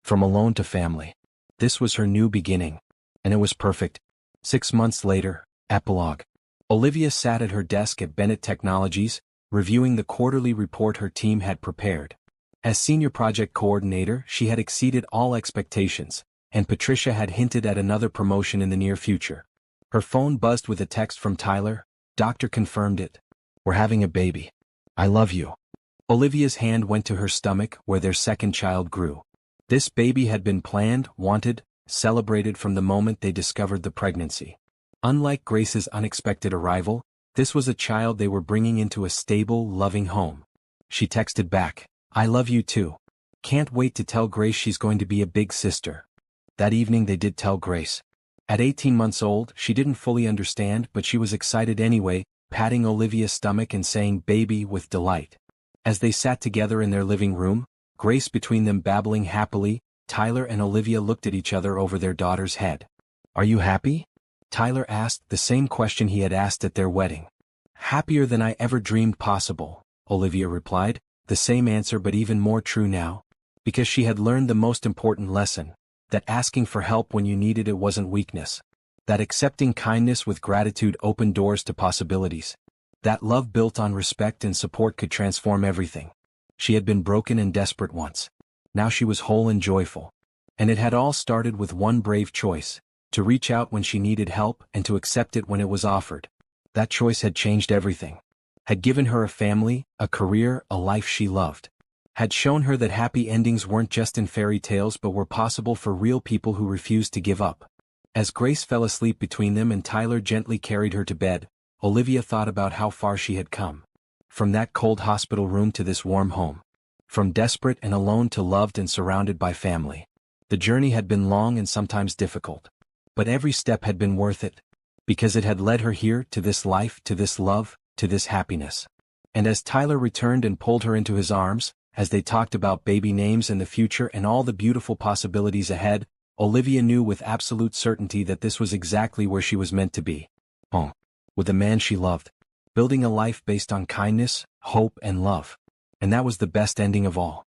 From alone to family. This was her new beginning. And it was perfect. 6 months later, epilogue. Olivia sat at her desk at Bennett Technologies, reviewing the quarterly report her team had prepared. As senior project coordinator, she had exceeded all expectations, and Patricia had hinted at another promotion in the near future. Her phone buzzed with a text from Tyler. "Doctor confirmed it. We're having a baby. I love you." Olivia's hand went to her stomach, where their second child grew. This baby had been planned, wanted, celebrated from the moment they discovered the pregnancy. Unlike Grace's unexpected arrival, this was a child they were bringing into a stable, loving home. She texted back, "I love you too. Can't wait to tell Grace she's going to be a big sister." That evening they did tell Grace. At 18 months old, she didn't fully understand, but she was excited anyway, patting Olivia's stomach and saying "baby" with delight. As they sat together in their living room, Grace between them babbling happily, Tyler and Olivia looked at each other over their daughter's head. "Are you happy?" Tyler asked, the same question he had asked at their wedding. "Happier than I ever dreamed possible," Olivia replied, the same answer but even more true now. Because she had learned the most important lesson, that asking for help when you needed it wasn't weakness. That accepting kindness with gratitude opened doors to possibilities. That love built on respect and support could transform everything. She had been broken and desperate once. Now she was whole and joyful. And it had all started with one brave choice, to reach out when she needed help and to accept it when it was offered. That choice had changed everything. Had given her a family, a career, a life she loved. Had shown her that happy endings weren't just in fairy tales but were possible for real people who refused to give up. As Grace fell asleep between them and Tyler gently carried her to bed, Olivia thought about how far she had come. From that cold hospital room to this warm home. From desperate and alone to loved and surrounded by family. The journey had been long and sometimes difficult. But every step had been worth it. Because it had led her here, to this life, to this love, to this happiness. And as Tyler returned and pulled her into his arms, as they talked about baby names and the future and all the beautiful possibilities ahead, Olivia knew with absolute certainty that this was exactly where she was meant to be. Home. With the man she loved. Building a life based on kindness, hope and love. And that was the best ending of all.